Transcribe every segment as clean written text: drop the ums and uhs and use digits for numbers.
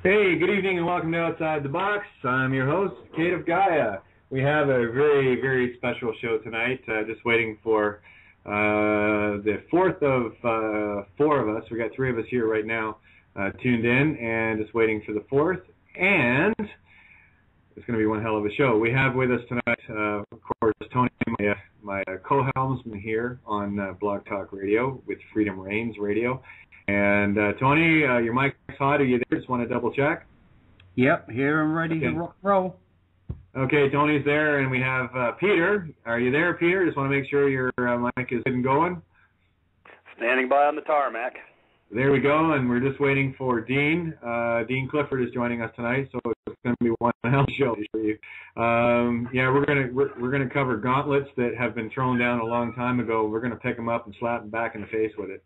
Hey, good evening and welcome to Outside the Box. I'm your host, Kate of Gaia. We have a very, very special show tonight. Just waiting for the fourth of four of us. We got three of us here right now tuned in and just waiting for the fourth. And it's going to be one hell of a show. We have with us tonight, of course, Tony, my co-helmsman here on Blog Talk Radio with Freedom Reigns Radio. And Tony, your mic's hot. Are you there? Just want to double check. Yep, here and ready to rock and roll. Okay, Tony's there, and we have Peter. Are you there, Peter? Just want to make sure your mic is good and going. Standing by on the tarmac. There we go, and we're just waiting for Dean. Dean Clifford is joining us tonight, so it's going to be one hell show for you. Yeah, we're gonna cover gauntlets that have been thrown down a long time ago. We're going to pick them up and slap them back in the face with it,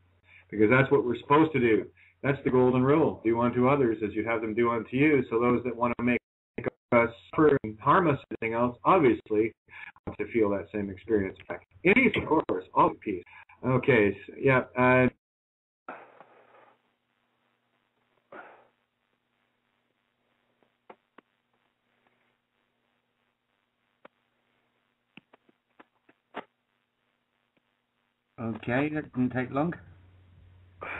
because that's what we're supposed to do. That's the golden rule. Do unto others as you'd have them do unto you. So those that want to make us suffer and harm us, anything else, obviously want to feel that same experience back. In peace, of course, all peace. Okay, so, yeah. Okay, that didn't take long.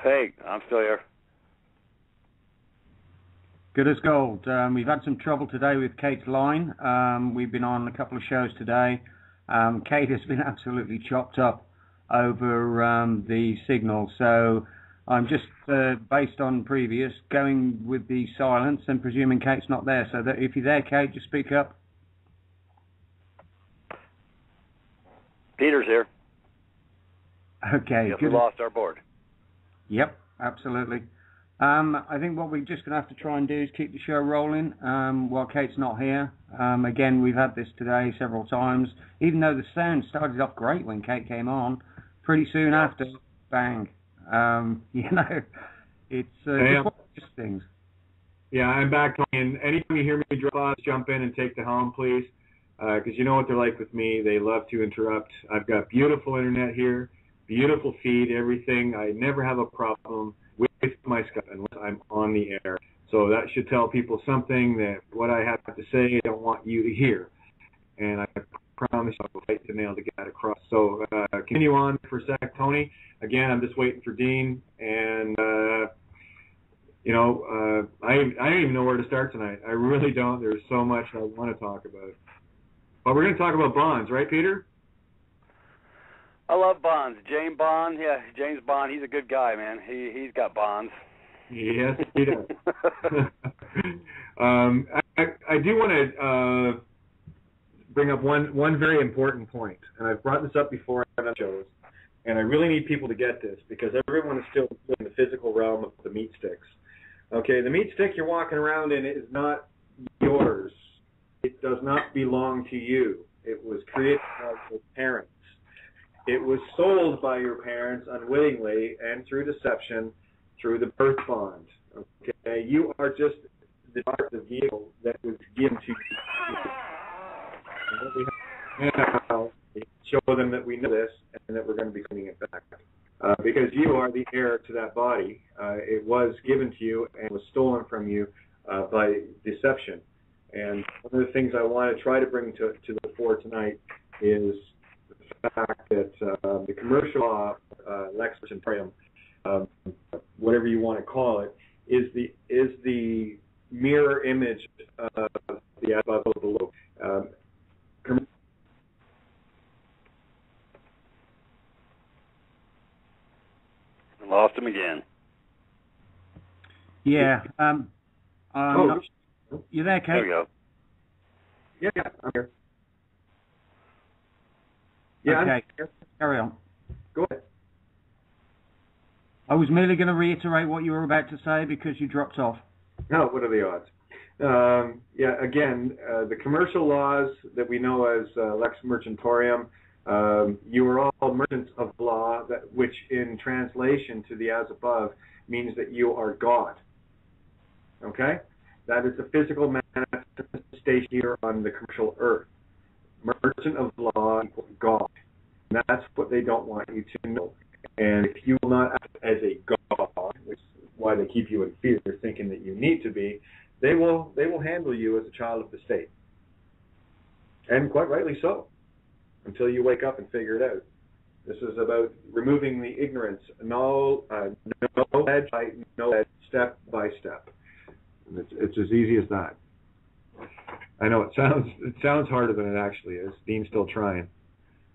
Hey, I'm still here. Good as gold. We've had some trouble today with Kate's line. We've been on a couple of shows today. Kate has been absolutely chopped up over the signal. So I'm just, based on previous, going with the silence and presuming Kate's not there. So that if you're there, Kate, just speak up. Peter's here. Okay. Yes, we lost our board. Yep, absolutely. I think what we're just going to have to try and do is keep the show rolling while Kate's not here. Again, we've had this today several times. Even though the sound started off great when Kate came on, pretty soon after, bang. You know, it's just one of those things. Yeah, I'm back, Tony. And anytime you hear me drop off, jump in and take the helm, please. Because you know what they're like with me. They love to interrupt. I've got beautiful internet here, beautiful feed, everything. I never have a problem with my Skype unless I'm on the air. So that should tell people something, that what I have to say, I don't want you to hear. And I promise I will fight to nail to get that across. So continue on for a sec, Tony. Again, I'm just waiting for Dean. And, you know, I don't even know where to start tonight. I really don't. There's so much I want to talk about. But we're going to talk about bonds, right, Peter? I love Bonds. James Bond, yeah, James Bond, he's a good guy, man. He's got bonds. Yes, he does. I do want to bring up one very important point, and I've brought this up before on shows, and I really need people to get this, because everyone is still in the physical realm of the meat sticks. Okay, the meat stick you're walking around in is not yours. It does not belong to you. It was created by your parents. It was sold by your parents unwittingly and through deception, through the birth bond. Okay, you are just the vehicle that was given to you. And what we have now is show them that we know this and that we're going to be cleaning it back. Because you are the heir to that body. It was given to you and was stolen from you by deception. And one of the things I want to try to bring to the fore tonight is the fact that the commercial law, lex scienceNOW, whatever you want to call it, is the mirror image of the above and below. Lost him again. Yeah. You there, Kate? There we go. Yeah, I'm here. Yeah, okay. I'm here. Carry on. Go ahead. I was merely going to reiterate what you were about to say because you dropped off. No, what are the odds? Yeah, again, the commercial laws that we know as lex mercentorium, you are all merchants of law, which in translation to the as above means that you are God. Okay? That is the physical manifestation here on the commercial earth. Merchant of law equals God. And that's what they don't want you to know. And if you will not act as a God, which why they keep you in fear, thinking that you need to be, they will handle you as a child of the state. And quite rightly so, until you wake up and figure it out. This is about removing the ignorance, no step by step. It's as easy as that. I know it sounds harder than it actually is. Dean's still trying.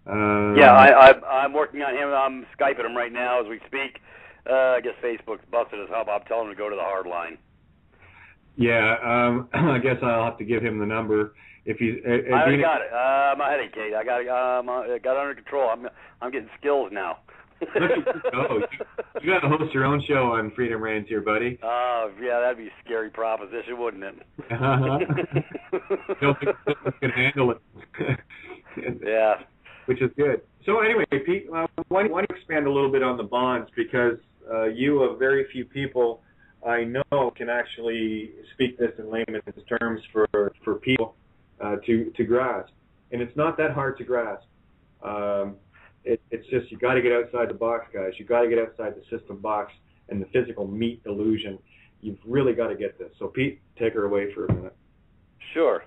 I'm working on him. I'm Skyping him right now as we speak. I guess Facebook's busted his hub. I'm telling him to go to the hard line. Yeah, I guess I'll have to give him the number. If he's, I already got it. I'm a headache, Kate. I got it under control. I'm getting skills now. Oh, you got to host your own show on Freedom Reigns here, buddy. Oh, yeah, that'd be a scary proposition, wouldn't it? Don't think someone can handle it. Yeah. Which is good. So anyway, Pete, why don't you expand a little bit on the bonds, because you of very few people I know can actually speak this in layman's terms for people to grasp. And it's not that hard to grasp. It's just you got to get outside the box, guys. You got to get outside the system box and the physical meat illusion. You've really got to get this. So, Pete, take her away for a minute. Sure.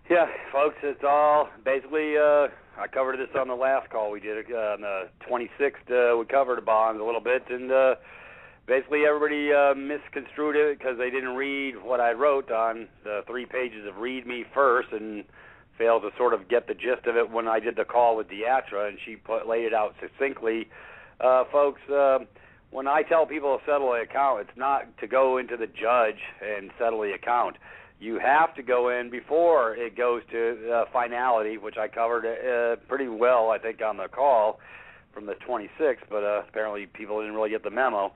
Yeah, folks, it's all basically, I covered this on the last call we did on the 26th. We covered the bonds a little bit, and basically everybody misconstrued it because they didn't read what I wrote on the 3 pages of Read Me First and failed to sort of get the gist of it when I did the call with Deatra, and she laid it out succinctly. Folks, when I tell people to settle an account, it's not to go into the judge and settle the account. You have to go in before it goes to finality, which I covered pretty well, I think, on the call from the 26th, but apparently people didn't really get the memo.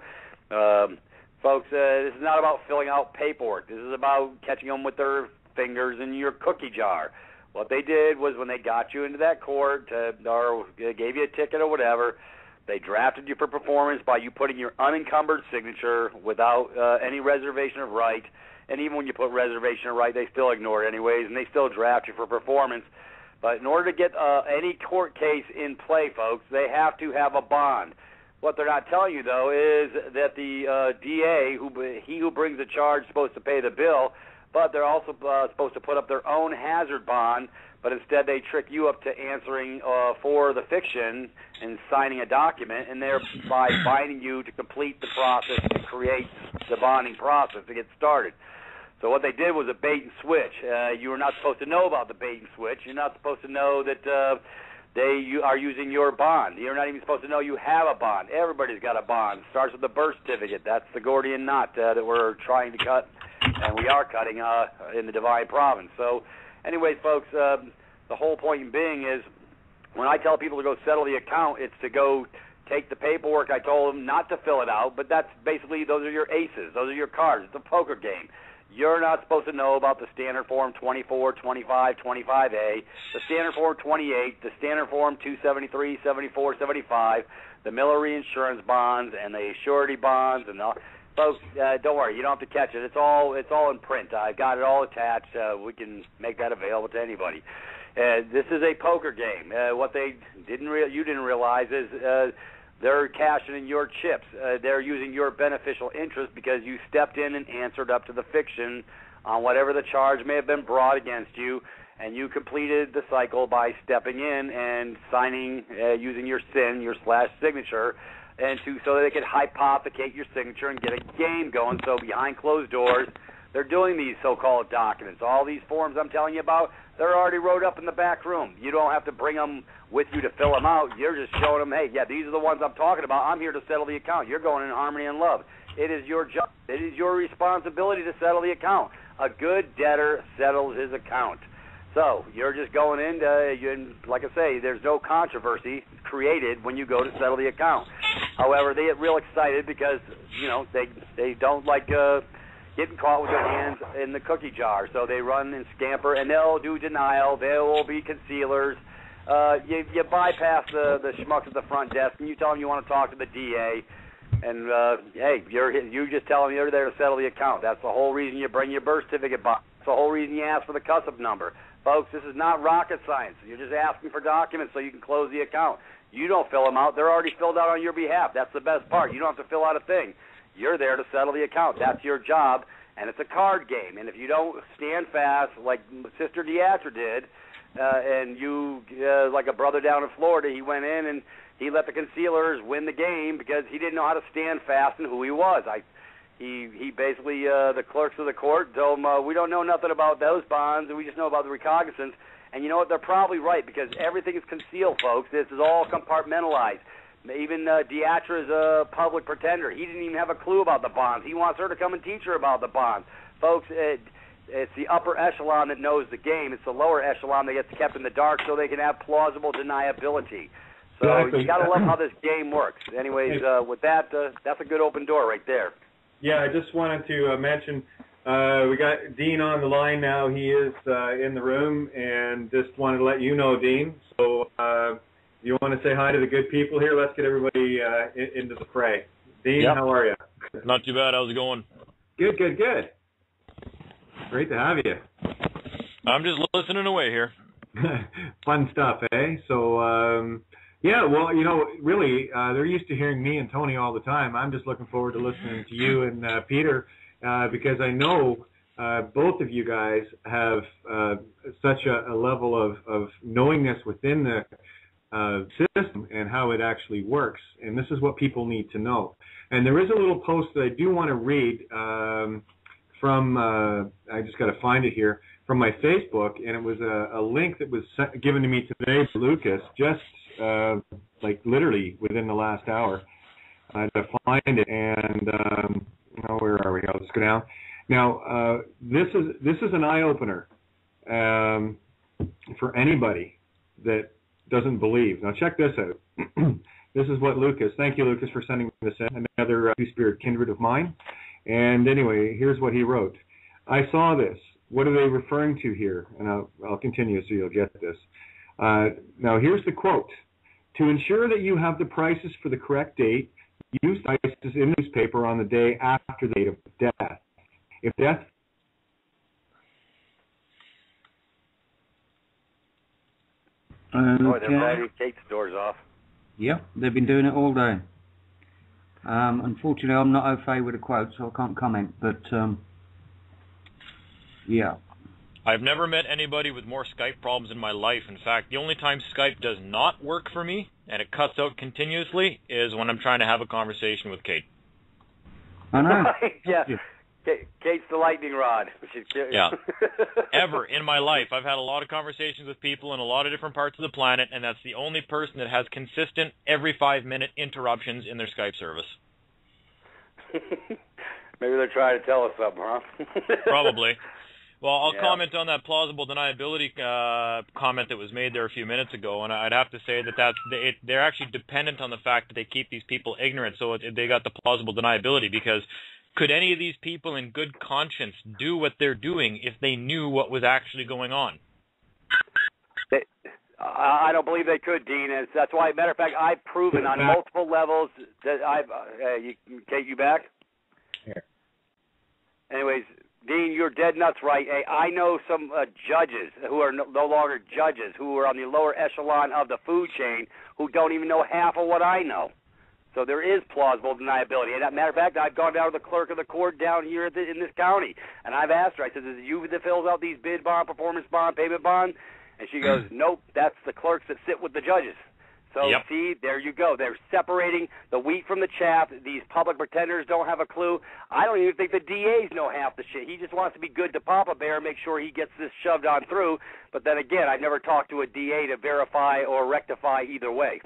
Folks, this is not about filling out paperwork. This is about catching them with their fingers in your cookie jar. What they did was when they got you into that court or gave you a ticket or whatever, they drafted you for performance by you putting your unencumbered signature without any reservation of right. And even when you put reservation of right, they still ignore it anyways, and they still draft you for performance. But in order to get any court case in play, folks, they have to have a bond. What they're not telling you, though, is that the DA, he who brings the charge, is supposed to pay the bill, but they're also supposed to put up their own hazard bond, but instead they trick you up to answering for the fiction and signing a document, and thereby binding you to complete the process to create the bonding process to get started. So what they did was a bait and switch. You were not supposed to know about the bait and switch. You're not supposed to know that you are using your bond. You're not even supposed to know you have a bond. Everybody's got a bond. It starts with the birth certificate. That's the Gordian knot that we're trying to cut, and we are cutting in the Divine Province. So anyways, folks, the whole point being is when I tell people to go settle the account, it's to go take the paperwork. I told them not to fill it out, but that's basically, those are your aces. Those are your cards. It's a poker game. You're not supposed to know about the Standard Form 24, 25, 25A, the Standard Form 28, the Standard Form 273, 74, 75, the Miller Reinsurance bonds, and the surety bonds, and all. Folks, don't worry, you don't have to catch it. It's all in print. I've got it all attached. We can make that available to anybody. This is a poker game. What you didn't realize is they're cashing in your chips. They're using your beneficial interest because you stepped in and answered up to the fiction on whatever the charge may have been brought against you, and you completed the cycle by stepping in and signing using your SIN, your /signature, and so they could hypothecate your signature and get a game going. So behind closed doors, they're doing these so-called documents. All these forms I'm telling you about, they're already wrote up in the back room. You don't have to bring them with you to fill them out. You're just showing them, hey, yeah, these are the ones I'm talking about. I'm here to settle the account. You're going in harmony and love. It is your job. It is your responsibility to settle the account. A good debtor settles his account. So you're just going in, like I say, there's no controversy created when you go to settle the account. However, they get real excited because, they don't like getting caught with their hands in the cookie jar. So they run and scamper, and they'll do denial. There will be concealers. You bypass the schmucks at the front desk, and you tell them you want to talk to the DA. And, hey, you just tell them you're there to settle the account. That's the whole reason you bring your birth certificate box. That's the whole reason you ask for the CUSIP number. Folks, this is not rocket science. You're just asking for documents so you can close the account. You don't fill them out. They're already filled out on your behalf. That's the best part. You don't have to fill out a thing. You're there to settle the account. That's your job, and it's a card game. And if you don't stand fast, like Sister Deatra did, and you, like a brother down in Florida, he went in and he let the concealers win the game because he didn't know how to stand fast and who he was. He basically, the clerks of the court told him, we don't know nothing about those bonds, and we just know about the recognizance. And you know what? They're probably right, because everything is concealed, folks. This is all compartmentalized. Even Deatra is a public pretender. He didn't even have a clue about the bonds. He wants her to come and teach her about the bonds. Folks, it's the upper echelon that knows the game. It's the lower echelon that gets kept in the dark so they can have plausible deniability. So exactly. You got to love how this game works. Anyways, with that, that's a good open door right there. Yeah, I just wanted to mention we got Dean on the line now. He is in the room, and just wanted to let you know, Dean. So you want to say hi to the good people here? Let's get everybody into the fray. Dean, yep. How are you? Not too bad. How's it going? Good. Great to have you. I'm just listening away here. Fun stuff, eh? So, yeah, well, really, they're used to hearing me and Tony all the time. I'm just looking forward to listening to you and Peter because I know both of you guys have such a level of knowingness within the system and how it actually works. And this is what people need to know. And there is a little post that I do want to read from, I just got to find it here, from my Facebook, and it was a link that was given to me today by Lucas, just like literally within the last hour. I had to find it, and where are we? I'll just go down. Now, this is an eye-opener for anybody that doesn't believe. Now, check this out. This is what Lucas, thank you, Lucas, for sending this in, another two-spirit kindred of mine. And anyway, here's what he wrote. I saw this. What are they referring to here? And I'll continue so you'll get this. Now, here's the quote. To ensure that you have the prices for the correct date, use prices in the newspaper on the day after the date of death. If death... Boy, they're writing Kate's doors off. Yeah, they've been doing it all day. Unfortunately, I'm not au fait with a quote, so I can't comment, but yeah. I've never met anybody with more Skype problems in my life. In fact, the only time Skype does not work for me, and it cuts out continuously, is when I'm trying to have a conversation with Kate. I know. Yeah. Kate's the lightning rod. Yeah. Ever in my life, I've had a lot of conversations with people in a lot of different parts of the planet, and that's the only person that has consistent every 5-minute interruptions in their Skype service. Maybe they're trying to tell us something, huh? Probably. Well, I'll comment on that plausible deniability comment that was made there a few minutes ago, and I'd have to say that they're actually dependent on the fact that they keep these people ignorant, so they got the plausible deniability, because could any of these people in good conscience do what they're doing if they knew what was actually going on? I don't believe they could, Dean. That's why, matter of fact, I've proven on multiple levels that Kate, you back? Here. Anyways, Dean, you're dead nuts right. Hey, I know some judges who are no longer judges, who are on the lower echelon of the food chain, who don't even know half of what I know. So there is plausible deniability. And as a matter of fact, I've gone down to the clerk of the court down here in this county, and I've asked her, I said, is it you that fills out these bid bond, performance bond, payment bond? And she goes, nope, that's the clerks that sit with the judges. So, See, there you go. They're separating the wheat from the chaff. These public pretenders don't have a clue. I don't even think the DAs know half the shit. He just wants to be good to Papa Bear and make sure he gets this shoved on through. But then again, I've never talked to a DA to verify or rectify either way.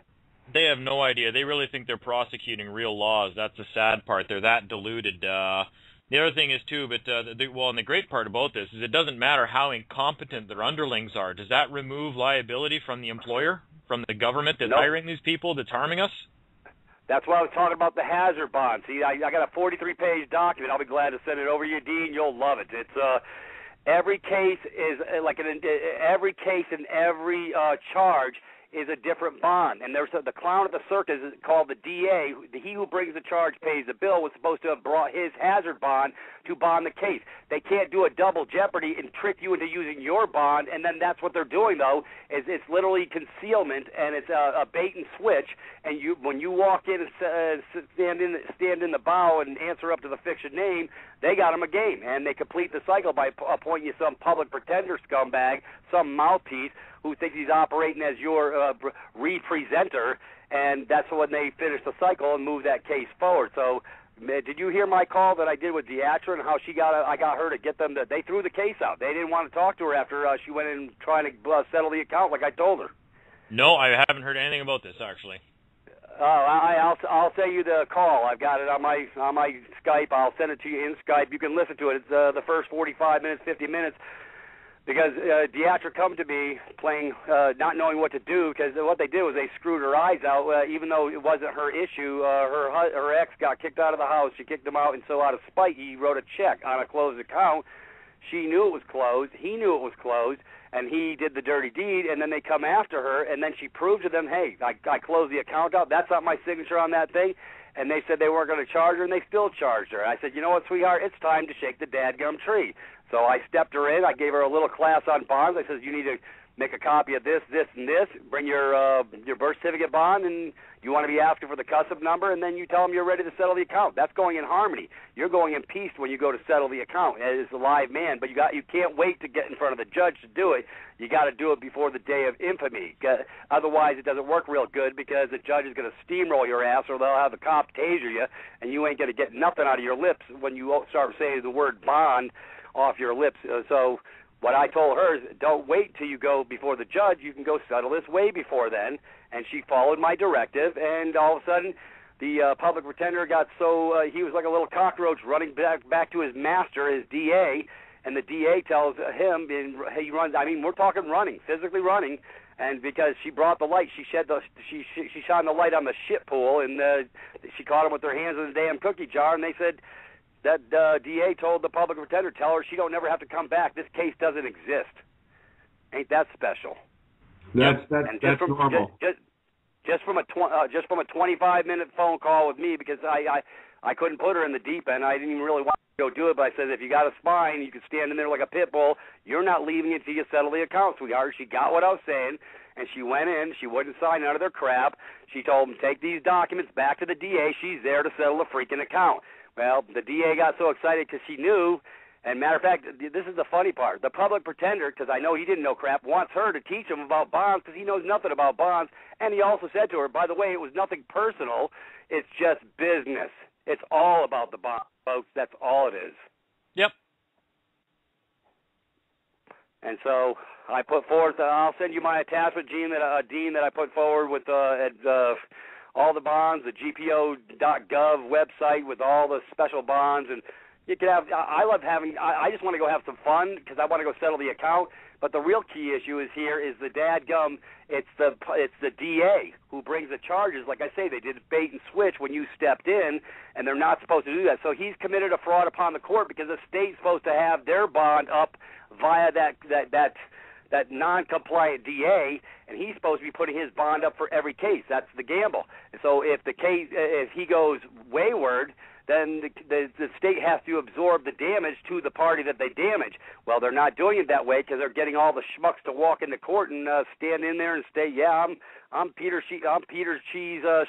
They have no idea. They really think they're prosecuting real laws. That's the sad part. They're that deluded. The other thing is, too, and the great part about this is it doesn't matter how incompetent their underlings are. Does that remove liability from the employer, from the government that's hiring these people, that's harming us? That's why I was talking about the hazard bond. See, I got a 43-page document. I'll be glad to send it over to you, Dean. You'll love it. It's every case is every case and every charge is a different bond. And there's the clown at the circus is called the DA. He who brings the charge pays the bill was supposed to have brought his hazard bond to bond the case. They can't do a double jeopardy and trick you into using your bond, and then that's what they're doing, though, is it's literally concealment, and it's a bait and switch. And when you walk in and stand in the bow and answer up to the fiction name, they got them a game, and they complete the cycle by appointing you some public pretender scumbag, some mouthpiece who thinks he's operating as your representer, and that's when they finish the cycle and move that case forward. So, did you hear my call that I did with Deatra and how I got her to get them they threw the case out. They didn't want to talk to her after she went in trying to settle the account like I told her. No, I haven't heard anything about this, actually. I'll send you the call. I've got it on my Skype. I'll send it to you in Skype. You can listen to it. It's the first 45 minutes, 50 minutes. Because Deatra come to me playing, not knowing what to do, because what they did was they screwed her eyes out, even though it wasn't her issue. Her ex got kicked out of the house. She kicked him out, and so out of spite, he wrote a check on a closed account. She knew it was closed. He knew it was closed, and he did the dirty deed, and then they come after her, and then she proved to them, hey, I closed the account out. That's not my signature on that thing. And they said they weren't going to charge her, and they still charged her. I said, you know what, sweetheart, it's time to shake the dadgum tree. So I stepped her in. I gave her a little class on bonds. I said, you need to make a copy of this, this, and this. Bring your birth certificate bond, and you want to be asking for the custom number, and then you tell them you're ready to settle the account. That's going in harmony. You're going in peace when you go to settle the account as a live man, but you can't wait to get in front of the judge to do it. You got to do it before the day of infamy. Otherwise, it doesn't work real good because the judge is going to steamroll your ass, or they'll have the cop taser you, and you ain't going to get nothing out of your lips when you start saying the word bond off your lips. So what I told her is, don't wait till you go before the judge. You can go settle this way before then. And she followed my directive, and all of a sudden, the public pretender got so he was like a little cockroach running back to his master, his DA, and the DA tells him, and he runs. I mean, we're talking running, physically running, and because she brought the light, she shone the light on the shit pool, and she caught him with her hands in the damn cookie jar, and they said that DA told the public pretender, tell her she don't never have to come back. This case doesn't exist. Ain't that special? That's normal. Just from a 25-minute phone call with me, because I couldn't put her in the deep end. I didn't even really want to go do it, but I said, if you got a spine, you can stand in there like a pit bull. You're not leaving until you settle the account, sweetheart. She got what I was saying, and she went in. She wouldn't sign none of their crap. She told them, take these documents back to the DA. She's there to settle the freaking account. Well, the DA got so excited because she knew. And matter of fact, this is the funny part. The public pretender, because I know he didn't know crap, wants her to teach him about bonds because he knows nothing about bonds. And he also said to her, by the way, it was nothing personal. It's just business. It's all about the bonds, folks. That's all it is. Yep. And so I put forth, I'll send you my attachment, Dean, that I put forward with all the bonds, the GPO.gov website with all the special bonds. And you can have. I just want to go have some fun because I want to go settle the account. But the real key issue is the dadgum. It's the DA who brings the charges. Like I say, they did bait and switch when you stepped in, and they're not supposed to do that. So he's committed a fraud upon the court because the state's supposed to have their bond up via that non-compliant DA, and he's supposed to be putting his bond up for every case. That's the gamble. And so if he goes wayward, then the state has to absorb the damage to the party that they damage. Well, they're not doing it that way because they're getting all the schmucks to walk into court and stand in there and say, yeah, I'm Peter Cheese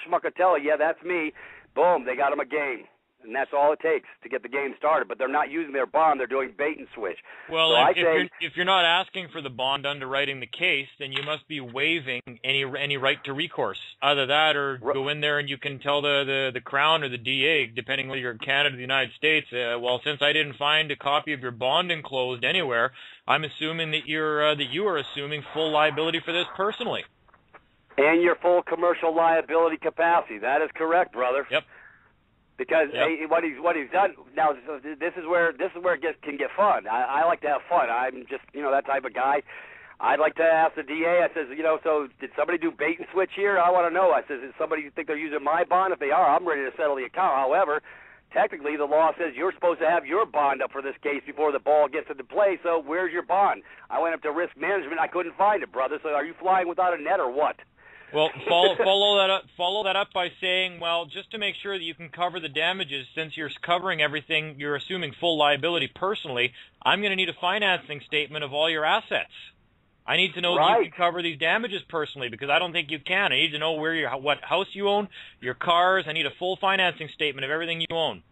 Schmuckatella. Yeah, that's me. Boom, they got him a game. And that's all it takes to get the game started. But they're not using their bond. They're doing bait and switch. Well, so if you're not asking for the bond underwriting the case, then you must be waiving any right to recourse. Either that or go in there and you can tell the Crown or the DA, depending whether you're in Canada or the United States, well, since I didn't find a copy of your bond enclosed anywhere, I'm assuming that you are assuming full liability for this personally. And your full commercial liability capacity. That is correct, brother. Yep. Because what he's done now, this is where it can get fun. I like to have fun. I'm just that type of guy. I'd like to ask the DA. I says, so did somebody do bait and switch here? I want to know. I says, does somebody think they're using my bond? If they are, I'm ready to settle the account. However, technically the law says you're supposed to have your bond up for this case before the ball gets into play, so where's your bond? I went up to risk management. I couldn't find it, brother. So are you flying without a net or what? Well, follow that up by saying, well, just to make sure that you can cover the damages, since you're covering everything, you're assuming full liability personally, I'm going to need a financing statement of all your assets. I need to know that you can cover these damages personally, because I don't think you can. I need to know what house you own, your cars. I need a full financing statement of everything you own.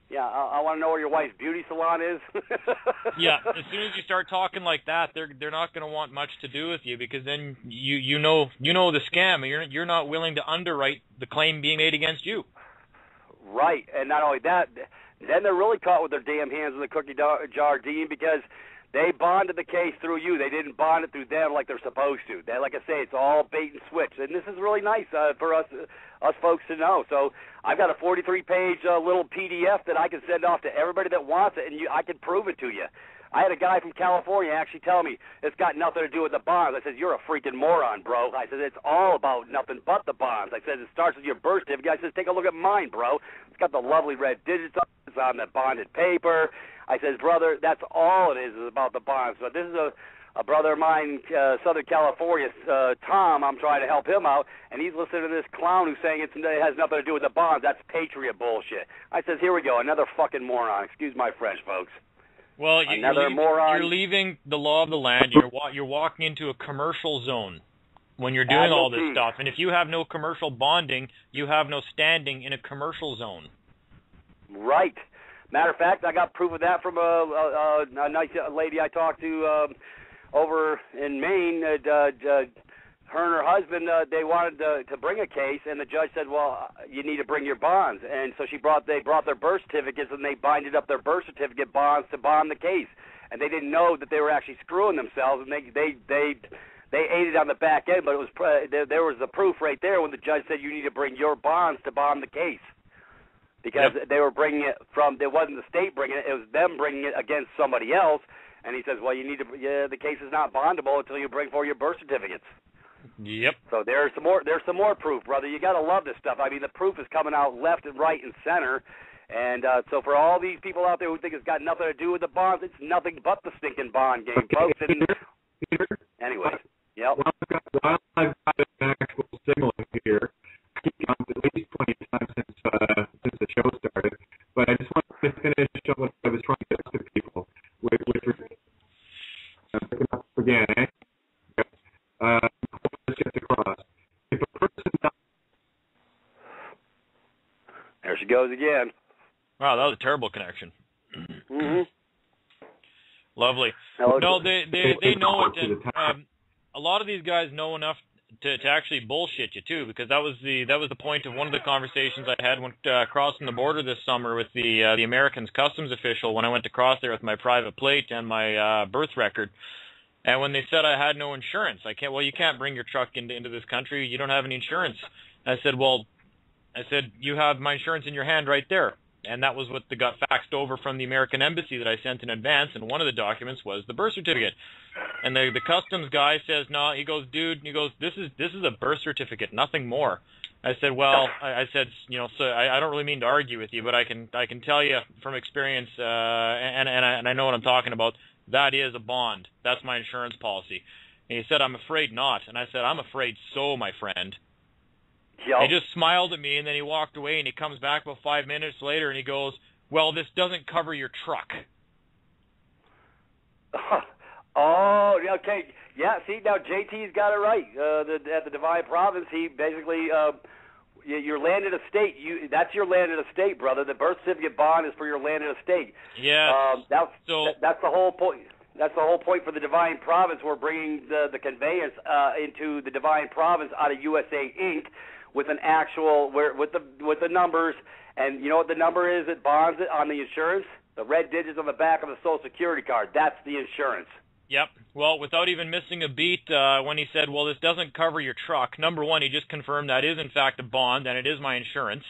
Yeah, I want to know where your wife's beauty salon is. Yeah, as soon as you start talking like that, they're not going to want much to do with you, because then you know the scam. You're not willing to underwrite the claim being made against you. Right, and not only that, then they're really caught with their damn hands in the cookie jar, Dean, because they bonded the case through you. They didn't bond it through them like they're supposed to. Like I say, it's all bait and switch, and this is really nice for us folks to know. So I've got a 43-page little PDF that I can send off to everybody that wants it, and I can prove it to you. I had a guy from California actually tell me it's got nothing to do with the bonds. I said, you're a freaking moron, bro. I said, it's all about nothing but the bonds. I said, it starts with your birth certificate. I said, take a look at mine, bro. It's got the lovely red digits on it. It's on the bonded paper. I said, brother, that's all it is about the bonds. So this is a brother of mine, Southern California, Tom. I'm trying to help him out, and he's listening to this clown who's saying it has nothing to do with the bonds. That's patriot bullshit. I said, here we go, another fucking moron. Excuse my French, folks. Well, you're leaving the law of the land. You're walking into a commercial zone when you're doing all this stuff. And if you have no commercial bonding, you have no standing in a commercial zone. Right. Matter of fact, I got proof of that from a nice lady I talked to over in Maine. Her and her husband, they wanted to bring a case, and the judge said, well, you need to bring your bonds. And so they brought their birth certificates, and they binded up their birth certificate bonds to bond the case. And they didn't know that they were actually screwing themselves, and they ate it on the back end, but it was there was the proof right there when the judge said you need to bring your bonds to bond the case. Because they were bringing it from, it wasn't the state bringing it, it was them bringing it against somebody else. And he says, well, you need to, the case is not bondable until you bring forward your birth certificates. Yep. So there's some more proof, brother. You got to love this stuff. I mean, the proof is coming out left and right and center. And so for all these people out there who think it's got nothing to do with the bonds, it's nothing but the stinking bond game, folks. And anyway, yep. While I've got an actual signal here, I keep counting at least 20 times since the show started, but I just wanted to finish up what I was trying to ask the people. Picking up again, eh? Let's get across. If a person dies, there she goes again. Wow, that was a terrible connection. Mm-hmm. Lovely. No, they know it. And, a lot of these guys know enough to actually bullshit you too, because that was the point of one of the conversations I had when crossing the border this summer with the Americans customs official when I went to cross there with my private plate and my birth record. And when they said I had no insurance, you can't bring your truck into this country. You don't have any insurance. I said, you have my insurance in your hand right there. And that was what got faxed over from the American embassy that I sent in advance. And one of the documents was the birth certificate. And the customs guy says, no, he goes, dude, this is a birth certificate, nothing more. I said, well, so I don't really mean to argue with you, but I can tell you from experience, and I know what I'm talking about. That is a bond. That's my insurance policy. And he said, I'm afraid not. And I said, I'm afraid so, my friend. Yep. He just smiled at me, and then he walked away, and he comes back about 5 minutes later, and he goes, well, this doesn't cover your truck. Oh, okay. Yeah, see, now JT's got it right. At the Divine Province, he basically, your landed estate, that's your landed estate, brother. The birth certificate bond is for your landed estate. Yeah. That's the whole point. That's the whole point for the Divine Province. We're bringing the conveyance into the Divine Province out of USA Inc. with an actual with the numbers, and you know what the number is that bonds it on the insurance? The red digits on the back of the Social Security card. That's the insurance. Yep. Well, without even missing a beat, when he said, well, this doesn't cover your truck, number one, he just confirmed that is in fact a bond and it is my insurance.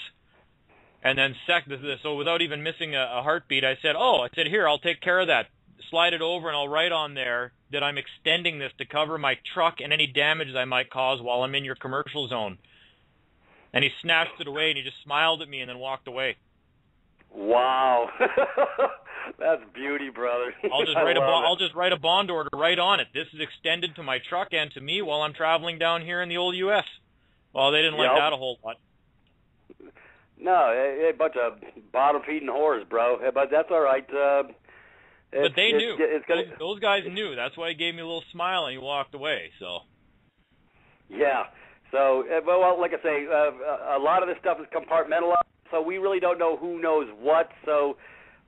And then so without even missing a heartbeat, I said, here, I'll take care of that. Slide it over and I'll write on there that I'm extending this to cover my truck and any damage I might cause while I'm in your commercial zone. And he snatched it away and he just smiled at me and then walked away. Wow. That's beauty, brother. I'll just write a bond order right on it. This is extended to my truck and to me while I'm traveling down here in the old U.S. Well, they didn't like that a whole lot. No, a bunch of bottom-feeding whores, bro. But that's all right. But they knew. Those guys knew. That's why he gave me a little smile and he walked away. So. Yeah. So, well, like I say, a lot of this stuff is compartmentalized, so we really don't know who knows what. So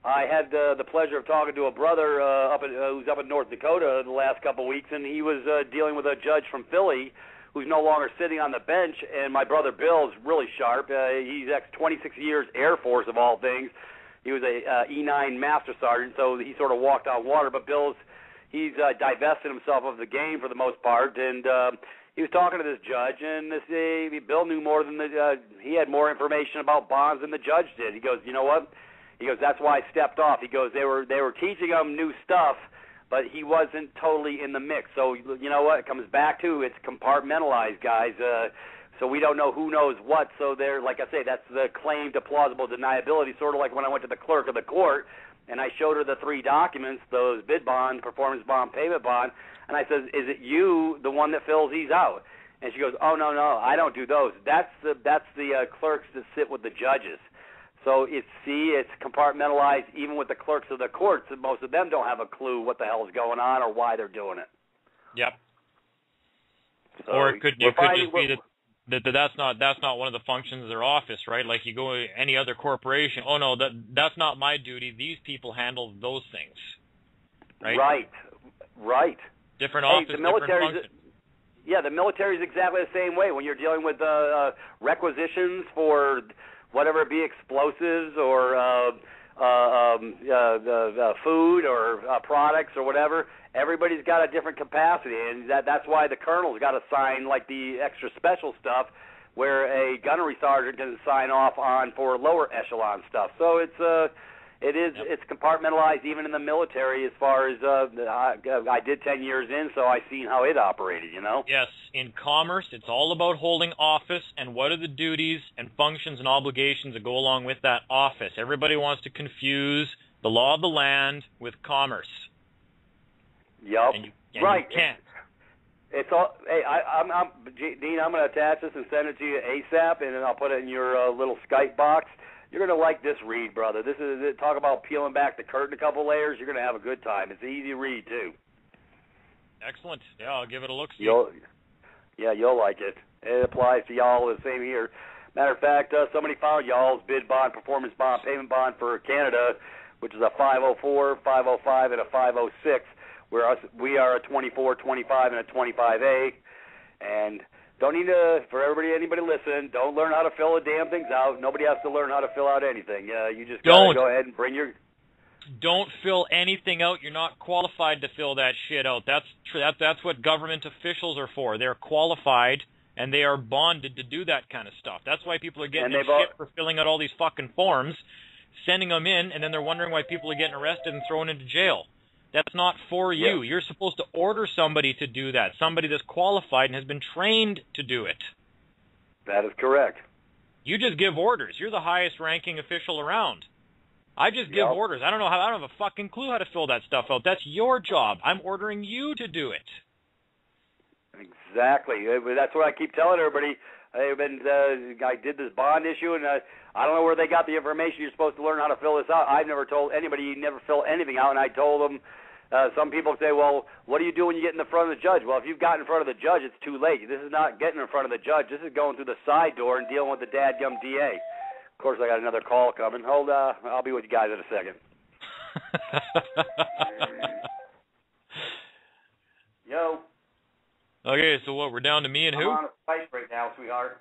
I had the pleasure of talking to a brother who's up in North Dakota the last couple of weeks, and he was dealing with a judge from Philly who's no longer sitting on the bench. And my brother Bill's really sharp. He's 26 years Air Force of all things. He was a E9 Master Sergeant, so he sort of walked on water. But he's divested himself of the game for the most part, and he was talking to this judge, and Bill knew more than he had more information about bonds than the judge did. He goes, you know what? He goes, that's why I stepped off. He goes, they were teaching him new stuff, but he wasn't totally in the mix. So you know what? It comes back to it's compartmentalized, guys. So we don't know who knows what. So there, like I say, that's the claim to plausible deniability. Sort of like when I went to the clerk of the court, and I showed her the 3 documents, those bid bond, performance bond, payment bond. And I said, is it you, the one that fills these out? And she goes, oh, no, I don't do those. That's the clerks that sit with the judges. So it's compartmentalized even with the clerks of the courts. And most of them don't have a clue what the hell is going on or why they're doing it. Yep. So or it could just be that's not one of the functions of their office, right? Like you go to any other corporation, oh, no, that's not my duty. These people handle those things, right? Right. Different office, different function. Yeah, the military is exactly the same way. When you're dealing with requisitions for whatever it be, explosives or food or products or whatever, everybody's got a different capacity, and that's why the colonel's got to sign like the extra special stuff, where a gunnery sergeant can sign off on for lower echelon stuff. So it's compartmentalized even in the military as far as I did 10 years in, so I've seen how it operated, you know? Yes, in commerce, it's all about holding office and what are the duties and functions and obligations that go along with that office. Everybody wants to confuse the law of the land with commerce. Yep. And you can't. It's all. Hey, Dean, I'm going to attach this and send it to you ASAP, and then I'll put it in your little Skype box. You're going to like this read, brother. This is talk about peeling back the curtain a couple layers. You're going to have a good time. It's an easy read, too. Excellent. Yeah, I'll give it a look. You'll like it. It applies to y'all the same here. Matter of fact, somebody found y'all's bid bond, performance bond, payment bond for Canada, which is a 504, 505, and a 506. We are a 24, 25, and a 25A. And don't need to, for anybody listening, don't learn how to fill the damn things out. Nobody has to learn how to fill out anything. You just got to go ahead and bring your... Don't fill anything out. You're not qualified to fill that shit out. That's what government officials are for. They're qualified, and they are bonded to do that kind of stuff. That's why people are getting shit for filling out all these fucking forms, sending them in, and then they're wondering why people are getting arrested and thrown into jail. That's not for you. You're supposed to order somebody to do that, somebody that's qualified and has been trained to do it. That is correct. You just give orders. You're the highest ranking official around. I just give orders. I don't have a fucking clue how to fill that stuff out. That's your job. I'm ordering you to do it. Exactly. That's what I keep telling everybody. I did this bond issue, and I don't know where they got the information. You're supposed to learn how to fill this out. I've never told anybody you never fill anything out, and I told them, some people say, well, what do you do when you get in the front of the judge? Well, if you've gotten in front of the judge, it's too late. This is not getting in front of the judge. This is going through the side door and dealing with the dadgum DA. Of course, I got another call coming. I'll be with you guys in a second. Yo. Okay, so what, we're down to me and who? I'm on a Skype right now, sweetheart.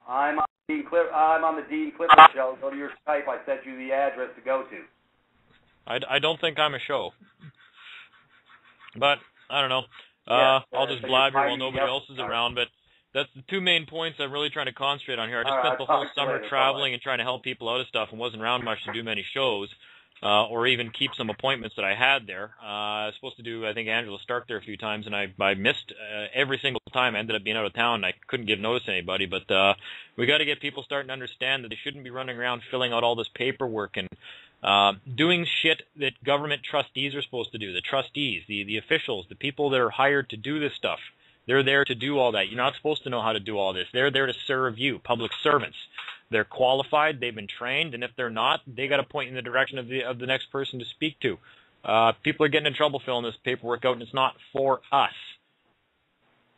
I'm on the Dean Clifford show. Go to your Skype. I sent you the address to go to. I don't think I'm a show. But, I don't know. I'll just blabber while nobody else is around, but that's the two main points I'm really trying to concentrate on here. I just spent the whole summer traveling and trying to help people out of stuff and wasn't around much to do many shows. or even keep some appointments that I had there. I was supposed to do, I think, Angela Stark there a few times, and I missed every single time. I ended up being out of town, and I couldn't give notice to anybody. But we got to get people starting to understand that they shouldn't be running around filling out all this paperwork and doing shit that government trustees are supposed to do. The trustees, the officials, the people that are hired to do this stuff. They're there to do all that. You're not supposed to know how to do all this. They're there to serve you, public servants. They're qualified, they've been trained, and if they're not, they got to point in the direction of the next person to speak to. People are getting in trouble filling this paperwork out, and it's not for us.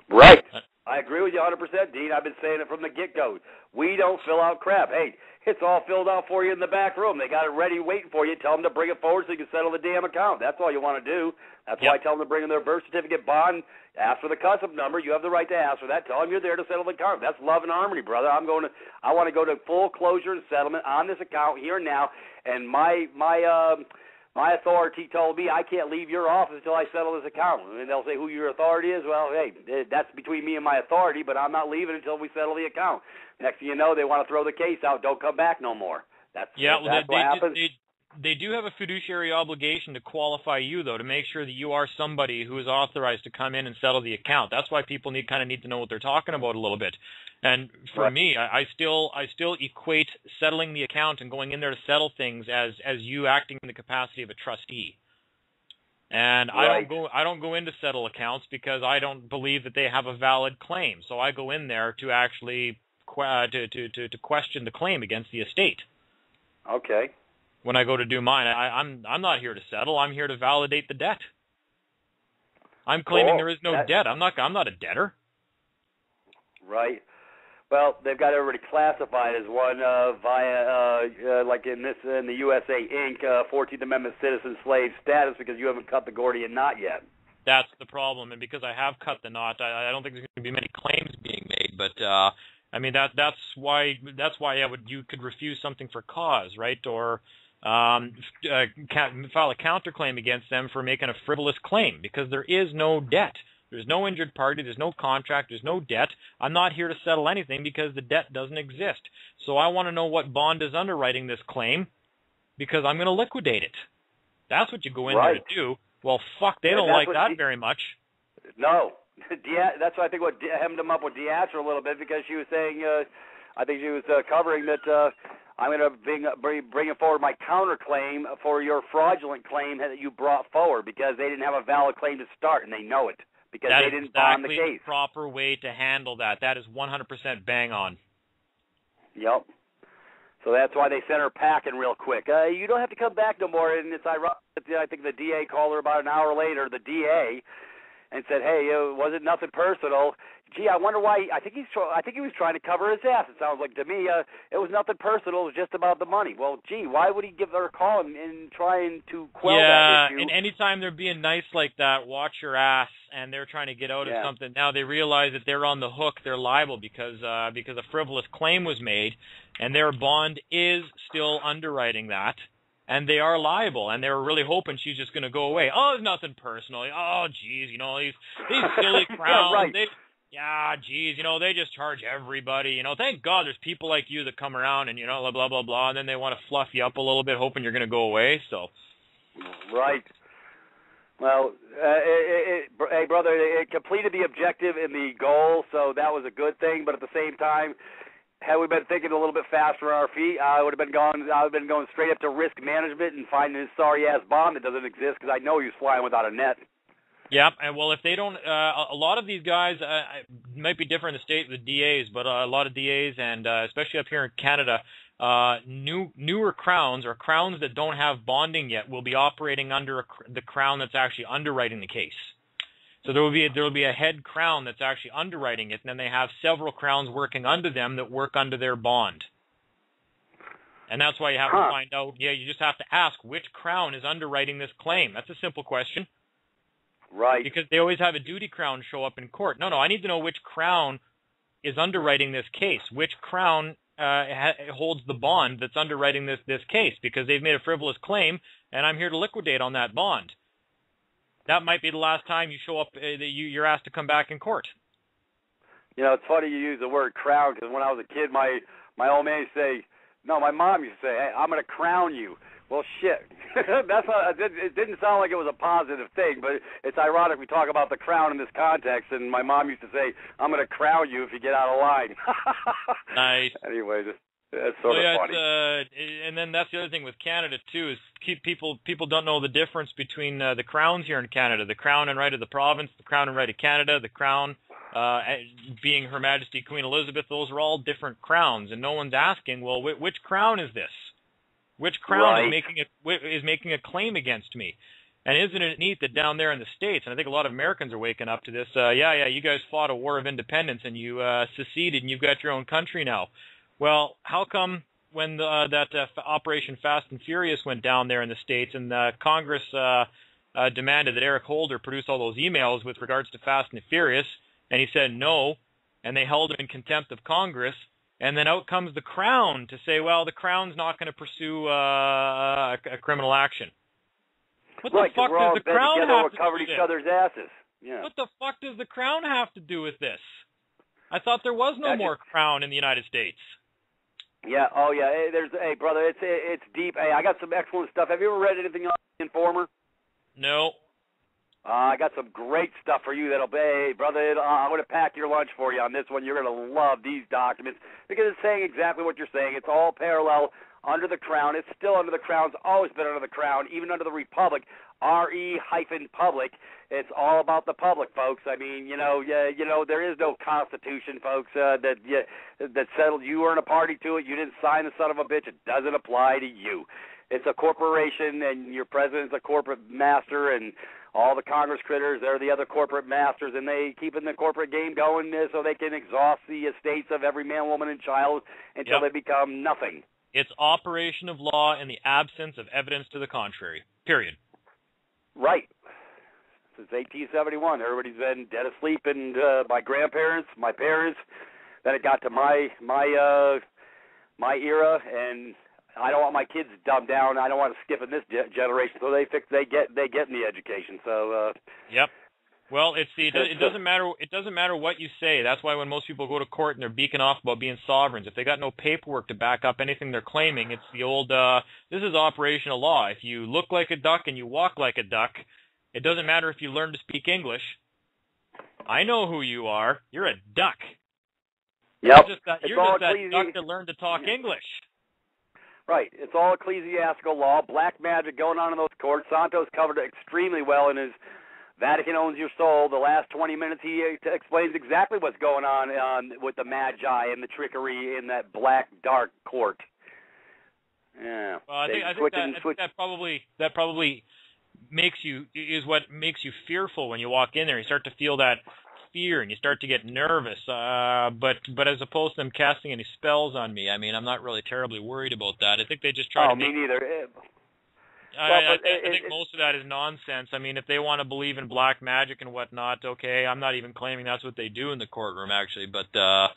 Right. I agree with you 100%, Dean. I've been saying it from the get-go. We don't fill out crap. Hey, it's all filled out for you in the back room. They got it ready waiting for you. Tell them to bring it forward so you can settle the damn account. That's all you want to do. That's why I tell them to bring in their birth certificate, bond, ask for the custom number. You have the right to ask for that. Tell them you're there to settle the account. That's love and harmony, brother. I want to go to full closure and settlement on this account here and now. And my authority told me I can't leave your office until I settle this account. And they'll say who your authority is. Well, hey, that's between me and my authority, but I'm not leaving until we settle the account. Next thing you know, they want to throw the case out. Don't come back no more. That's what happens. They do have a fiduciary obligation to qualify you, though, to make sure that you are somebody who is authorized to come in and settle the account. That's why people need to know what they're talking about a little bit. And for me, I still equate settling the account and going in there to settle things as you acting in the capacity of a trustee. And I don't go in to settle accounts because I don't believe that they have a valid claim. So I go in there to actually to question the claim against the estate. Okay. When I go to do mine, I'm not here to settle. I'm here to validate the debt. I'm claiming there is no debt. I'm not a debtor. Right. Well, they've got everybody classified as one via like in the USA Inc. 14th Amendment citizen slave status because you haven't cut the Gordian knot yet. That's the problem, and because I have cut the knot, I don't think there's going to be many claims being made. But I mean that's why you could refuse something for cause, right? Or file a counterclaim against them for making a frivolous claim because there is no debt. There's no injured party. There's no contract. There's no debt. I'm not here to settle anything because the debt doesn't exist. So I want to know what bond is underwriting this claim because I'm going to liquidate it. That's what you go in there to do. Well, fuck, they don't like that very much. No. That's I think what hemmed him up with Diaz for a little bit because she was saying, I think she was covering that I'm going to bring forward my counterclaim for your fraudulent claim that you brought forward because they didn't have a valid claim to start, and they know it because they didn't bond the case. That is exactly the proper way to handle that. That is 100% bang on. Yep. So that's why they sent her packing real quick. You don't have to come back no more, and it's ironic. I think the DA called her about an hour later, the DA, and said, hey, was it nothing personal? Gee, I wonder why. I think he was trying to cover his ass. It sounds like to me. It was nothing personal. It was just about the money. Well, gee, why would he give her a call and trying to quell that issue? Yeah, and anytime they're being nice like that, watch your ass, and they're trying to get out of something. Now they realize that they're on the hook. They're liable because a frivolous claim was made, and their bond is still underwriting that. And they are liable, and they were really hoping she's just going to go away. Oh, it's nothing personal. Oh, geez, these silly crowns. Geez, they just charge everybody. Thank God there's people like you that come around and, blah, blah, blah, blah, and then they want to fluff you up a little bit, hoping you're going to go away, so. Right. Well, hey, brother, it completed the objective and the goal, so that was a good thing, but at the same time, had we been thinking a little bit faster on our feet, I would have been going straight up to risk management and finding this sorry-ass bomb that doesn't exist because I know he was flying without a net. Yeah, and well, if they don't, a lot of these guys might be different in the state with DAs, but a lot of DAs, and especially up here in Canada, newer crowns or crowns that don't have bonding yet will be operating under the crown that's actually underwriting the case. So there will be a head crown that's actually underwriting it, and then they have several crowns working under them that work under their bond. And that's why you have to find out. Yeah, you just have to ask which crown is underwriting this claim. That's a simple question. Right. Because they always have a duty crown show up in court. No, I need to know which crown is underwriting this case. Which crown holds the bond that's underwriting this case? Because they've made a frivolous claim, and I'm here to liquidate on that bond. That might be the last time you show up, you're asked to come back in court. It's funny you use the word crown because when I was a kid, my old man used to say, no, my mom used to say, hey, I'm going to crown you. Well, shit. That's not, it didn't sound like it was a positive thing, but it's ironic we talk about the crown in this context, and my mom used to say, I'm going to crown you if you get out of line. Nice. Anyway, that's sort of funny. And then that's the other thing with Canada, too, is people don't know the difference between the crowns here in Canada. The crown and right of the province, the crown and right of Canada, the crown being Her Majesty Queen Elizabeth, those are all different crowns, and no one's asking, well, which crown is this? Which crown is making a claim against me? And isn't it neat that down there in the States, and I think a lot of Americans are waking up to this, you guys fought a war of independence and you seceded and you've got your own country now. Well, how come when Operation Fast and Furious went down there in the States and Congress demanded that Eric Holder produce all those emails with regards to Fast and Furious, and he said no, and they held him in contempt of Congress, and then out comes the Crown to say, well, the Crown's not going to pursue a criminal action. What the fuck does the Crown have to do with each other's asses. Yeah. What the fuck does the Crown have to do with this? I thought there was no more Crown in the United States. Yeah, oh yeah. Hey, brother, it's deep. Hey, I got some excellent stuff. Have you ever read anything on the Informer? No. I got some great stuff for you that'll be, hey, brother, I'm going to pack your lunch for you on this one. You're going to love these documents because it's saying exactly what you're saying. It's all parallel under the Crown. It's still under the Crown. It's always been under the Crown, even under the Republic, RE-public. It's all about the public, folks. I mean, there is no Constitution, folks, that settled. You weren't a party to it. You didn't sign the son of a bitch. It doesn't apply to you. It's a corporation, and your president's a corporate master, and all the Congress critters, they're the other corporate masters, and they keeping the corporate game going so they can exhaust the estates of every man, woman, and child until they become nothing. It's operation of law in the absence of evidence to the contrary, period. Right. Since 1871, everybody's been dead asleep, and my grandparents, my parents, then it got to my era, and I don't want my kids dumbed down. I don't want to skip in this generation, so they get in the education. So. Yep. Well, it doesn't matter. It doesn't matter what you say. That's why when most people go to court and they're beaking off about being sovereigns, if they got no paperwork to back up anything they're claiming, it's the old. This is operational law. If you look like a duck and you walk like a duck, it doesn't matter if you learn to speak English. I know who you are. You're a duck. Yep. You're just that duck that learned to talk English. Right. It's all ecclesiastical law, black magic going on in those courts. Santos covered it extremely well in his Vatican Owns Your Soul. The last 20 minutes, he explains exactly what's going on with the Magi and the trickery in that black, dark court. Yeah. Well, I think that probably makes you fearful when you walk in there. You start to feel that fear and you start to get nervous. But as opposed to them casting any spells on me, I mean, I'm not really terribly worried about that. I think they just try to make... me neither. I think most of that is nonsense. I mean, if they want to believe in black magic and whatnot, okay, I'm not even claiming that's what they do in the courtroom, actually. But, I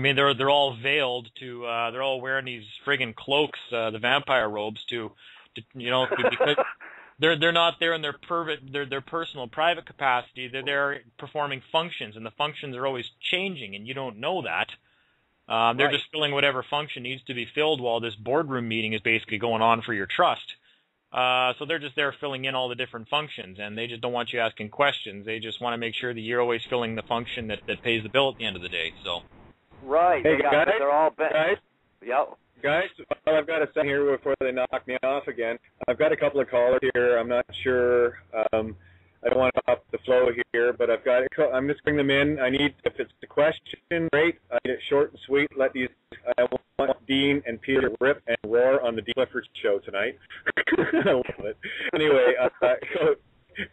mean, they're all veiled to, they're all wearing these friggin' cloaks, the vampire robes to because they're not there in their personal private capacity. They're there performing functions, and the functions are always changing, and you don't know that. They're just filling whatever function needs to be filled while this boardroom meeting is basically going on for your trust. So they're just there filling in all the different functions, and they just don't want you asking questions. They just want to make sure that you're always filling the function that pays the bill at the end of the day. So. Right. Hey, guys. They're all guys. Yep. Guys, well, I've got a second here before they knock me off again. I've got a couple of callers here. I'm not sure. I don't want to up the flow here, but I'm just bringing them in. I need, if it's a question, great. I need it short and sweet. I want Dean and Peter to rip and roar on the Dean Clifford show tonight. I love it. Anyway,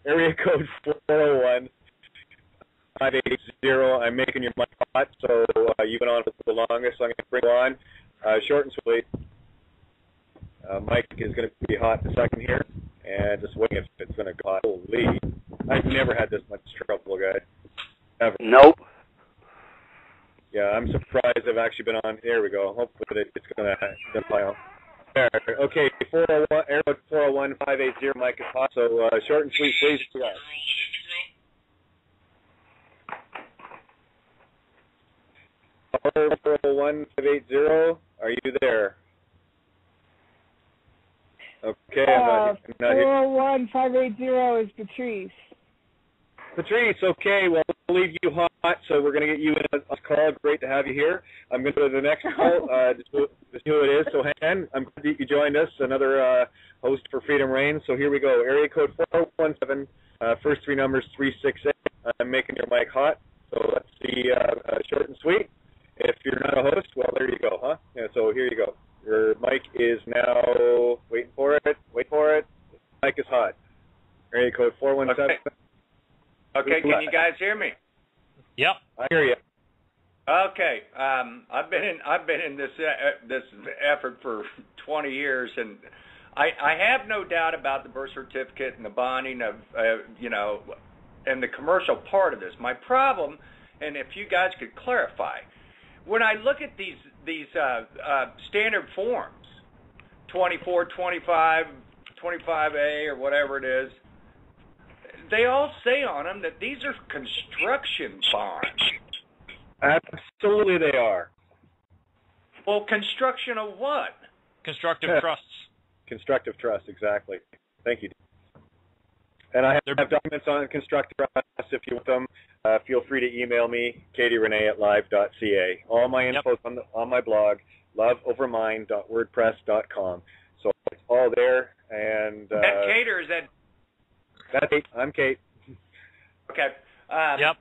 area code 401 580. I'm making your mic hot, so you've been on for the longest, so I'm going to bring you on. Short and sweet. Mike is going to be hot in a second here, and just waiting if it's going to go hot. Holy, I've never had this much trouble, guys. Ever. Nope. Yeah, I'm surprised I've actually been on. There we go. Hopefully it's going to fly on. There. Okay, 401, air code 401 580. Mike is hot, so short and sweet, please. Yeah. 401 580. Are you there? Okay. I'm not here. 41580 is Patrice. Patrice, okay, well, we'll leave you hot, so we're going to get you in a call. Great to have you here. I'm going to go to the next call, just see who it is. So, Han, I'm glad that you joined us, another host for Freedom Reigns. So here we go, area code 417, first three numbers 368. I'm making your mic hot, so let's see, short and sweet. If you're not a host, well, there you go, huh? Yeah, so here you go. Your mic is now, wait for it. Mic is hot. Area code 417. Okay, can you guys hear me? Yep. I hear you. Okay, I've been in this effort for 20 years, and I have no doubt about the birth certificate and the bonding of and the commercial part of this. My problem, and if you guys could clarify, when I look at these standard forms, 24, 25, 25A, or whatever it is. They all say on them that these are construction bonds. Absolutely they are. Well, construction of what? Constructive trusts. Constructive trust, exactly. Thank you. And I have documents on constructive trust if you want them. Feel free to email me, katierenee@live.ca. All my info on my blog, loveovermind.wordpress.com. So it's all there. And that Kate, or is that... That's Kate. I'm Kate. Okay. Yep.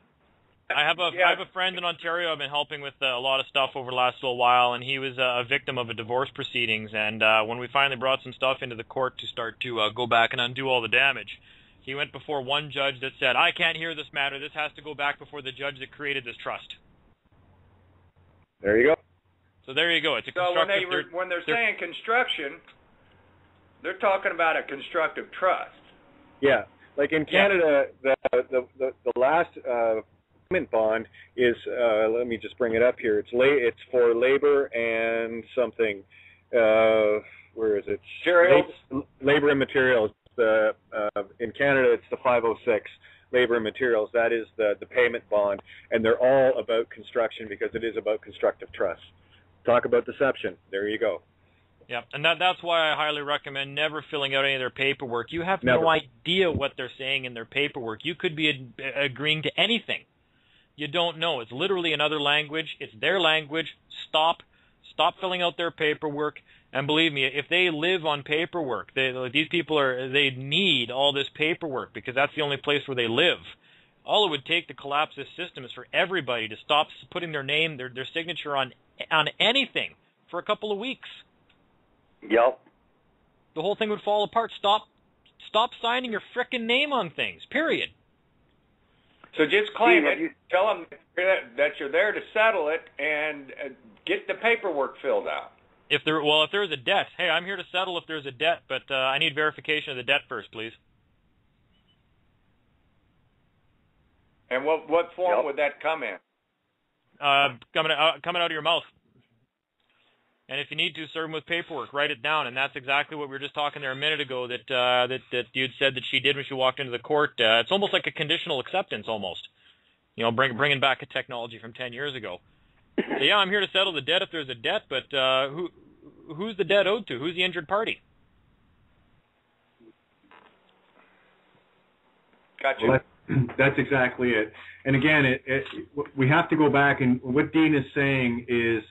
I have a friend in Ontario I've been helping with a lot of stuff over the last little while, and he was a victim of a divorce proceedings. And when we finally brought some stuff into the court to start to go back and undo all the damage, he went before one judge that said, I can't hear this matter. This has to go back before the judge that created this trust. There you go. So there you go. It's a constructive... So when they're saying construction, they're talking about a constructive trust. Yeah. Like in Canada, the last payment bond is, let me just bring it up here. It's for labor and something. Where is it? Materials. Labor and materials. In Canada, it's the 506, labor and materials. That is the payment bond, and they're all about construction because it is about constructive trust. Talk about deception. There you go. Yeah, and that's why I highly recommend never filling out any of their paperwork. You have no idea what they're saying in their paperwork. You could be agreeing to anything. You don't know. It's literally another language. It's their language. Stop filling out their paperwork. And believe me, if they live on paperwork, these people they need all this paperwork because that's the only place where they live. All it would take to collapse this system is for everybody to stop putting their name, their signature on anything for a couple of weeks. Yep. The whole thing would fall apart. Stop signing your frickin' name on things, period. So just claim it. Tell them that you're there to settle it and get the paperwork filled out. If there's a debt, hey, I'm here to settle if there's a debt, but I need verification of the debt first, please. And what form would that come in? Coming out of your mouth. And if you need to, serve them with paperwork. Write it down, and that's exactly what we were just talking there a minute ago that you'd said that she did when she walked into the court. It's almost like a conditional acceptance, almost. You know, bringing back a technology from 10 years ago. So, yeah, I'm here to settle the debt if there's a debt, but who's the debt owed to? Who's the injured party? Gotcha. Well, that's exactly it. And again, we have to go back, and what Dean is saying is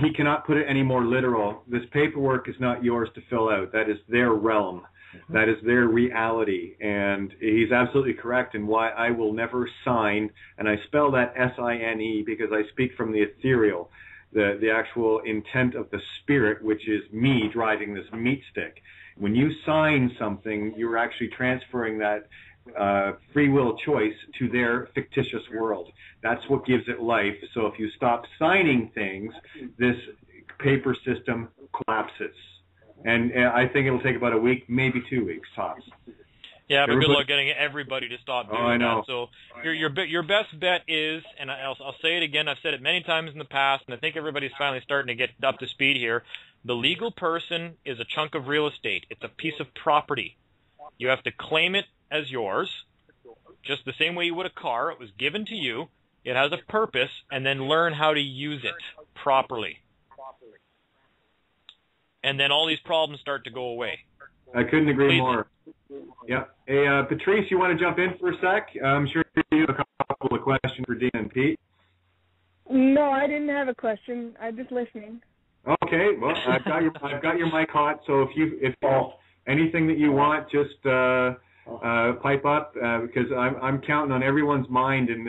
he cannot put it any more literal. This paperwork is not yours to fill out. That is their realm. That is their reality. And he's absolutely correct in why I will never sign, and I spell that S-I-N-E because I speak from the ethereal, the actual intent of the spirit, which is me driving this meat stick. When you sign something, you're actually transferring that free will choice to their fictitious world. That's what gives it life. So if you stop signing things, this paper system collapses. And I think it'll take about a week, maybe 2 weeks tops. Yeah, but good luck getting everybody to stop doing that. So your best bet is, and I'll say it again, I've said it many times in the past, and I think everybody's finally starting to get up to speed here. The legal person is a chunk of real estate. It's a piece of property. You have to claim it as yours, just the same way you would a car. It was given to you. It has a purpose, and then learn how to use it properly. and then all these problems start to go away. I couldn't agree more. Yeah. Hey, Patrice, you want to jump in for a sec? I'm sure you have a couple of questions for Dean and Pete. No, I didn't have a question. I'm just listening. Okay. Well, I've got your mic hot. So if anything that you want, just pipe up because I'm counting on everyone's mind in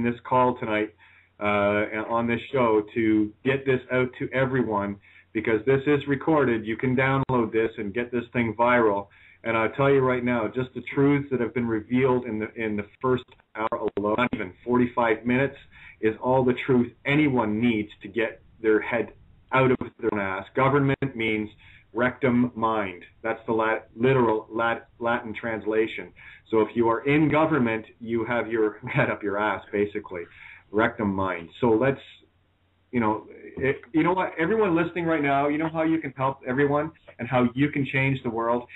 this call tonight on this show to get this out to everyone. Because this is recorded, you can download this and get this thing viral. And I'll tell you right now, just the truths that have been revealed in the first hour alone, not even 45 minutes, is all the truth anyone needs to get their head out of their own ass. Government means rectum mind. That's the literal Latin translation. So if you are in government, you have your head up your ass, basically. Rectum mind. So let's, you know what? Everyone listening right now, you know how you can help everyone and how you can change the world?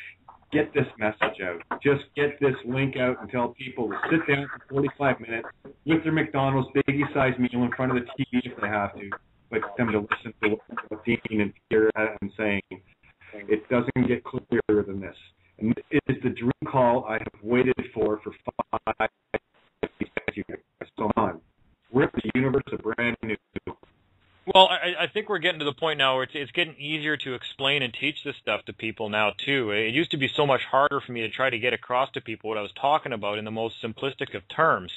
Get this message out. Just get this link out and tell people to sit down for 45 minutes with their McDonald's biggie-sized meal in front of the TV if they have to, but them to listen to what Dean and Peter have been saying. It doesn't get clearer than this. And it is the dream call I have waited for 5 years. So on. Rip the universe a brand new. Well, I think we're getting to the point now where it's getting easier to explain and teach this stuff to people now, too. It used to be so much harder for me to try to get across to people what I was talking about in the most simplistic of terms.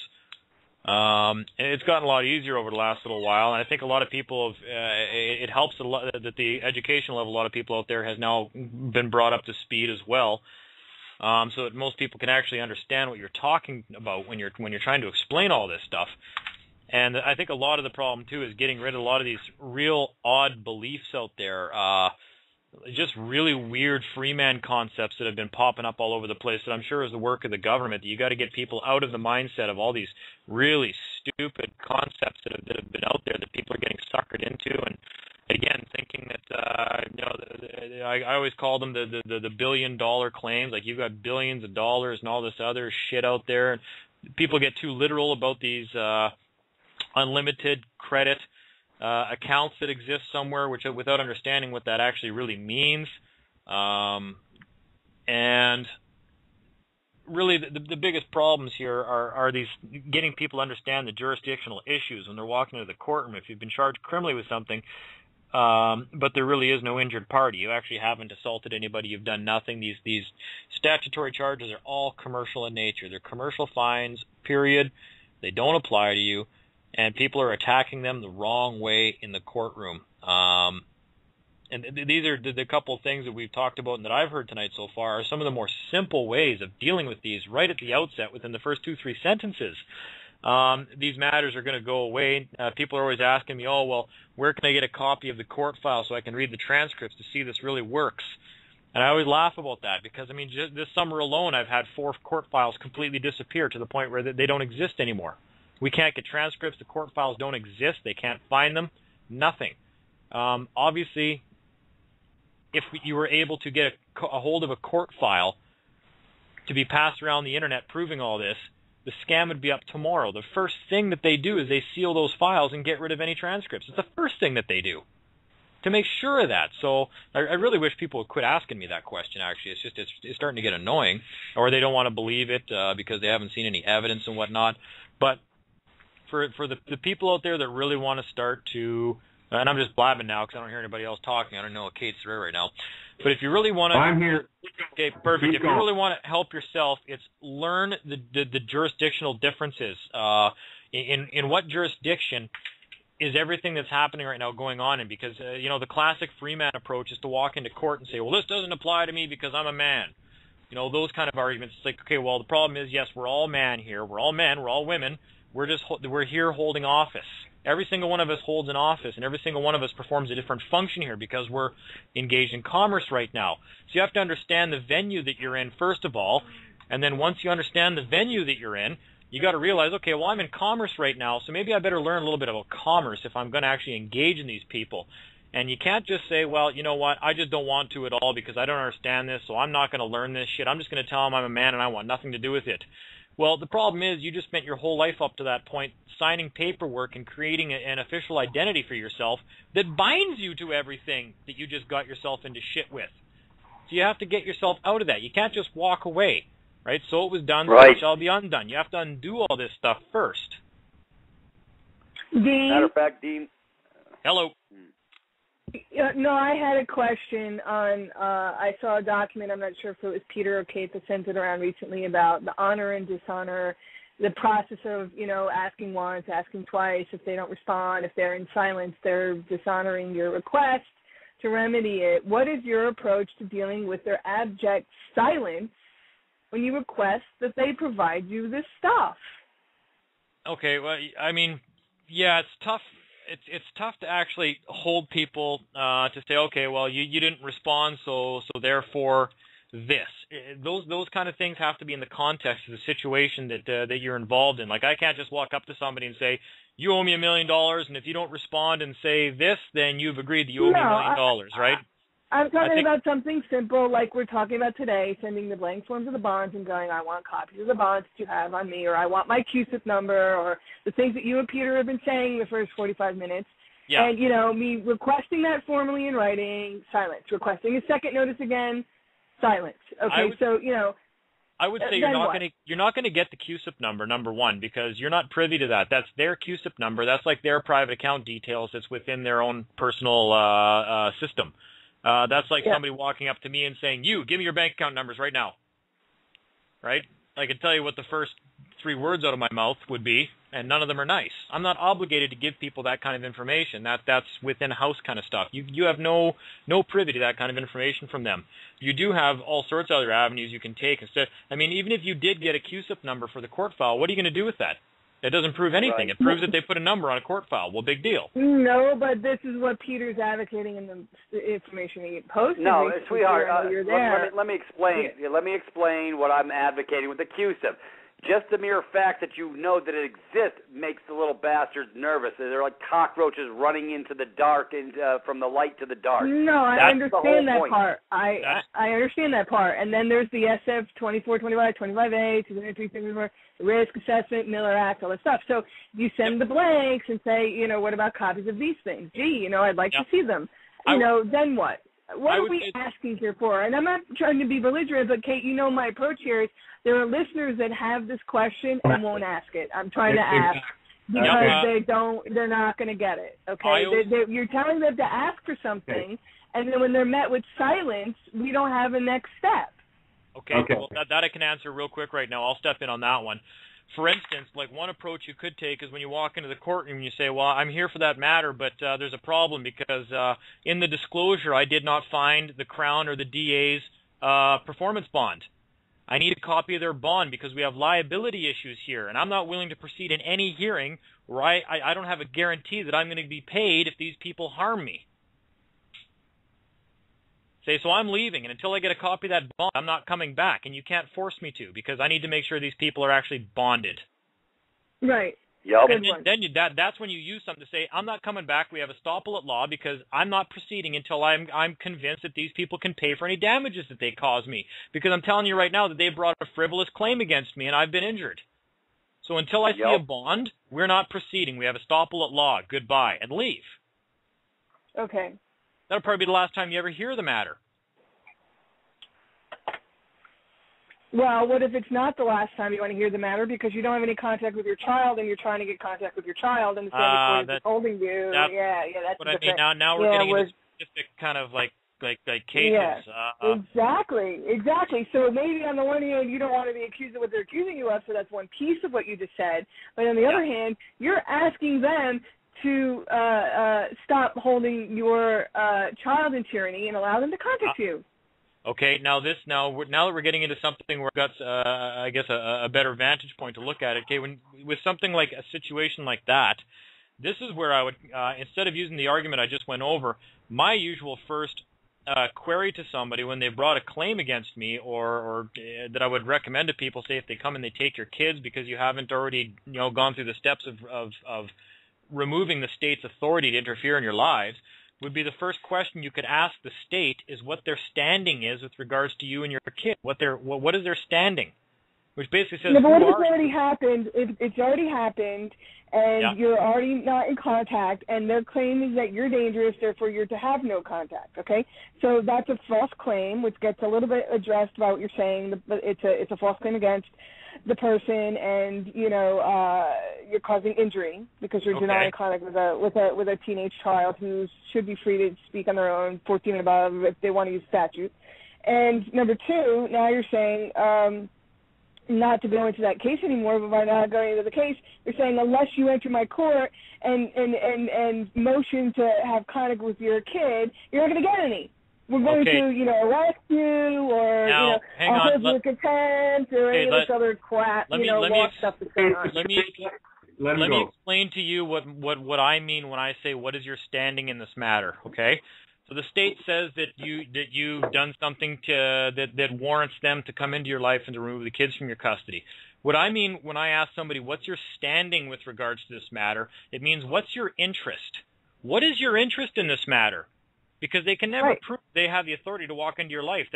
It's gotten a lot easier over the last little while, and I think a lot of people have, it helps a lot that the education level, a lot of people out there has now been brought up to speed as well, so that most people can actually understand what you're talking about when you're trying to explain all this stuff. And I think a lot of the problem, too, is getting rid of a lot of these real odd beliefs out there, just really weird freeman concepts that have been popping up all over the place that I'm sure is the work of the government. You got to get people out of the mindset of all these really stupid concepts that have been out there that people are getting suckered into. And, again, thinking that, I always call them the billion-dollar claims, like you've got billions of dollars and all this other shit out there. And people get too literal about these unlimited credit accounts that exist somewhere, which without understanding what that actually really means. And really the biggest problems here are these getting people to understand the jurisdictional issues when they're walking into the courtroom. If you've been charged criminally with something, but there really is no injured party, you actually haven't assaulted anybody, you've done nothing. These statutory charges are all commercial in nature. They're commercial fines, period. They don't apply to you. And people are attacking them the wrong way in the courtroom. And these are the couple of things that we've talked about and that I've heard tonight so far are some of the more simple ways of dealing with these right at the outset within the first 2-3 sentences. These matters are going to go away. People are always asking me, oh, well, where can I get a copy of the court file so I can read the transcripts to see this really works? And I always laugh about that because, I mean, just this summer alone I've had 4 court files completely disappear to the point where they don't exist anymore. We can't get transcripts. The court files don't exist. They can't find them. Nothing. Obviously, if you were able to get a hold of a court file to be passed around the internet proving all this, the scam would be up tomorrow. The first thing that they do is they seal those files and get rid of any transcripts. It's the first thing that they do to make sure of that. So I really wish people would quit asking me that question, actually. It's starting to get annoying, or they don't want to believe it because they haven't seen any evidence and whatnot. But for the people out there that really want to start to, and I'm just blabbing now because I don't hear anybody else talking. I don't know what Kate's through right now. But if you really want to, I'm here. Okay, perfect. If you really want to help yourself, it's learn the jurisdictional differences. In what jurisdiction is everything that's happening right now going on in? Because the classic freeman approach is to walk into court and say, well, this doesn't apply to me because I'm a man. Those kind of arguments. It's like, okay, well, the problem is, yes, we're all man here. We're all men. We're all women. We're here holding office. Every single one of us holds an office, and every single one of us performs a different function here because we're engaged in commerce right now. So you have to understand the venue that you're in, first of all, and then once you understand the venue that you're in, you got to realize, okay, well, I'm in commerce right now, so maybe I better learn a little bit about commerce if I'm going to actually engage in these people. And you can't just say, well, you know what, I just don't want to at all because I don't understand this, so I'm not going to learn this shit. I'm just going to tell them I'm a man and I want nothing to do with it. Well, the problem is you just spent your whole life up to that point signing paperwork and creating an official identity for yourself that binds you to everything that you just got yourself into shit with. So you have to get yourself out of that. You can't just walk away, right? So it was done, so it shall be undone. You have to undo all this stuff first. Dean? Matter of fact, Dean. Hello. No, I had a question on, I saw a document, I'm not sure if it was Peter or Kate that sent it around recently, about the honor and dishonor, the process of, asking once, asking twice. If they don't respond, if they're in silence, they're dishonoring your request to remedy it. What is your approach to dealing with their abject silence when you request that they provide you this stuff? Okay, well, I mean, yeah, it's tough. It's tough to actually hold people to say, okay, well, you didn't respond, so therefore this. Those kind of things have to be in the context of the situation that you're involved in. Like, I can't just walk up to somebody and say, you owe me $1 million, and if you don't respond and say this, then you've agreed that you owe me $1 million, right? I'm talking about something simple, like we're talking about today, sending the blank forms of the bonds and going, I want copies of the bonds that you have on me, or I want my CUSIP number, or the things that you and Peter have been saying the first 45 minutes. Yeah. And, me requesting that formally in writing, silence. Requesting a second notice again, silence. Okay, I would say you're not going to get the CUSIP number one, because you're not privy to that. That's their CUSIP number. That's like their private account details. It's within their own personal system. That's like somebody walking up to me and saying, you, give me your bank account numbers right now. Right? I can tell you what the first 3 words out of my mouth would be, and none of them are nice. I'm not obligated to give people that kind of information. That's within house kind of stuff. You have no privy to that kind of information from them. You do have all sorts of other avenues you can take instead. I mean, even if you did get a CUSIP number for the court file, what are you going to do with that? It doesn't prove anything. Right. It proves that they put a number on a court file. Well, big deal. No, but this is what Peter's advocating in the information he posted. No, sweetheart, let me explain. Yeah. Let me explain what I'm advocating with the CUSIP. Just the mere fact that you know that it exists makes the little bastards nervous. They're like cockroaches running into the dark and from the light to the dark. No, I understand that part. I understand that part. And then there's the SF 2425, 25A, 203, risk assessment, Miller Act, all that stuff. So you send the blanks and say, what about copies of these things? Gee, I'd like to see them. Then what? What are we asking here for? And I'm not trying to be belligerent, but Kate, my approach here is there are listeners that have this question and won't ask it. I'm trying to ask because they're not going to get it. Okay, you're telling them to ask for something, and then when they're met with silence, we don't have a next step. Okay. Well, that I can answer real quick right now. I'll step in on that one. For instance, like one approach you could take is when you walk into the courtroom and you say, well, I'm here for that matter, but there's a problem because in the disclosure I did not find the Crown or the DA's performance bond. I need a copy of their bond because we have liability issues here, and I'm not willing to proceed in any hearing where I don't have a guarantee that I'm going to be paid if these people harm me. Say, so I'm leaving, and until I get a copy of that bond, I'm not coming back, and you can't force me to because I need to make sure these people are actually bonded. Right. Yep. And then that's when you use something to say, I'm not coming back. We have estoppel at law because I'm not proceeding until I'm convinced that these people can pay for any damages that they cause me. Because I'm telling you right now that they brought a frivolous claim against me, and I've been injured. So until I see a bond, we're not proceeding. We have estoppel at law. Goodbye, and leave. Okay. That'll probably be the last time you ever hear the matter. Well, what if it's not the last time you want to hear the matter because you don't have any contact with your child and you're trying to get contact with your child and the family court is holding you? That's what I mean. Now we're getting into specific kind of like cases. Yeah, exactly. So maybe on the one hand you don't want to be accused of what they're accusing you of, so that's one piece of what you just said. But on the other hand, you're asking them to stop holding your child in tyranny and allow them to contact you. Okay, now that we're getting into something where we've got, I guess, a better vantage point to look at it. Okay, with something like a situation like that, this is where I would, instead of using the argument I just went over, my usual first query to somebody when they brought a claim against me, or that I would recommend to people, say if they come and they take your kids because you haven't already, gone through the steps of removing the state's authority to interfere in your lives. would be the first question you could ask the state is what their standing is with regards to you and your kid. What is their standing? Which basically says, no, but what if it's already happened? It's already happened, and you're already not in contact, and their claim is that you're dangerous, therefore you're to have no contact, okay? So that's a false claim, which gets a little bit addressed about what you're saying, but it's a false claim against the person, and, you know, you're causing injury because you're denying contact with a teenage child who should be free to speak on their own, 14 and above, if they want to use statute. And number two, now you're saying, not to go into that case anymore, but by not going into the case, you're saying unless you enter my court and motion to have contact with your kid, you're not going to get any. We're going to, you know, arrest you or, now, you know, hold you in contempt or any of this other crap, law stuff that's going on. Let me explain to you what I mean when I say what is your standing in this matter, okay? So the state says that you've done something that warrants them to come into your life and to remove the kids from your custody. What I mean when I ask somebody what's your standing with regards to this matter, it means what's your interest? What is your interest in this matter? Because they can never prove they have the authority to walk into your life.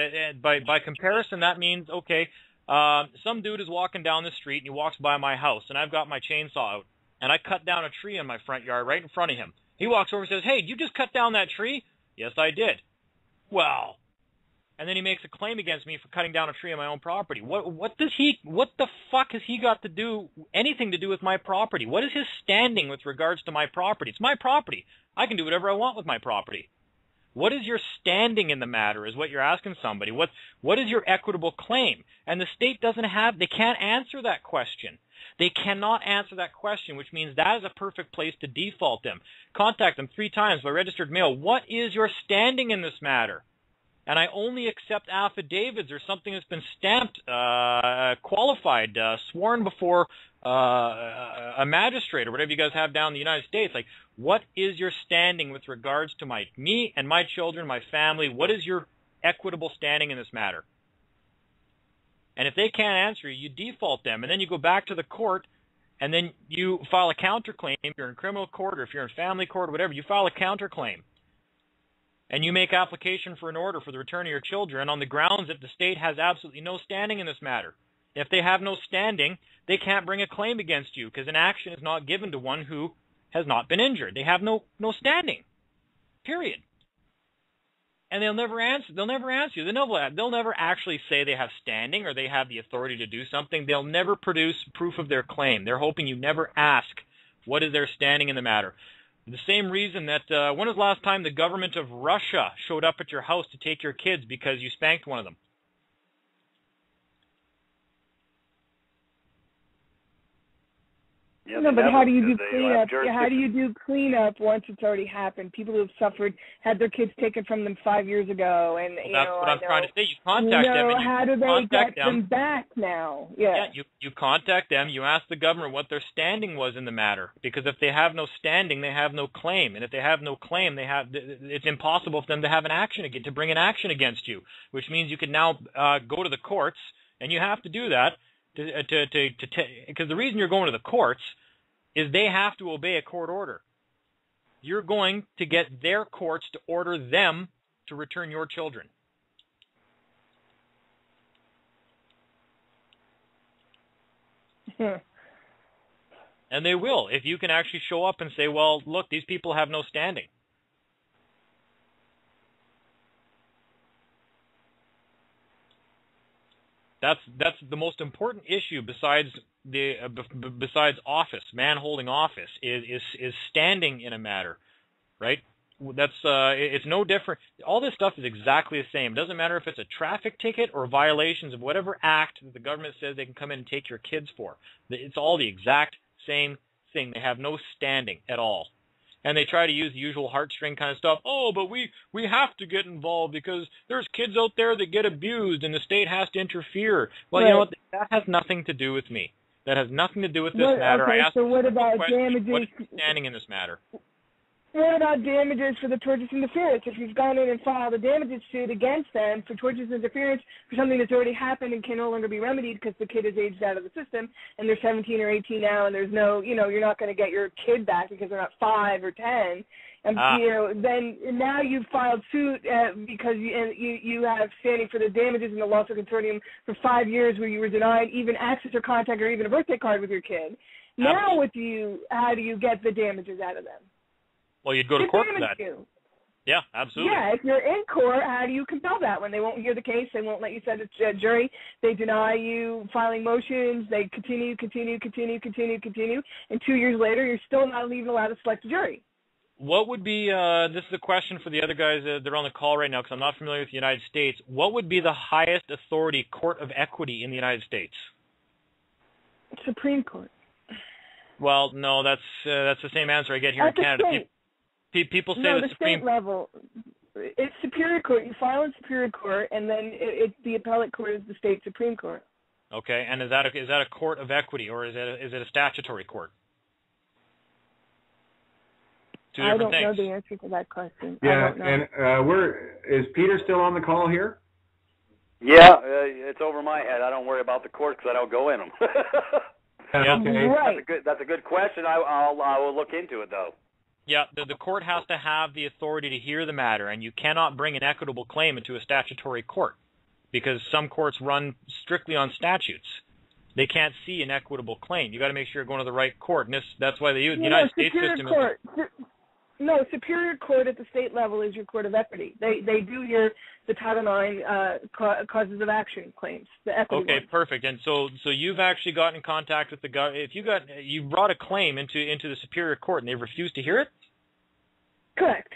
By comparison, that means, okay, some dude is walking down the street and he walks by my house and I've got my chainsaw out and I cut down a tree in my front yard right in front of him. He walks over and says, "Hey, did you just cut down that tree?" "Yes, I did." "Well," and then he makes a claim against me for cutting down a tree on my own property. What the fuck has he got to do, anything to do with my property? What is his standing with regards to my property? It's my property. I can do whatever I want with my property. What is your standing in the matter is what you're asking somebody. What is your equitable claim? And the state they can't answer that question. They cannot answer that question, which means that is a perfect place to default them. Contact them 3 times by registered mail. What is your standing in this matter? And I only accept affidavits or something that's been stamped, qualified, sworn before a magistrate or whatever you guys have down in the United States. Like, what is your standing with regards to me and my children, my family? What is your equitable standing in this matter? And if they can't answer you, you default them. And then you go back to the court, and then you file a counterclaim. If you're in criminal court or if you're in family court or whatever, you file a counterclaim. And you make application for an order for the return of your children on the grounds that the state has absolutely no standing in this matter. If they have no standing, they can't bring a claim against you because an action is not given to one who has not been injured. They have no standing, period. And they'll never answer you. They'll never actually say they have standing or they have the authority to do something. They'll never produce proof of their claim. They're hoping you never ask what is their standing in the matter. The same reason that when was the last time the government of Russia showed up at your house to take your kids because you spanked one of them? Yeah, no, but how do you do cleanup? How do you do cleanup once it's already happened? People who have suffered had their kids taken from them 5 years ago, and that's what I'm trying to say. You contact them. And how do they get them back now? Yeah, you contact them. You ask the government what their standing was in the matter, because if they have no standing, they have no claim, and if they have no claim, it's impossible for them to have to bring an action against you, which means you can now go to the courts, and you have to do that because the reason you're going to the courts is they have to obey a court order. You're going to get their courts to order them to return your children. And they will, if you can actually show up and say, well, look, these people have no standing. That's the most important issue besides office, man holding office, is standing in a matter, right? That's it's no different. All this stuff is exactly the same. It doesn't matter if it's a traffic ticket or violations of whatever act that the government says they can come in and take your kids for. It's all the exact same thing. They have no standing at all. And they try to use the usual heartstring kind of stuff. Oh, but we have to get involved because there's kids out there that get abused and the state has to interfere. Well, right. You know what? That has nothing to do with me. That has nothing to do with this matter. Okay, I asked so what about question, damages? What is standing in this matter? What about damages for the tortious interference? If you've gone in and filed a damages suit against them for tortious interference for something that's already happened and can no longer be remedied because the kid is aged out of the system and they're 17 or 18 now and there's no, you're not going to get your kid back because they're not 5 or 10. And, then now you've filed suit because you have standing for the damages in the lawsuit consortium for 5 years where you were denied even access or contact or even a birthday card with your kid. Now how do you get the damages out of them? Well, you'd go to court for that. Yeah, absolutely. Yeah, if you're in court, how do you compel that when they won't hear the case? They won't let you send it to a jury. They deny you filing motions. They continue. And 2 years later, you're still not even allowed to select a jury. What would be, this is a question for the other guys that are on the call right now because I'm not familiar with the United States. What would be the highest authority court of equity in the United States? Supreme Court. Well, no, that's the same answer I get here in Canada. People say the state level. It's Superior Court. You file in Superior Court, and then the appellate court is the state Supreme Court. Okay, and is that a court of equity or is it a statutory court? Two different things. I don't know the answer to that question. Yeah, and is Peter still on the call here? Yeah, it's over my head. I don't worry about the court because I don't go in them. Yeah. Okay. Right. That's a good question. I will look into it though. Yeah, the court has to have the authority to hear the matter, and you cannot bring an equitable claim into a statutory court because some courts run strictly on statutes. They can't see an equitable claim. You got to make sure you're going to the right court, and that's why the United States system is. No, Superior Court at the state level is your court of equity. They do the Title IX causes of action claims, the equity Okay, ones. perfect. And so you've actually got in contact with the government. If you brought a claim into the Superior Court and they refused to hear it? Correct.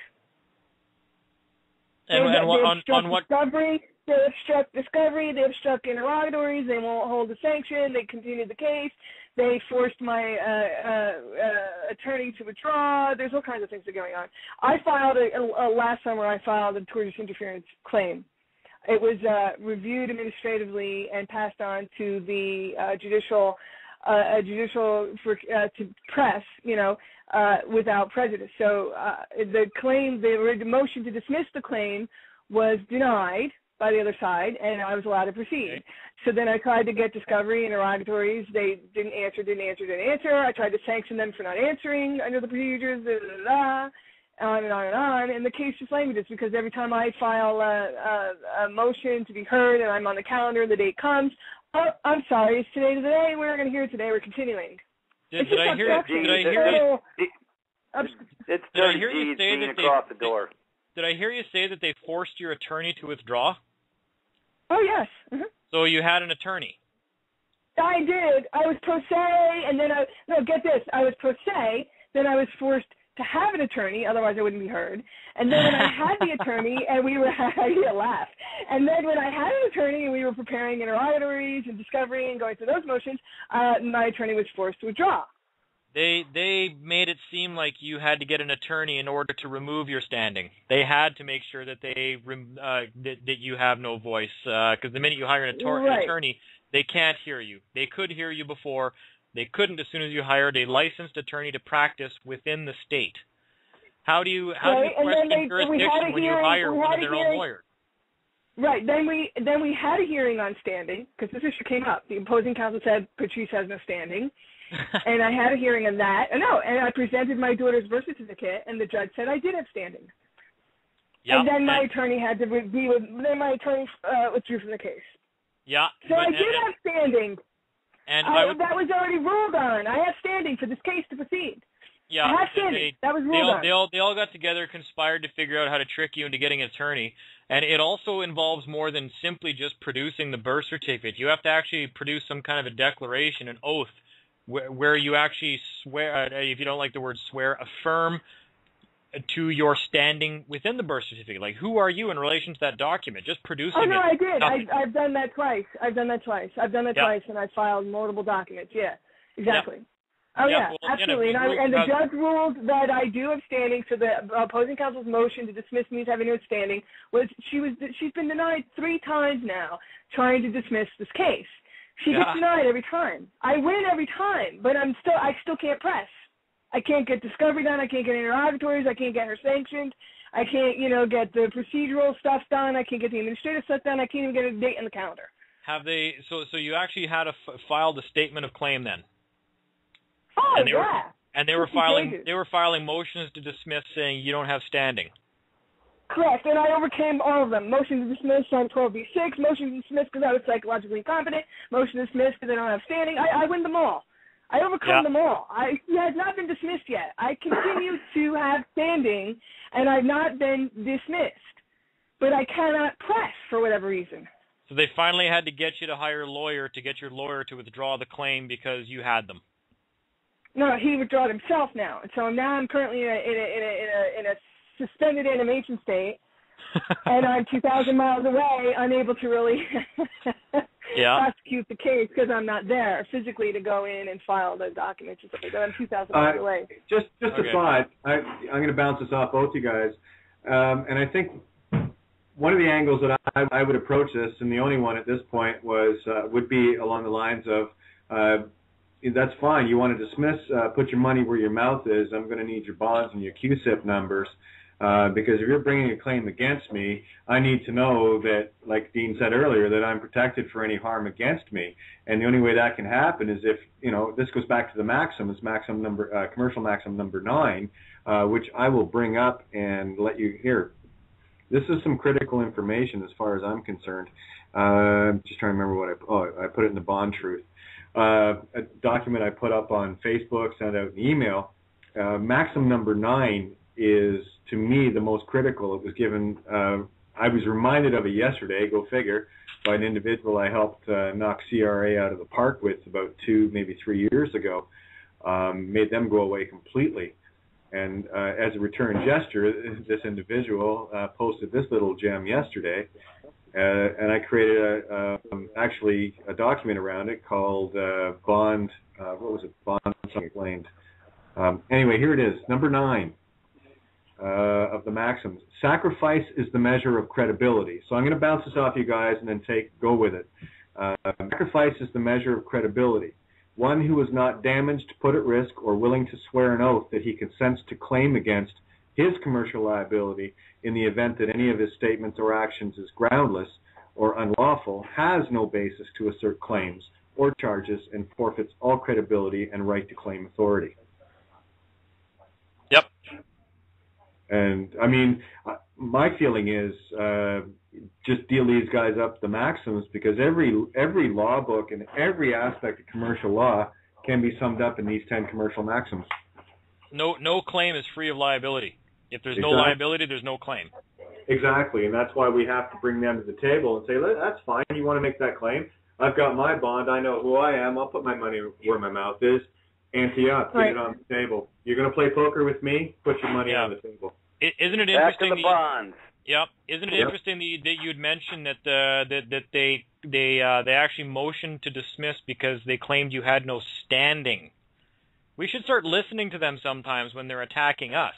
And on what? Discovery, they obstruct discovery. They obstruct interrogatories. They won't hold a sanction. They continue the case. They forced my attorney to withdraw. There's all kinds of things that are going on. I filed last summer. I filed a tortious interference claim. It was reviewed administratively and passed on to the judicial to press, without prejudice. So the motion to dismiss the claim was denied by the other side, and I was allowed to proceed. Okay. So then I tried to get discovery interrogatories. They didn't answer. I tried to sanction them for not answering under the procedures, on and on and on. And the case just languishes because every time I file a motion to be heard and I'm on the calendar, the date comes, oh, I'm sorry, it's today to the day. We're going to hear it today. We're continuing. Did I hear you say that across the door? Did I hear you say that they forced your attorney to withdraw? Oh, yes. Mm-hmm. So you had an attorney? I did. I was pro se, and then get this. I was pro se, then I was forced to have an attorney, otherwise I wouldn't be heard. And then when I had the attorney, and we were, you laugh. And then when I had an attorney and we were preparing interrogatories and discovery and going through those motions, my attorney was forced to withdraw. They made it seem like you had to get an attorney in order to remove your standing. They had to make sure that that you have no voice, because the minute you hire an attorney, they can't hear you. They could hear you before. They couldn't as soon as you hired a licensed attorney to practice within the state. How do you question jurisdiction when you hire one of their own lawyers? Right. Then we had a hearing on standing because this issue came up. The opposing counsel said Patrice has no standing. And I had a hearing on that. And I presented my daughter's birth certificate, and the judge said I did have standing. Yep. And then my attorney had to then my attorney withdrew from the case. Yeah. So I did have standing. And that was already ruled on. I have standing for this case to proceed. Yeah. I have standing. That was ruled on. They all got together, conspired to figure out how to trick you into getting an attorney. And it also involves more than simply just producing the birth certificate. You have to actually produce some kind of a declaration, an oath, where you actually swear, if you don't like the word swear, affirm to your standing within the birth certificate. Like, who are you in relation to that document? Just producing it. Oh, no, I did. I've done that twice. Twice, and I filed multiple documents. Yeah, exactly. Yep. Oh, yeah, well, absolutely. And the judge ruled that I do have standing, so the opposing counsel's motion to dismiss me as having no standing she's been denied 3 times now trying to dismiss this case. She gets denied every time. I win every time, but I still can't press. I can't get discovery done. I can't get interrogatories. I can't get her sanctioned. I can't, get the procedural stuff done. I can't get the administrative stuff done. I can't even get a date in the calendar. Have they? So you actually had filed a statement of claim then? Oh, and they were filing. Pages. They were filing motions to dismiss, saying you don't have standing. Correct, and I overcame all of them. Motion to dismiss on 12b-6, motion to dismiss because I was psychologically incompetent, motion to dismiss because I don't have standing. I win them all. I overcome them all. He has not been dismissed yet. I continue to have standing, and I've not been dismissed. But I cannot press for whatever reason. So they finally had to get you to hire a lawyer to get your lawyer to withdraw the claim because you had them. No, he withdrew himself now. And so now I'm currently in a suspended animation state, and I'm 2,000 miles away, unable to really prosecute the case because I'm not there physically to go in and file the documents and stuff like that. I'm 2,000 miles away. Just a thought. I'm going to bounce this off both you guys, and I think one of the angles that I would approach this, and the only one at this point, would be along the lines of, that's fine. You want to dismiss, put your money where your mouth is. I'm going to need your bonds and your QSIP numbers. Because if you're bringing a claim against me, I need to know that, like Dean said earlier, that I'm protected for any harm against me. And the only way that can happen is if, this goes back to the maxims, commercial maxim number 9, which I will bring up and let you hear. This is some critical information as far as I'm concerned. Just trying to remember what I put it in the Bond Truth. A document I put up on Facebook, sent out an email. Maxim number 9 is, to me, the most critical. It was given, I was reminded of it yesterday, go figure, by an individual I helped knock CRA out of the park with about 2, maybe 3 years ago. Made them go away completely. And as a return gesture, this individual posted this little gem yesterday, and I created actually a document around it called Bond, Bond something explained. Anyway, here it is, number 9. Of the maxims. Sacrifice is the measure of credibility. So I'm going to bounce this off you guys and then go with it. Sacrifice is the measure of credibility. One who is not damaged, put at risk, or willing to swear an oath that he consents to claim against his commercial liability in the event that any of his statements or actions is groundless or unlawful, has no basis to assert claims or charges and forfeits all credibility and right to claim authority. Yep. And, I mean, my feeling is just deal these guys up the maxims, because every law book and every aspect of commercial law can be summed up in these 10 commercial maxims. No claim is free of liability. If there's no liability, there's no claim. Exactly, and that's why we have to bring them to the table and say, that's fine, you want to make that claim? I've got my bond, I know who I am, I'll put my money where my mouth is. Ante up, put it on the table. You're going to play poker with me? Put your money on the table. Back Isn't it interesting? to the bonds. Yep. Isn't it interesting that you'd mentioned that they actually motioned to dismiss because they claimed you had no standing? We should start listening to them sometimes when they're attacking us.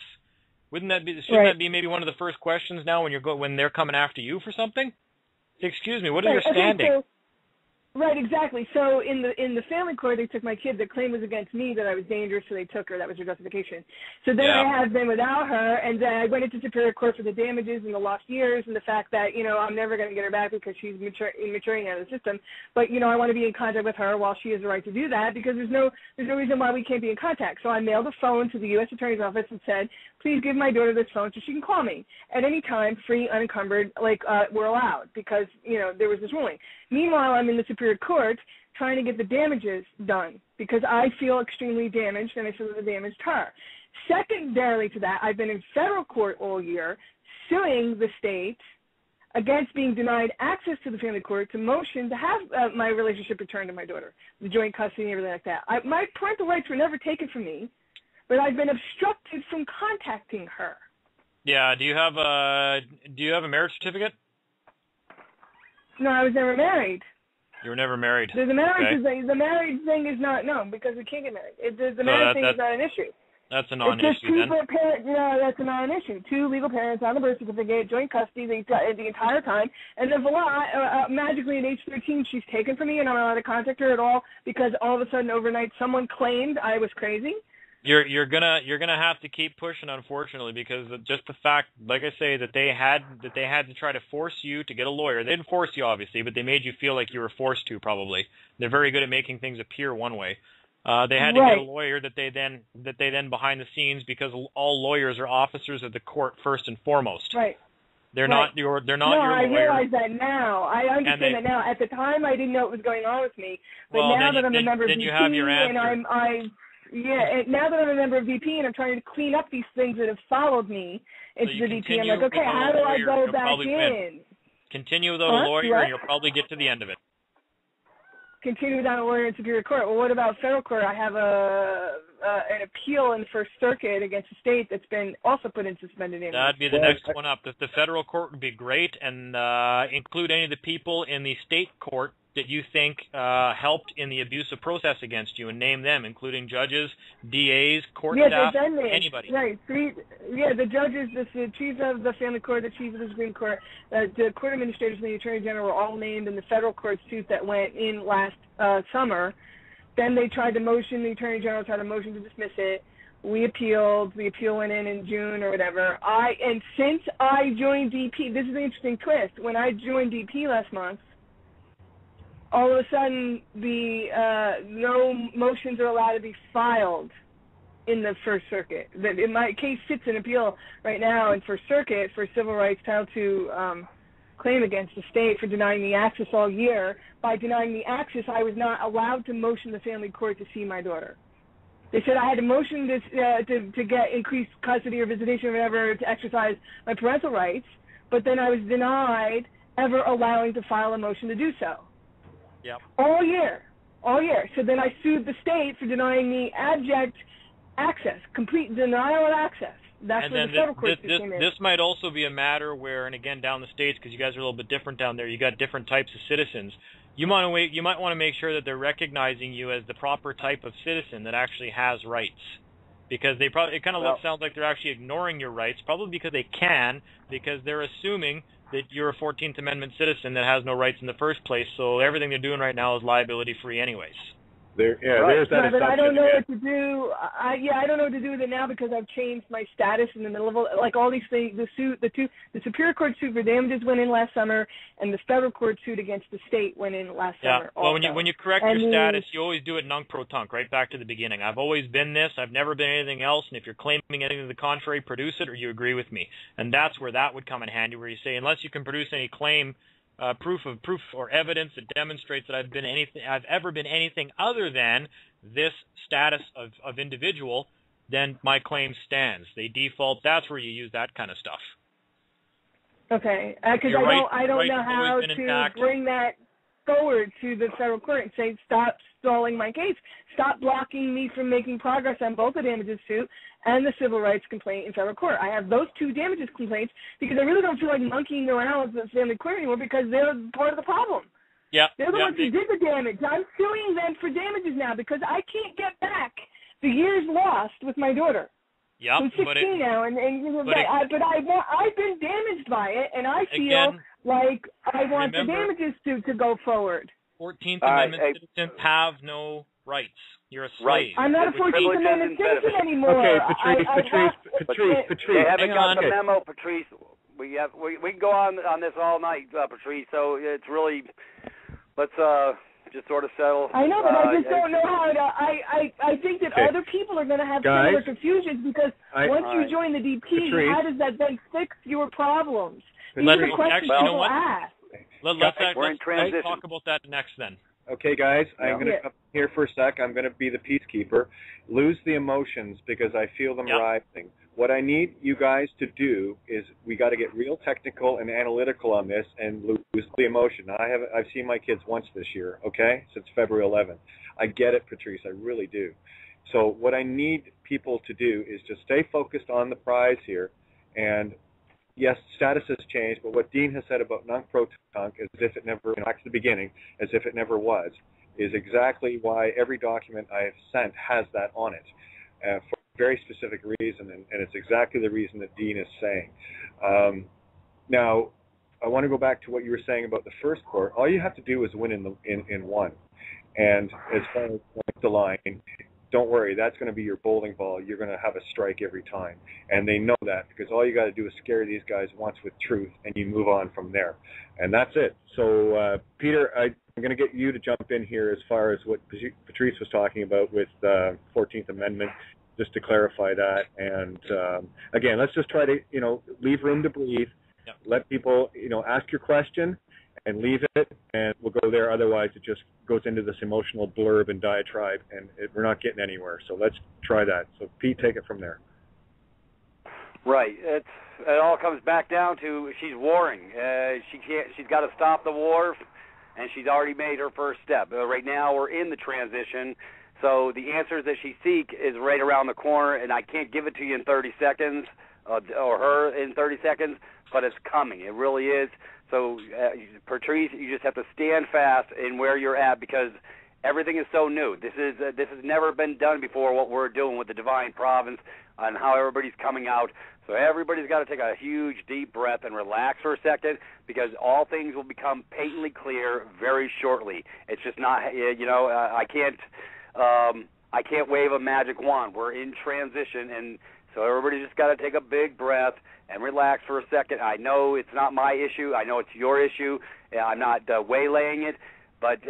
Shouldn't that be maybe one of the first questions now when they're coming after you for something? Excuse me, what is your standing? Okay, right, exactly. So in the family court, they took my kid. The claim was against me that I was dangerous, so they took her. That was her justification. So then I have been without her, and then I went into Superior Court for the damages and the lost years and the fact that, I'm never going to get her back because she's maturing out of the system. But, I want to be in contact with her while she has the right to do that, because there's no reason why we can't be in contact. So I mailed a phone to the U.S. Attorney's Office and said, please give my daughter this phone so she can call me at any time, free, unencumbered, we're allowed, because, there was this ruling. Meanwhile, I'm in the Superior Court trying to get the damages done because I feel extremely damaged and I feel that I damaged her. Secondarily to that, I've been in federal court all year suing the state against being denied access to the family court to motion to have my relationship returned to my daughter, the joint custody and everything like that. My parental rights were never taken from me, but I've been obstructed from contacting her. Yeah. Do you have a marriage certificate? No, I was never married. You were never married. The marriage thing is not, because we can't get married. The marriage thing is not an issue. That's a non-issue then. That's a non-issue. 2 legal parents on the birth certificate, joint custody the entire time, and then voila, magically at age 13 she's taken from me and I'm not allowed to contact her at all because all of a sudden overnight someone claimed I was crazy. You're gonna have to keep pushing, unfortunately, because just the fact, like I say, that they had to try to force you to get a lawyer. They didn't force you, obviously, but they made you feel like you were forced to. Probably they're very good at making things appear one way. They had to get a lawyer that they then behind the scenes, because all lawyers are officers of the court first and foremost. Right. They're not your No, lawyer. I realize that now. I understand that now. At the time, I didn't know what was going on with me. But now that I'm a member of VP, and now that I'm a member of VP, and I'm trying to clean up these things that have followed me into the VP, I'm like, okay, how do I go back in? Continue without a lawyer, and you'll probably get to the end of it. Continue without a lawyer in Superior Court. Well, what about federal court? I have an appeal in First Circuit against the state that's been also put in suspended damages. That'd be the next one up. The federal court would be great, and include any of the people in the state court that you think helped in the abusive process against you, and name them, including judges, DAs, court staff, anybody. Right. The judges, the chief of the family court, the chief of the Supreme Court, the court administrators, and the attorney general were all named in the federal court suit that went in last summer. Then they tried to motion, the attorney general tried to motion to dismiss it. We appealed. The appeal went in June or whatever. And since I joined DP, this is an interesting twist. When I joined DP last month, all of a sudden, no motions are allowed to be filed in the First Circuit. My case sits in appeal right now in First Circuit for civil rights Title II claim against the state for denying me access all year. By denying me access, I was not allowed to motion the family court to see my daughter. They said I had to motion this to get increased custody or visitation or whatever to exercise my parental rights, but then I was denied ever allowing to file a motion to do so. Yep. All year. So then I sued the state for denying me abject access, complete denial of access. That's where the federal court came in. This might also be a matter where, and again, down the States, because you guys are a little bit different down there, you got different types of citizens. You might want to make sure that they're recognizing you as the proper type of citizen that actually has rights. Because it kind of sounds like they're actually ignoring your rights, probably because they can, because they're assuming that you're a 14th Amendment citizen that has no rights in the first place, so everything they're doing right now is liability-free anyways. There's that assumption. But I don't know what to do. I don't know what to do with it now because I've changed my status in the middle of it. Like all these things, the Superior Court suit for damages went in last summer, and the federal court suit against the state went in last summer. Well, when you correct your status, you always do it nunc-pro-tunc, right back to the beginning. I've always been this. I've never been anything else. And if you're claiming anything to the contrary, produce it, or you agree with me. And that's where that would come in handy, where you say, unless you can produce any claim. Proof or evidence that demonstrates that I've ever been anything other than this status of individual, then my claim stands. They default. That's where you use that kind of stuff. Okay, because I don't know how to bring that forward to the federal court and say, stop stalling my case. Stop blocking me from making progress on both the damages suit and the civil rights complaint in federal court. I have those two damages complaints because I really don't feel like monkeying around with the family court anymore because they're part of the problem. Yeah, they're the ones who did the damage. I'm suing them for damages now because I can't get back the years lost with my daughter. Yep, who's 16 now, and I've been damaged by it, and I feel like I want the damages to go forward. 14th Amendment citizens have no rights. You're a slave. Right. I'm not a 14th Amendment citizen anymore. Okay, Patrice. They haven't got the memo, Patrice. We can go on this all night, Patrice. So it's really let's just sort of settle. I know, but I just don't know how to. I think that other people are going to have similar confusions because once you join the DP, how does that then fix your problems? These are the questions people ask. Let's talk about that next then. Okay, guys, I'm going to come here for a sec. I'm going to be the peacekeeper. Lose the emotions because I feel them rising. What I need you guys to do is we got to get real technical and analytical on this and lose the emotion. Now, I've seen my kids once this year, okay, since February 11th. I get it, Patrice, I really do. So what I need people to do is just stay focused on the prize here. And yes, status has changed, but what Dean has said about nunc-pro-tunc, as if it never, back to the beginning, as if it never was, is exactly why every document I have sent has that on it for a very specific reason, and it's exactly the reason that Dean is saying. Now, I want to go back to what you were saying about the first court. All you have to do is win in one. And as far as the line, don't worry, that's going to be your bowling ball. You're going to have a strike every time. And they know that because all you got to do is scare these guys once with truth, and you move on from there. And that's it. So, Peter, I'm going to get you to jump in here as far as what Patrice was talking about with the 14th Amendment, just to clarify that. And, again, let's just try to, leave room to breathe. Yep. Let people, ask your question and leave it, and we'll go there. Otherwise, it just goes into this emotional blurb and diatribe, and we're not getting anywhere. So let's try that. So, Pete, take it from there. Right. It all comes back down to she's warring. She's got to stop the war, and she's already made her first step. Right now, we're in the transition, so the answers that she seeks is right around the corner, and I can't give it to you in 30 seconds, or her in 30 seconds, but it's coming. It really is. So, Patrice, you just have to stand fast in where you're at because everything is so new. This has never been done before, what we're doing with the Divine Province and how everybody's coming out. So everybody's got to take a huge, deep breath and relax for a second because all things will become patently clear very shortly. It's just not, I can't wave a magic wand. We're in transition, and so everybody just got to take a big breath and relax for a second. I know it's not my issue. I know it's your issue. I'm not waylaying it, but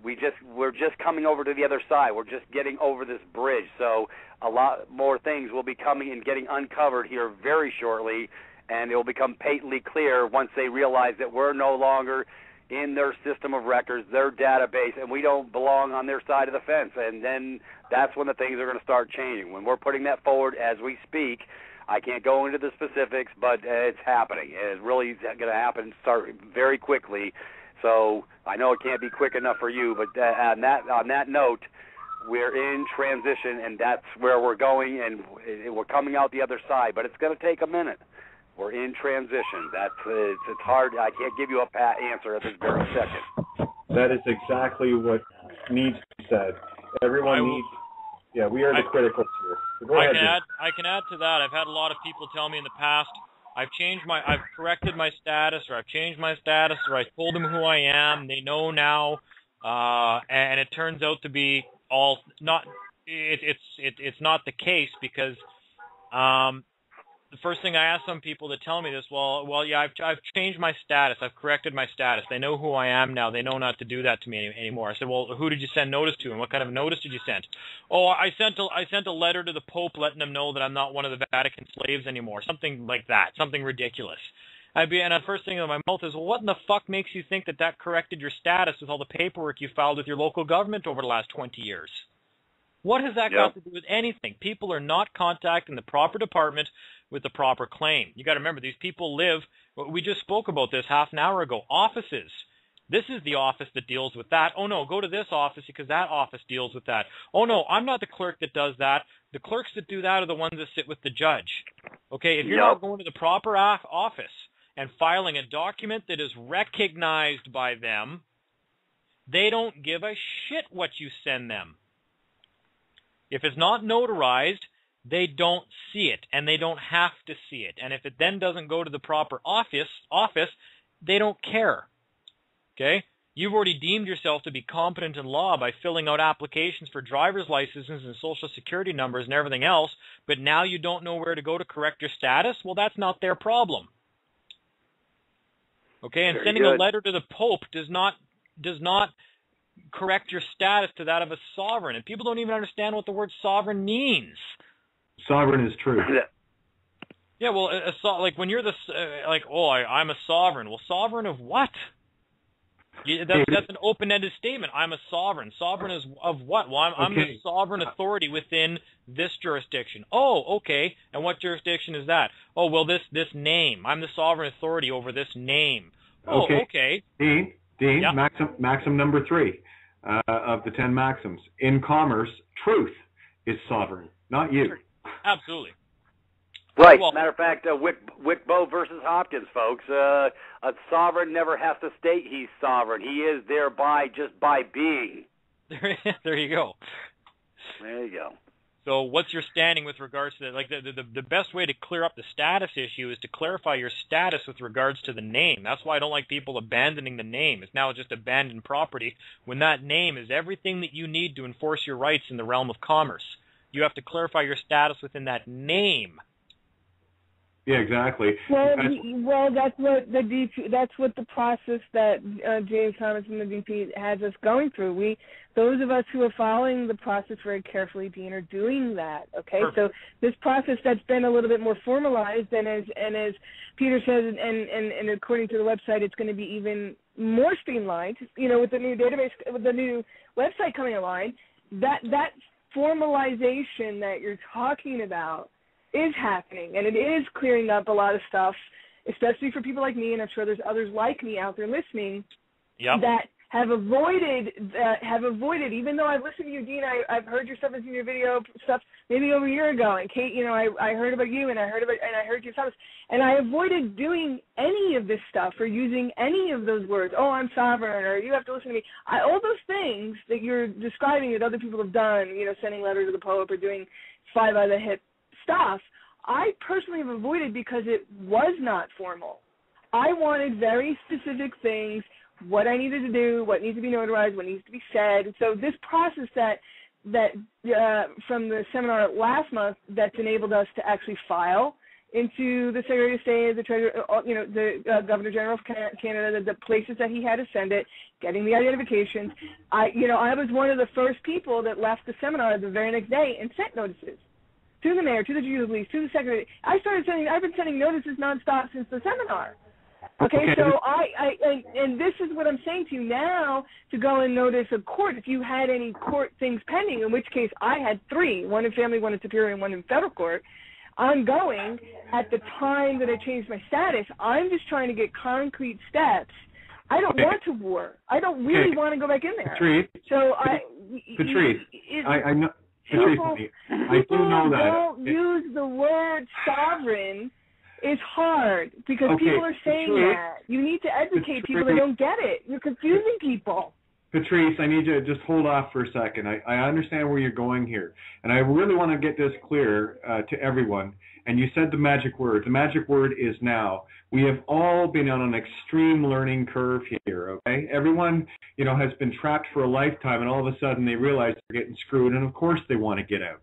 we're just coming over to the other side. We're just getting over this bridge. So a lot more things will be coming and getting uncovered here very shortly, and it will become patently clear once they realize that we're no longer in their system of records, their database, and we don't belong on their side of the fence. And then that's when the things are going to start changing. When we're putting that forward as we speak, I can't go into the specifics, but it's happening. It's really going to happen, start very quickly. So I know it can't be quick enough for you, but on that note, we're in transition, and that's where we're going, and we're coming out the other side. But it's going to take a minute. We're in transition. It's hard. I can't give you a pat answer at this very second. That is exactly what needs to be said. Everyone needs. Yeah, we are the criticals here. So go ahead. I can add to that. I've had a lot of people tell me in the past, I've corrected my status, or I've changed my status, or I told them who I am. They know now, and it turns out to be all not. It's not the case because the first thing I ask some people to tell me this, well, yeah, I've changed my status. I've corrected my status. They know who I am now. They know not to do that to me anymore. I said, well, who did you send notice to, and what kind of notice did you send? Oh, I sent a letter to the Pope letting him know that I'm not one of the Vatican slaves anymore. Something like that. Something ridiculous. And the first thing in my mouth is, well, what in the fuck makes you think that corrected your status with all the paperwork you filed with your local government over the last 20 years? What has that got to do with anything? People are not contacting the proper department with the proper claim. You got to remember, these people live, we just spoke about this half an hour ago, offices. This is the office that deals with that. Oh, no, go to this office because that office deals with that. Oh, no, I'm not the clerk that does that. The clerks that do that are the ones that sit with the judge. Okay, if you're not going to the proper office and filing a document that is recognized by them, they don't give a shit what you send them. If it's not notarized, they don't see it, and they don't have to see it. And if it then doesn't go to the proper office, they don't care. Okay? You've already deemed yourself to be competent in law by filling out applications for driver's licenses and social security numbers and everything else, but now you don't know where to go to correct your status? Well, that's not their problem. Okay? And sending a letter to the Pope does not correct your status to that of a sovereign. And people don't even understand what the word sovereign means. Sovereign is true. Yeah, well, like when you're I'm a sovereign. Well, sovereign of what? That's an open-ended statement. I'm a sovereign. Sovereign is of what? Well, I'm the sovereign authority within this jurisdiction. Oh, okay. And what jurisdiction is that? Oh, well, this name. I'm the sovereign authority over this name. Oh, okay. Dean, yep. Maxim number 3 of the 10 maxims. In commerce, truth is sovereign, not you. Absolutely. Right. Well, matter of fact, Wickbow versus Hopkins, folks. A sovereign never has to state he's sovereign. He is thereby just by being. There you go. There you go. So what's your standing with regards to that? Like the best way to clear up the status issue is to clarify your status with regards to the name. That's why I don't like people abandoning the name. It's now just abandoned property when that name is everything that you need to enforce your rights in the realm of commerce. You have to clarify your status within that name. Yeah, exactly. Well, that's what the DP. That's what the process that James Thomas and the DP has us going through. Those of us who are following the process very carefully, Dean, are doing that. Okay, Perfect. So this process that's been a little bit more formalized, and as Peter says, and according to the website, it's going to be even more streamlined. With the new database, with the new website coming online, that formalization that you're talking about is happening, and it is clearing up a lot of stuff, especially for people like me, and I'm sure there's others like me out there listening, that have avoided, even though I've listened to you, Dean, I've heard your stuff, and seen your video stuff maybe over a year ago, and Kate, I heard about you, and I heard you, Thomas, and I avoided doing any of this stuff or using any of those words, oh, I'm sovereign, or you have to listen to me. All those things that you're describing that other people have done, sending letters to the Pope or doing fly by the hip stuff, I personally have avoided because it was not formal. I wanted very specific things, what I needed to do, what needs to be notarized, what needs to be said. So this process that from the seminar last month that's enabled us to actually file into the Secretary of State, the Treasurer, the Governor General of Canada, the places that he had to send it, getting the identifications. I was one of the first people that left the seminar the very next day and sent notices to the mayor, to the chief of police, to the secretary. I've been sending notices nonstop since the seminar. Okay, so and this is what I'm saying to you now, to go and notice a court, if you had any court things pending, in which case I had 3, one in family, one in superior, and one in federal court, ongoing at the time that I changed my status. I'm just trying to get concrete steps. I don't want to war. I don't really want to go back in there. Patrice, I know. I do know that. Don't use the word sovereign is hard because people are saying that. You need to educate people that don't get it. You're confusing people. Patrice, I need you to just hold off for a second. I understand where you're going here, and I really want to get this clear to everyone. And you said the magic word. The magic word is now. We have all been on an extreme learning curve here, okay? Everyone, has been trapped for a lifetime, and all of a sudden they realize they're getting screwed, and of course they want to get out.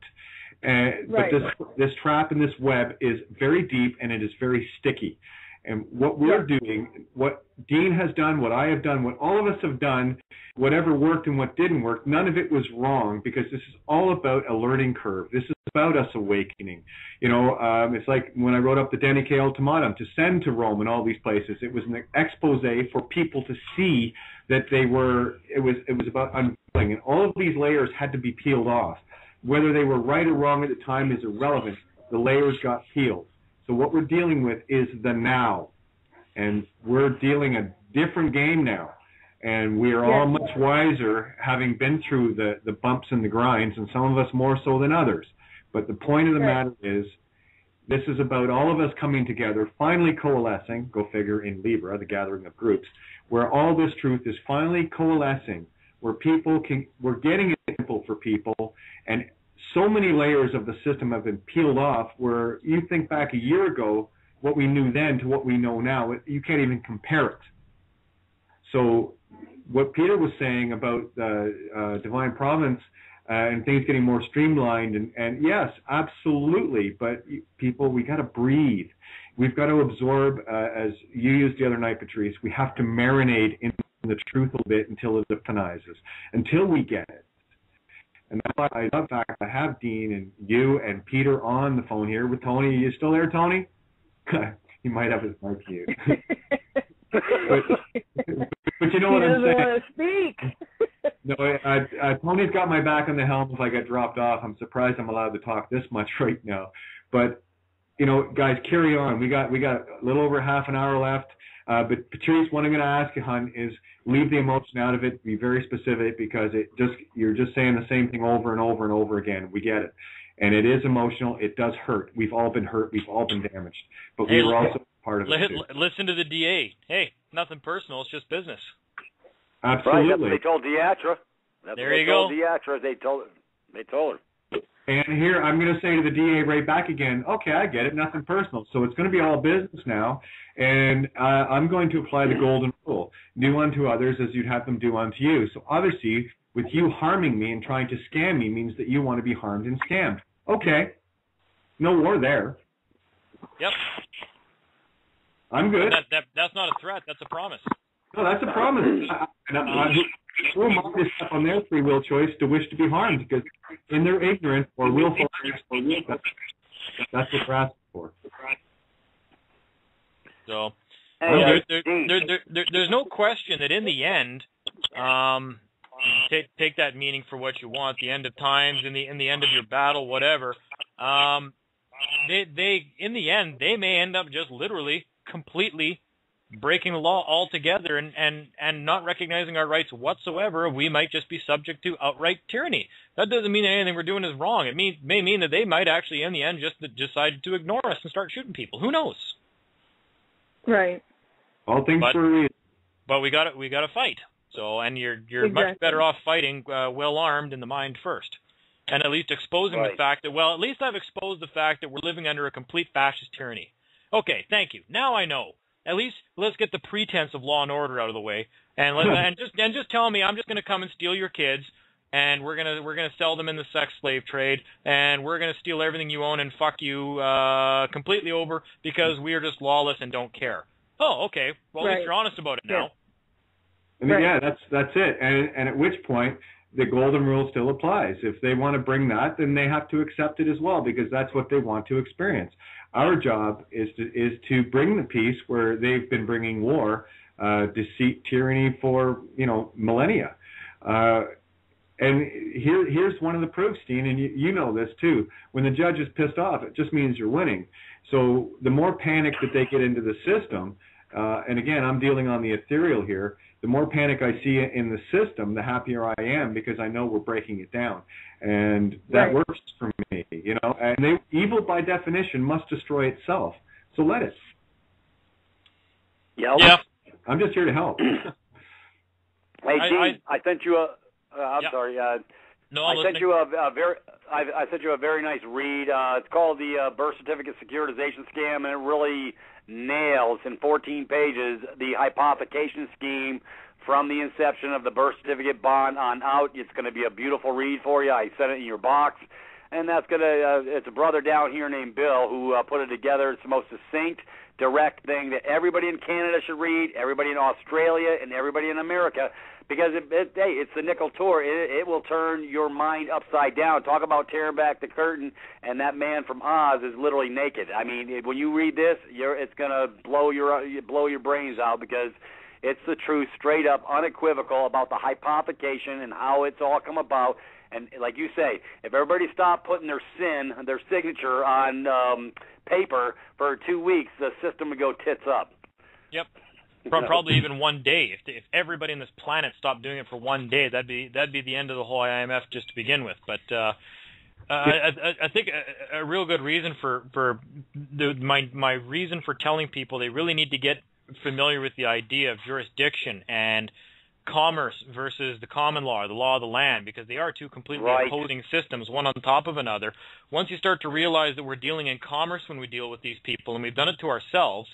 But this trap and this web is very deep, and it is very sticky. And what we're doing, what Dean has done, what I have done, what all of us have done, whatever worked and what didn't work, none of it was wrong because this is all about a learning curve. This is about us awakening. It's like when I wrote up the Denique Ultimatum to send to Rome and all these places. It was an expose for people to see that it was about unveiling. And all of these layers had to be peeled off. Whether they were right or wrong at the time is irrelevant. The layers got peeled. So what we're dealing with is the now, and we're dealing a different game now, and we are all much wiser, having been through the bumps and the grinds, and some of us more so than others. But the point of the matter is, this is about all of us coming together, finally coalescing, go figure in Libra, the gathering of groups, where all this truth is finally coalescing, where we're getting it simple for people, and so many layers of the system have been peeled off where you think back a year ago, what we knew then to what we know now, you can't even compare it. So what Peter was saying about divine providence and things getting more streamlined, and yes, absolutely, but people, we got to breathe. We've got to absorb, as you used the other night, Patrice, we have to marinate in the truth a little bit until it epitomizes, until we get it. And that's why I love the fact I have Dean and you and Peter on the phone here with Tony. Are you still there, Tony? He might have his mic mute. but you know what I'm saying? He doesn't want to speak. No, Tony's got my back on the helm if I get dropped off. I'm surprised I'm allowed to talk this much right now. But, guys, carry on. We got a little over half an hour left. But Patrice, what I'm going to ask you, hon, is leave the emotion out of it. Be very specific because you're just saying the same thing over and over and over again. We get it, and it is emotional. It does hurt. We've all been hurt. We've all been damaged. But we were also part of it too. Listen to the DA. Hey, nothing personal. It's just business. Absolutely. Right, that's what they told Diatra. There you go. Diatra. They told her. And here I'm going to say to the DA right back again, okay, I get it, nothing personal. So it's going to be all business now, and I'm going to apply the golden rule. Do unto others as you'd have them do unto you. So obviously, with you harming me and trying to scam me means that you want to be harmed and scammed. Okay. No war there. Yep. I'm good. That's not a threat. That's a promise. No, that's a promise. Who am I to step on their free will choice to wish to be harmed? Because in their ignorance or willful, that's what we're asking for. So there's no question that in the end, take that meaning for what you want. The end of times, in the end of your battle, whatever. They in the end they may end up just literally completely breaking the law altogether and not recognizing our rights whatsoever. We might just be subject to outright tyranny. That doesn't mean anything we're doing is wrong. It may mean that they might actually, in the end, just decide to ignore us and start shooting people. Who knows? Right. All things for a reason. But we got to fight. So, and you're exactly. much better off fighting well armed in the mind first, and at least exposing the fact that at least I've exposed the fact that we're living under a complete fascist tyranny. Okay, thank you. Now I know. At least let's get the pretense of law and order out of the way, and just tell me I'm just going to come and steal your kids, and we're gonna sell them in the sex slave trade, and we're gonna steal everything you own and fuck you completely over because we are just lawless and don't care. Oh, okay. Well, at least you're honest about it now. And yeah, that's it. And at which point the golden rule still applies. If they want to bring that, then they have to accept it as well because that's what they want to experience. Our job is to bring the peace where they've been bringing war, deceit, tyranny for millennia. And here's one of the proofs, Dean, and you know this too. When the judge is pissed off, it just means you're winning. So the more panic that they get into the system, and again, I'm dealing on the ethereal here, the more panic I see in the system, the happier I am because I know we're breaking it down. And that works for me, And evil, by definition, must destroy itself. So let it. Yep. Yeah. I'm just here to help. Hey, Dean, I sent you a... I'm sorry. No, I sent you I sent you a very nice read. It's called the Birth Certificate Securitization Scam, and it really nails in 14 pages the hypothecation scheme from the inception of the birth certificate bond on out. It's going to be a beautiful read for you. I sent it in your box, and that's going to. It's a brother down here named Bill who put it together. It's the most succinct, direct thing that everybody in Canada should read, everybody in Australia, and everybody in America. Because, it's the nickel tour. It will turn your mind upside down. Talk about tearing back the curtain, and that man from Oz is literally naked. I mean, when you read this, it's going to blow your brains out because it's the truth, straight up, unequivocal about the hypothecation and how it's all come about. And like you say, if everybody stopped putting their signature on paper for 2 weeks, the system would go tits up. Yep. Probably even one day. If everybody on this planet stopped doing it for one day, that'd be the end of the whole IMF just to begin with. But I think a real good reason for my reason for telling people they really need to get familiar with the idea of jurisdiction and commerce versus the common law, or the law of the land, because they are two completely opposing systems, one on top of another. Once you start to realize that we're dealing in commerce when we deal with these people, and we've done it to ourselves,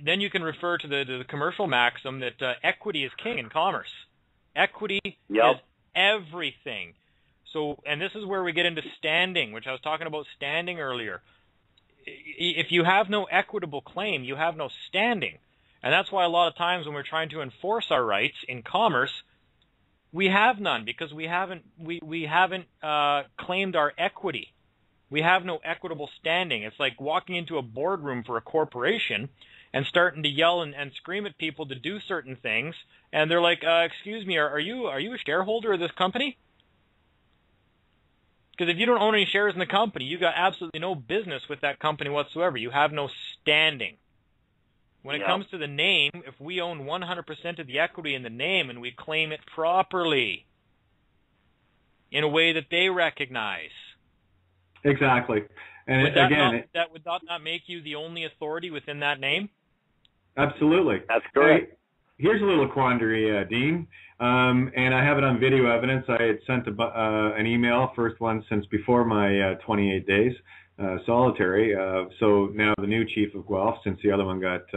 then you can refer to the commercial maxim that equity is king in commerce. Equity is everything. So, and this is where we get into standing, which I was talking about standing earlier. If you have no equitable claim, you have no standing. And that's why a lot of times when we're trying to enforce our rights in commerce, we have none because we haven't claimed our equity. We have no equitable standing. It's like walking into a boardroom for a corporation and starting to yell and scream at people to do certain things, and they're like, "Excuse me, are you a shareholder of this company?" Because if you don't own any shares in the company, you got absolutely no business with that company whatsoever. You have no standing. When it comes to the name, if we own 100% of the equity in the name and we claim it properly in a way that they recognize. Exactly. And would that would not make you the only authority within that name? Absolutely. That's correct. here's a little quandary, Dean, and I have it on video evidence. I had sent an email, first one since before my 28 days solitary. So now the new chief of Guelph, since the other one got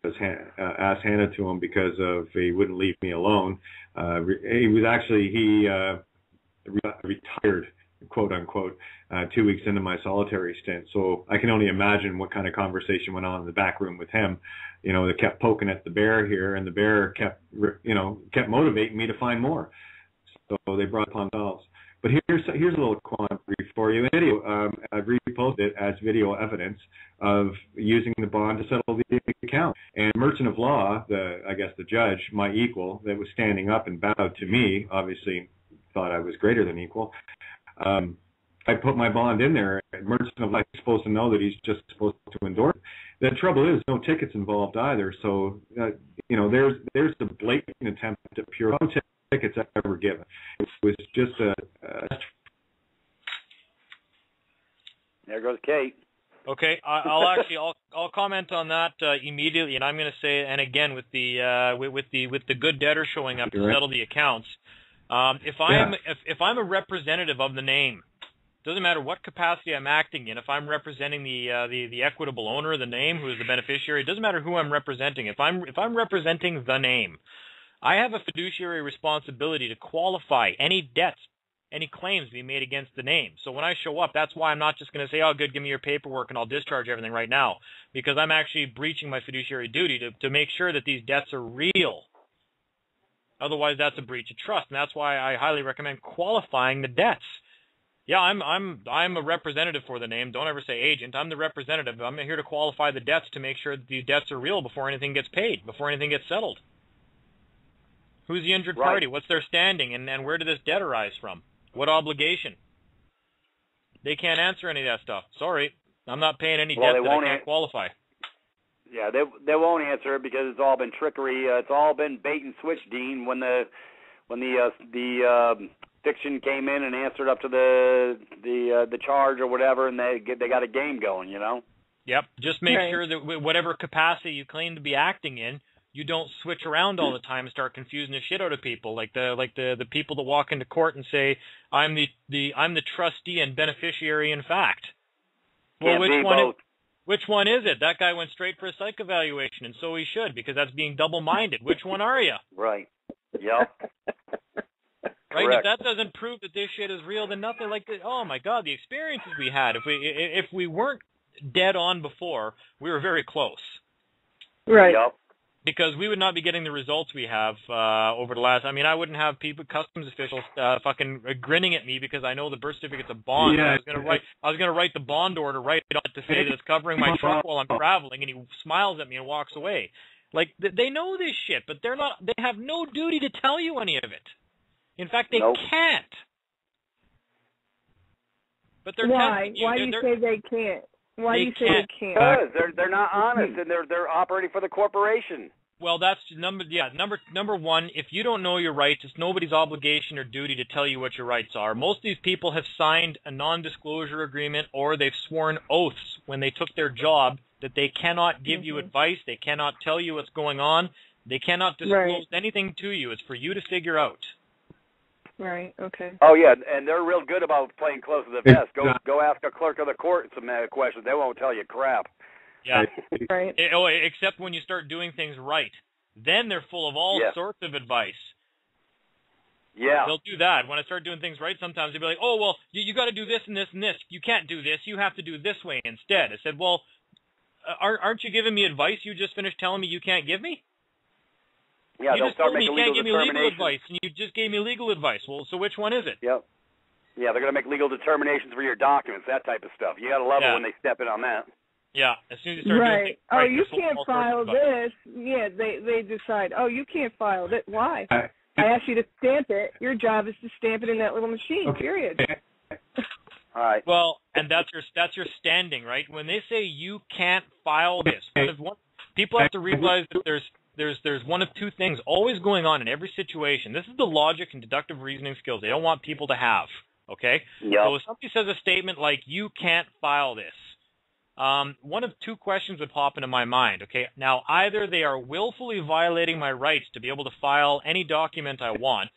his ass handed to him because he wouldn't leave me alone. He retired, quote unquote, 2 weeks into my solitary stint. So I can only imagine what kind of conversation went on in the back room with him. They kept poking at the bear here, and the bear kept motivating me to find more. So they brought it upon themselves. But here's a little quandary for you. Video, I've reposted it as video evidence of using the bond to settle the account. And merchant of law, I guess the judge, my equal, that was standing up and bowed to me, obviously thought I was greater than equal. I put my bond in there. Merchant of law is supposed to know that he's just supposed to endorse it. The trouble is, no tickets involved either. So, there's the blatant attempt at pure tickets ever given. It was just There goes Kate. Okay, I'll comment on that immediately, and I'm going to say, and again with the good debtor showing up to settle the accounts, if I'm a representative of the name, doesn't matter what capacity I'm acting in. If I'm representing the equitable owner of the name, who is the beneficiary, it doesn't matter who I'm representing. If I'm representing the name, I have a fiduciary responsibility to qualify any debts, any claims being made against the name. So when I show up, that's why I'm not just going to say, oh, good, give me your paperwork and I'll discharge everything right now, because I'm actually breaching my fiduciary duty to make sure that these debts are real. Otherwise, that's a breach of trust, and that's why I highly recommend qualifying the debts. Yeah, I'm a representative for the name. Don't ever say agent. I'm the representative. I'm here to qualify the debts to make sure that these debts are real before anything gets paid, before anything gets settled. Who's the injured party? What's their standing? And where did this debt arise from? What obligation? They can't answer any of that stuff. Sorry. I'm not paying any debt that I can't qualify. Yeah, they won't answer it because it's all been trickery. It's all been bait and switch, Dean. When the fiction came in and answered up to the charge or whatever, and they got a game going, Yep. Just make sure that whatever capacity you claim to be acting in, you don't switch around all the time and start confusing the shit out of people, like the people that walk into court and say, I'm the trustee and beneficiary in fact. Well, which one is it? That guy went straight for a psych evaluation, and so he should, because that's being double-minded. Which one are you? Right. Yep. Right. Correct. If that doesn't prove that this shit is real, then nothing like this. Oh my God, the experiences we had. If we weren't dead on before, we were very close. Right. Yep. Because we would not be getting the results we have over the last. I mean, I wouldn't have customs officials fucking grinning at me because I know the birth certificate's a bond. Yeah. I was gonna write the bond order right on to say that it's covering my truck while I'm traveling, and he smiles at me and walks away. Like they know this shit, but they're not. They have no duty to tell you any of it. In fact, they can't. But they're Why? Why do you say they can't? Why do you say they can't? Because they're not honest and they're operating for the corporation. Well, that's number one. If you don't know your rights, it's nobody's obligation or duty to tell you what your rights are. Most of these people have signed a non-disclosure agreement, or they've sworn oaths when they took their job that they cannot give you advice, they cannot tell you what's going on, they cannot disclose anything to you. It's for you to figure out. Right. Okay. Oh yeah, and they're real good about playing close to the vest. Go ask a clerk of the court some questions. They won't tell you crap. Yeah. Right. Except when you start doing things right, then they're full of all sorts of advice. Yeah. They'll do that. When I start doing things right, sometimes they'll be like, "Oh well, you got to do this and this and this. You can't do this. You have to do this way instead." I said, "Well, aren't you giving me advice? You just finished telling me you can't give me." Yeah, you they'll just start told me making you can't legal give me legal determinations. advice, and you just gave me legal advice. Well, so which one is it? Yep. Yeah, they're going to make legal determinations for your documents, that type of stuff. You got to love it when they step in on that. Yeah, as soon as you start doing things right. Oh, you can't file this. Yeah, they decide, oh, you can't file it. Why? I asked you to stamp it. Your job is to stamp it in that little machine, period. All right. Well, and that's your standing, right? When they say you can't file this, people have to realize that there's one of two things always going on in every situation. This is the logic and deductive reasoning skills they don't want people to have, okay? Yep. So if somebody says a statement like, you can't file this, one of two questions would pop into my mind. Okay, now either they are willfully violating my rights to be able to file any document I want,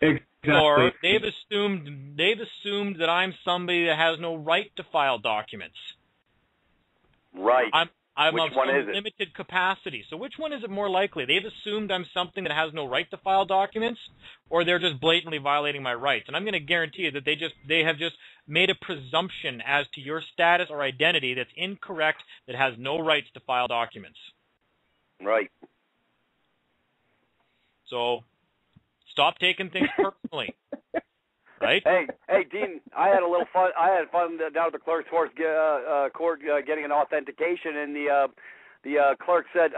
Exactly. or they've assumed that I'm somebody that has no right to file documents. Right. I'm Which of one some is it? limited capacity. So which one is it more likely? They've assumed I'm something that has no right to file documents, or they're just blatantly violating my rights. And I'm going to guarantee you that they have just made a presumption as to your status or identity that's incorrect, that has no rights to file documents. Right. So stop taking things personally. Right? Hey, Dean. I had a little fun. I had fun down at the clerk's court getting an authentication, and the clerk said,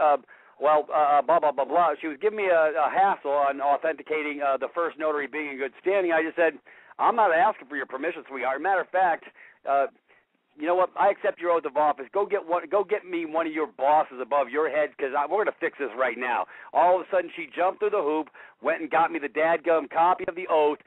blah blah blah blah. She was giving me a hassle on authenticating the first notary being in good standing. I just said, I'm not asking for your permission, sweetheart. Matter of fact, you know what? I accept your oath of office. Go get me one of your bosses above your head, because we're going to fix this right now. All of a sudden, she jumped through the hoop, went and got me the dadgum copy of the oath,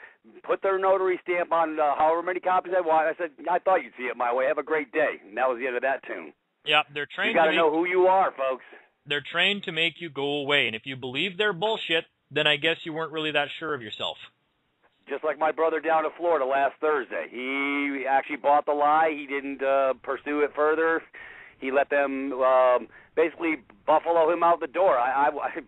put their notary stamp on however many copies I want. I said, I thought you'd see it my way. Have a great day. And that was the end of that tune. Yeah, they're trained. You got to know who you are, folks. They're trained to make you go away, and if you believe their bullshit, then I guess you weren't really that sure of yourself. Just like my brother down in Florida last Thursday. He actually bought the lie. He didn't pursue it further. He let them basically buffalo him out the door.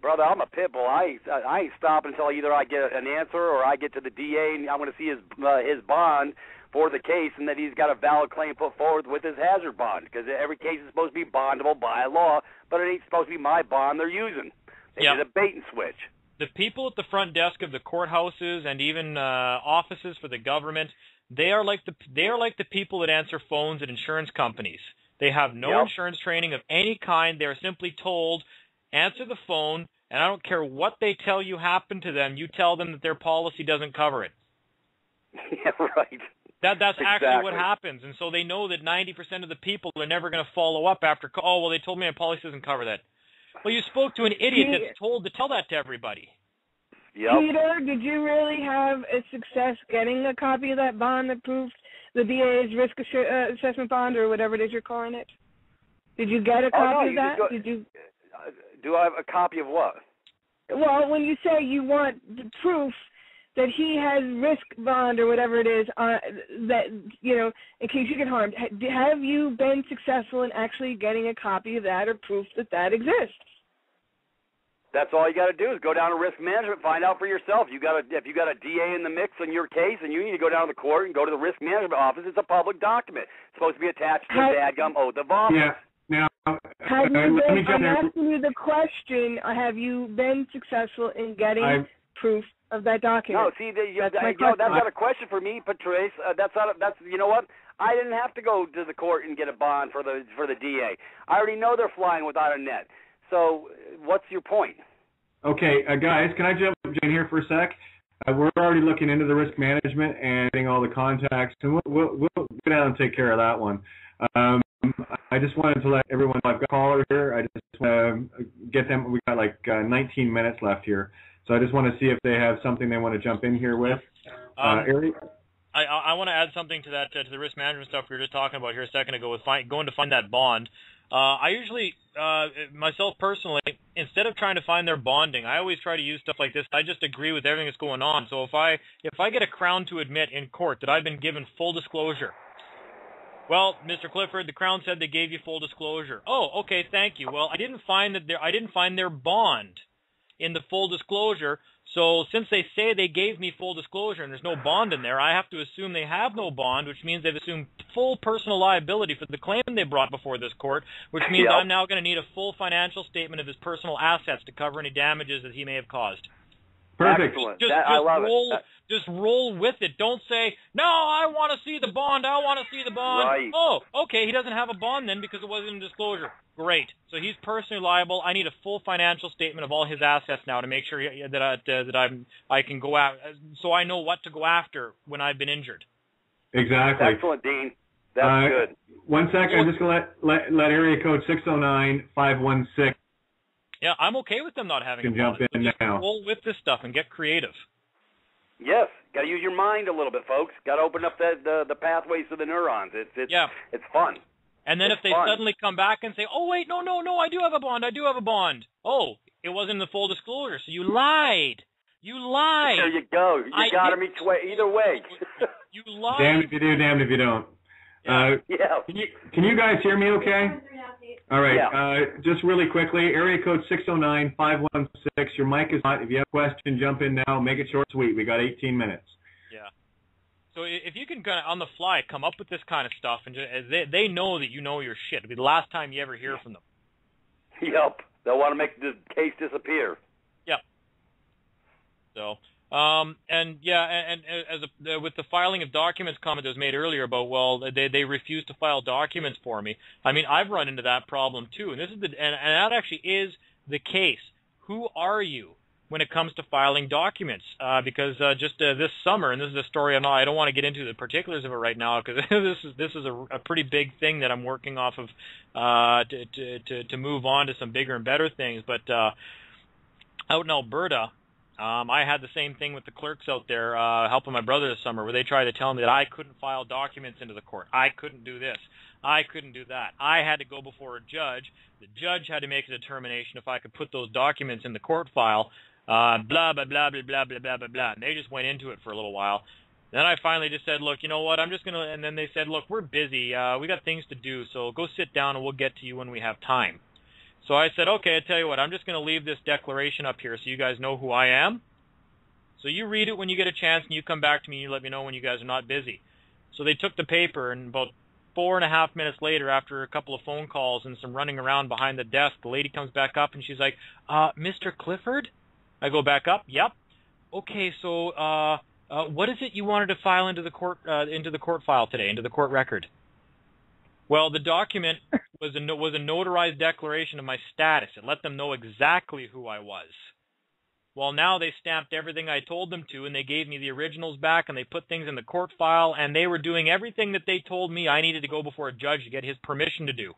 Brother, I'm a pit bull. I ain't stopping until either I get an answer or I get to the DA and I want to see his bond for the case, and that he's got a valid claim put forward with his hazard bond, because every case is supposed to be bondable by law, but it ain't supposed to be my bond they're using. They did a bait and switch. The people at the front desk of the courthouses and even offices for the government, they are like the people that answer phones at insurance companies. They have no insurance training of any kind. They're simply told, answer the phone, and I don't care what they tell you happened to them, you tell them that their policy doesn't cover it. Yeah, right. That's actually what happens. And so they know that 90% of the people are never going to follow up after, oh, well, they told me my policy doesn't cover that. Well, you spoke to an idiot that's told to tell that to everybody. Yep. Peter, did you really have a success getting a copy of that bond that proved the DA's risk assessment bond, or whatever it is you're calling it? Did you get a copy of that? Did you? Do I have a copy of what? Well, when you say you want the proof that he has risk bond or whatever it is, that, you know, in case you get harmed, have you been successful in actually getting a copy of that or proof that that exists? That's all you got to do is go down to risk management, find out for yourself. If you got a DA in the mix in your case, and you need to go down to the court and go to the risk management office, it's a public document. It's supposed to be attached to the dadgum oath of office. Yeah. Now, I'm asking you the question: have you been successful in getting proof of that document? No, see, that's not a question for me, Patrice. That's you know what? I didn't have to go to the court and get a bond for the DA. I already know they're flying without a net. So, what's your point? Okay, guys, can I jump in here for a sec? We're already looking into the risk management and getting all the contacts, and we'll get out and take care of that one. I just wanted to let everyone know I've got a caller here. I just want to get them. We've got like 19 minutes left here, so I just want to see if they have something they want to jump in here with. Ari? I want to add something to that, to the risk management stuff we were just talking about here a second ago with going to find that bond. I usually, myself personally, instead of trying to find their bonding, I always try to use stuff like this. I just agree with everything that's going on. So if I get a Crown to admit in court that I've been given full disclosure, well, Mr. Clifford, the Crown said they gave you full disclosure. Oh, okay, thank you. Well, I didn't find their bond in the full disclosure. So since they say they gave me full disclosure and there's no bond in there, I have to assume they have no bond, which means they've assumed full personal liability for the claim they brought before this court, which means I'm now going to need a full financial statement of his personal assets to cover any damages that he may have caused. Perfect. Excellent. I love it. Just roll with it. Don't say, no, I want to see the bond. I want to see the bond. Right. Oh, okay, he doesn't have a bond then because it wasn't in disclosure. Great. So he's personally liable. I need a full financial statement of all his assets now to make sure that I can go out, so I know what to go after when I've been injured. Exactly. Excellent, Dean. That's good. 1 second. I'm just going to let area code 609-516. Yeah, I'm okay with them not having a bond. Jump in now. Roll with this stuff and get creative. Yes, got to use your mind a little bit, folks. Got to open up the pathways to the neurons. It's fun. And then if they suddenly come back and say, oh, wait, no, I do have a bond. Oh, it wasn't in the full disclosure, so you lied. There you go. You got him either way. You lied. Damned if you do, damned if you don't. Yeah. Can you guys hear me okay? All right. Yeah. Just really quickly, area code 609-516. Your mic is hot. If you have a question, jump in now. Make it short and sweet. We got 18 minutes. Yeah. So if you can kind of on the fly come up with this kind of stuff, and they know that you know your shit. It'll be the last time you ever hear from them. Yep. They'll want to make the case disappear. Yep. So. With the filing of documents comment that was made earlier about, well, they refuse to file documents for me. I mean, I've run into that problem too, and that actually is the case. Who are you when it comes to filing documents? Because this summer, and this is a story I don't want to get into the particulars of it right now, because this is a pretty big thing that I'm working off of to move on to some bigger and better things. But out in Alberta. I had the same thing with the clerks out there helping my brother this summer, where they tried to tell me that I couldn't file documents into the court. I couldn't do this. I couldn't do that. I had to go before a judge. The judge had to make a determination if I could put those documents in the court file, blah, blah, blah, blah, blah, blah, blah, blah, blah. And they just went into it for a little while. Then I finally just said, look, you know what, I'm just going to, and then they said, look, we're busy. We got things to do, so go sit down and we'll get to you when we have time. So I said, okay, I tell you what, I'm just going to leave this declaration up here so you guys know who I am. So you read it when you get a chance, and you come back to me and you let me know when you guys are not busy. So they took the paper, and about 4.5 minutes later, after a couple of phone calls and some running around behind the desk, the lady comes back up and she's like, Mr. Clifford? I go back up, yep. Okay, so what is it you wanted to file into the court file today, into the court record? Well, the document was a notarized declaration of my status. It let them know exactly who I was. Well, now they stamped everything I told them to, and they gave me the originals back, and they put things in the court file, and they were doing everything that they told me I needed to go before a judge to get his permission to do.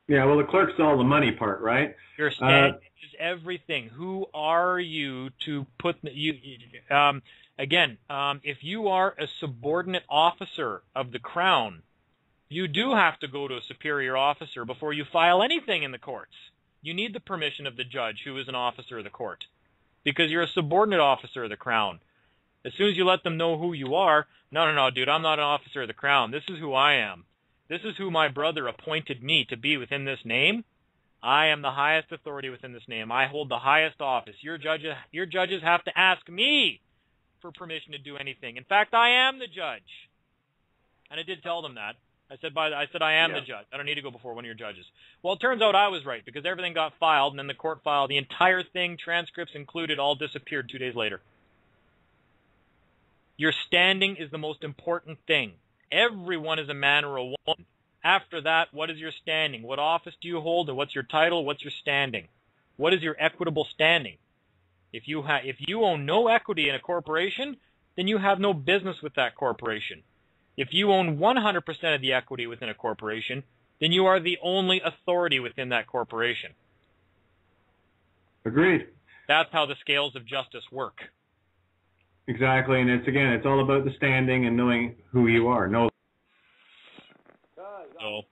Yeah, well, the clerk's all the money part, right? Your standing is everything. Who are you to put you? If you are a subordinate officer of the Crown, you do have to go to a superior officer before you file anything in the courts. You need the permission of the judge, who is an officer of the court, because you're a subordinate officer of the Crown. As soon as you let them know who you are, no, dude, I'm not an officer of the Crown. This is who I am. This is who my brother appointed me to be within this name. I am the highest authority within this name. I hold the highest office. Your judges have to ask me for permission to do anything. In fact, I am the judge. And I did tell them that. I said I am the judge. I don't need to go before one of your judges. Well, it turns out I was right, because everything got filed, and then the court file, the entire thing, transcripts included, all disappeared 2 days later. Your standing is the most important thing. Everyone is a man or a woman. After that, what is your standing? What office do you hold, and what's your title? What's your standing? What is your equitable standing? If you own no equity in a corporation, then you have no business with that corporation. If you own 100% of the equity within a corporation, then you are the only authority within that corporation. Agreed. That's how the scales of justice work. Exactly, and it's all about the standing and knowing who you are. So,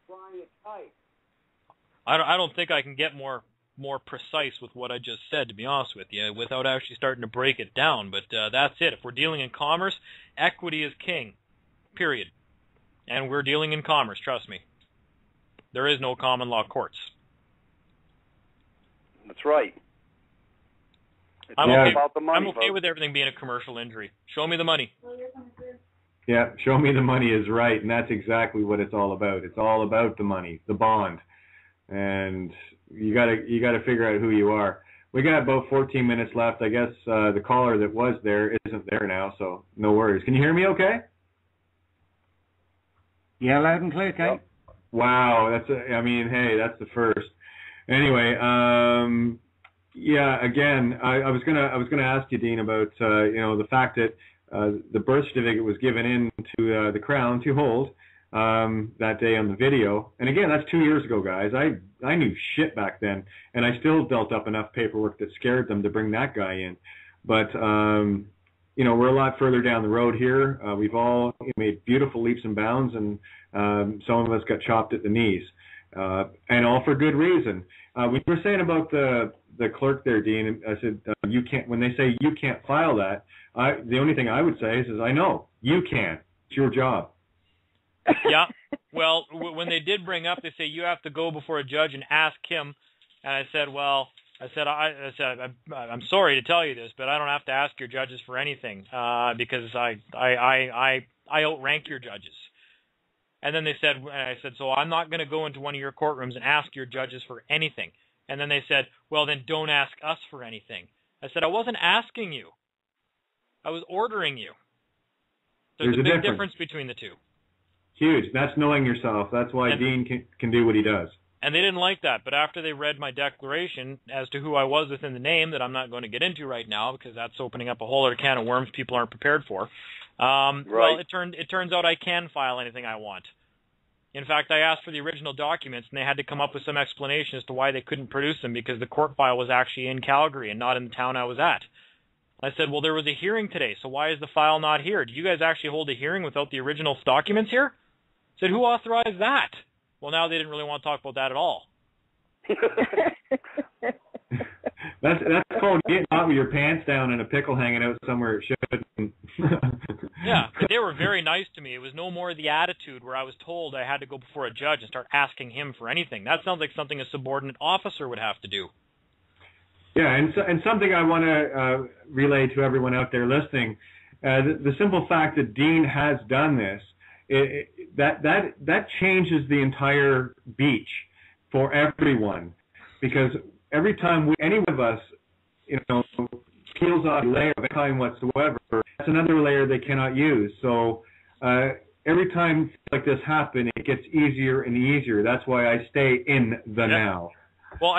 I don't think I can get more precise with what I just said, to be honest with you, without actually starting to break it down. But that's it. If we're dealing in commerce, equity is king, period. And we're dealing in commerce, trust me. There is no common law courts. That's right. I'm okay about the money, I'm okay with everything being a commercial injury. Show me the money. Yeah, show me the money is right, and that's exactly what it's all about. It's all about the money, the bond, and you gotta figure out who you are. We got about 14 minutes left. I guess the caller that was there isn't there now, so no worries. Can you hear me okay? Yeah, loud and clear, Kate. Wow, that's the first. Anyway, yeah, again, I was gonna ask you, Dean, about the fact that the birth certificate was given in to the Crown to hold that day on the video. And again, that's 2 years ago, guys. I knew shit back then, and I still built up enough paperwork that scared them to bring that guy in. But we're a lot further down the road here. We've all made beautiful leaps and bounds, and some of us got chopped at the knees, and all for good reason. We were saying about the clerk there, Dean. I said you can't. When they say you can't file that, the only thing I would say is I know you can. It's your job. Yeah. Well, when they did bring up, they say you have to go before a judge and ask him, and I said, well. I'm sorry to tell you this, but I don't have to ask your judges for anything because I outrank your judges. And then I said, so I'm not going to go into one of your courtrooms and ask your judges for anything. And then they said, well, then don't ask us for anything. I said, I wasn't asking you. I was ordering you. There's a big difference between the two. Huge. That's knowing yourself. That's why Dean can do what he does. And they didn't like that, but after they read my declaration as to who I was within the name, that I'm not going to get into right now because that's opening up a whole other can of worms people aren't prepared for. Right. Well, it turns out I can file anything I want. In fact, I asked for the original documents, and they had to come up with some explanation as to why they couldn't produce them because the court file was actually in Calgary and not in the town I was at. I said, well, there was a hearing today, so why is the file not here? Did you guys actually hold a hearing without the original documents here? I said, who authorized that? Well, now they didn't really want to talk about that at all. That's called getting out with your pants down and a pickle hanging out somewhere it shouldn't. Yeah, but they were very nice to me. It was no more the attitude where I was told I had to go before a judge and start asking him for anything. That sounds like something a subordinate officer would have to do. Yeah, and something I want to relay to everyone out there listening, the simple fact that Dean has done this, that changes the entire beach for everyone, because every time any of us, peels off a layer of any kind whatsoever, that's another layer they cannot use. So every time like this happens, it gets easier and easier. That's why I stay in the now. Well,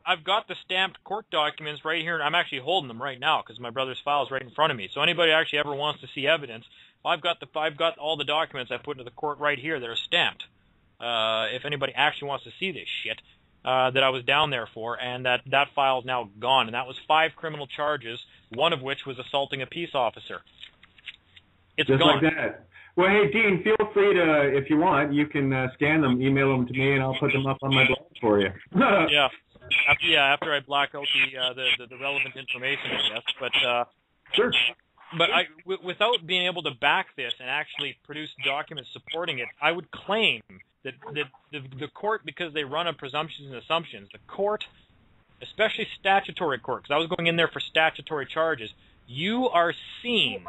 I've got the stamped court documents right here, and I'm actually holding them right now because my brother's file is right in front of me. So anybody actually ever wants to see evidence, I've got all the documents I put into the court right here that are stamped. If anybody actually wants to see this shit that I was down there for, and that file is now gone, and that was 5 criminal charges, one of which was assaulting a peace officer. It's just gone. Like that. Well, hey, Dean, feel free to, if you want, you can scan them, email them to me, and I'll put them up on my blog for you. Yeah. After I black out the relevant information, I guess. But sure. But without being able to back this and actually produce documents supporting it, I would claim that the court, because they run on presumptions and assumptions, the court, especially statutory court, because I was going in there for statutory charges, you are seen.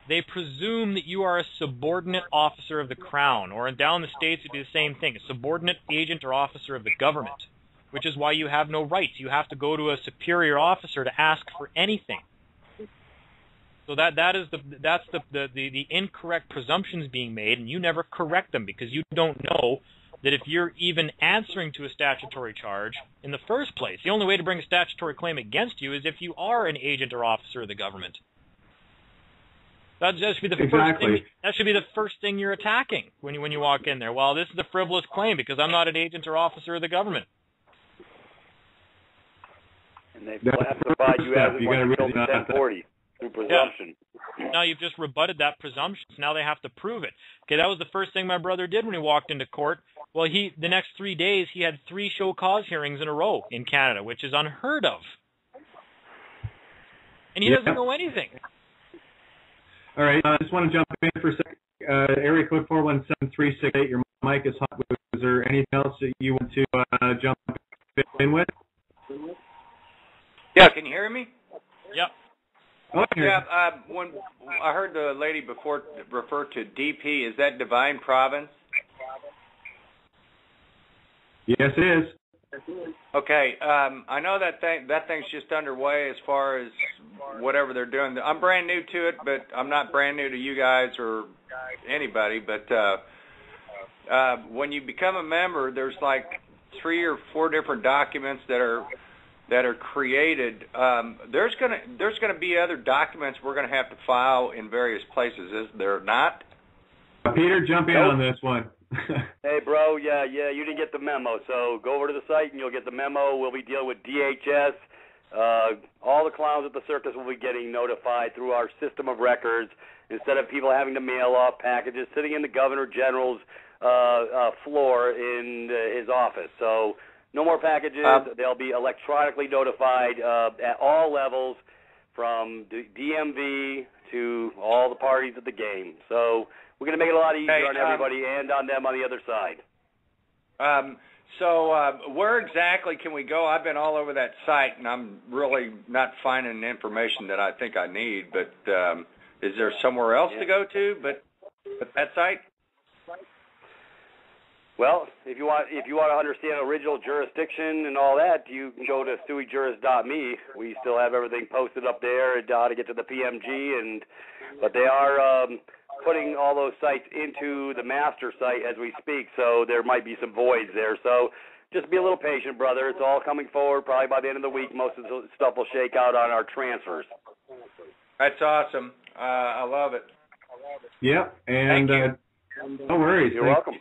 They presume that you are a subordinate officer of the Crown, or down the States it'd be the same thing, a subordinate agent or officer of the government, which is why you have no rights. You have to go to a superior officer to ask for anything. So that's the incorrect presumptions being made, and you never correct them because you don't know that if you're even answering to a statutory charge in the first place, the only way to bring a statutory claim against you is if you are an agent or officer of the government. That should be the first thing. That should be the first thing you're attacking when you walk in there. Well, this is a frivolous claim because I'm not an agent or officer of the government. And they classify you as one until 1040 through presumption. Yeah. Now you've just rebutted that presumption. So now they have to prove it. Okay, that was the first thing my brother did when he walked into court. Well, the next 3 days he had 3 show cause hearings in a row in Canada, which is unheard of. And he doesn't know anything. All right, I just want to jump in for a second. Area code 417368, your mic is hot. Is there anything else that you want to jump in with? Yeah, can you hear me? Yep. Oh, yeah, when I heard the lady before refer to DP, is that Divine Province? Yes, it is. Okay, I know that thing's just underway as far as whatever they're doing. I'm brand new to it, but I'm not brand new to you guys or anybody. But when you become a member, there's like 3 or 4 different documents that are created. There's gonna be other documents we're gonna have to file in various places, is there not? Peter, jump in on this one. Hey, bro, yeah, you didn't get the memo, so go over to the site and you'll get the memo. We'll be dealing with DHS, all the clowns at the circus will be getting notified through our system of records instead of people having to mail off packages sitting in the Governor General's floor in his office. So no more packages. They'll be electronically notified at all levels, from DMV to all the parties at the game. So we're going to make it a lot easier on everybody and on them on the other side. So where exactly can we go? I've been all over that site, and I'm really not finding the information that I think I need. But is there somewhere else to go to but that site? Well, if you want to understand original jurisdiction and all that, you can go to suijuris.me. We still have everything posted up there and how to get to the PMG, but they are putting all those sites into the master site as we speak, so there might be some voids there. So just be a little patient, brother. It's all coming forward. Probably by the end of the week, most of the stuff will shake out on our transfers. That's awesome. I love it. Yeah, and no worries. You're welcome.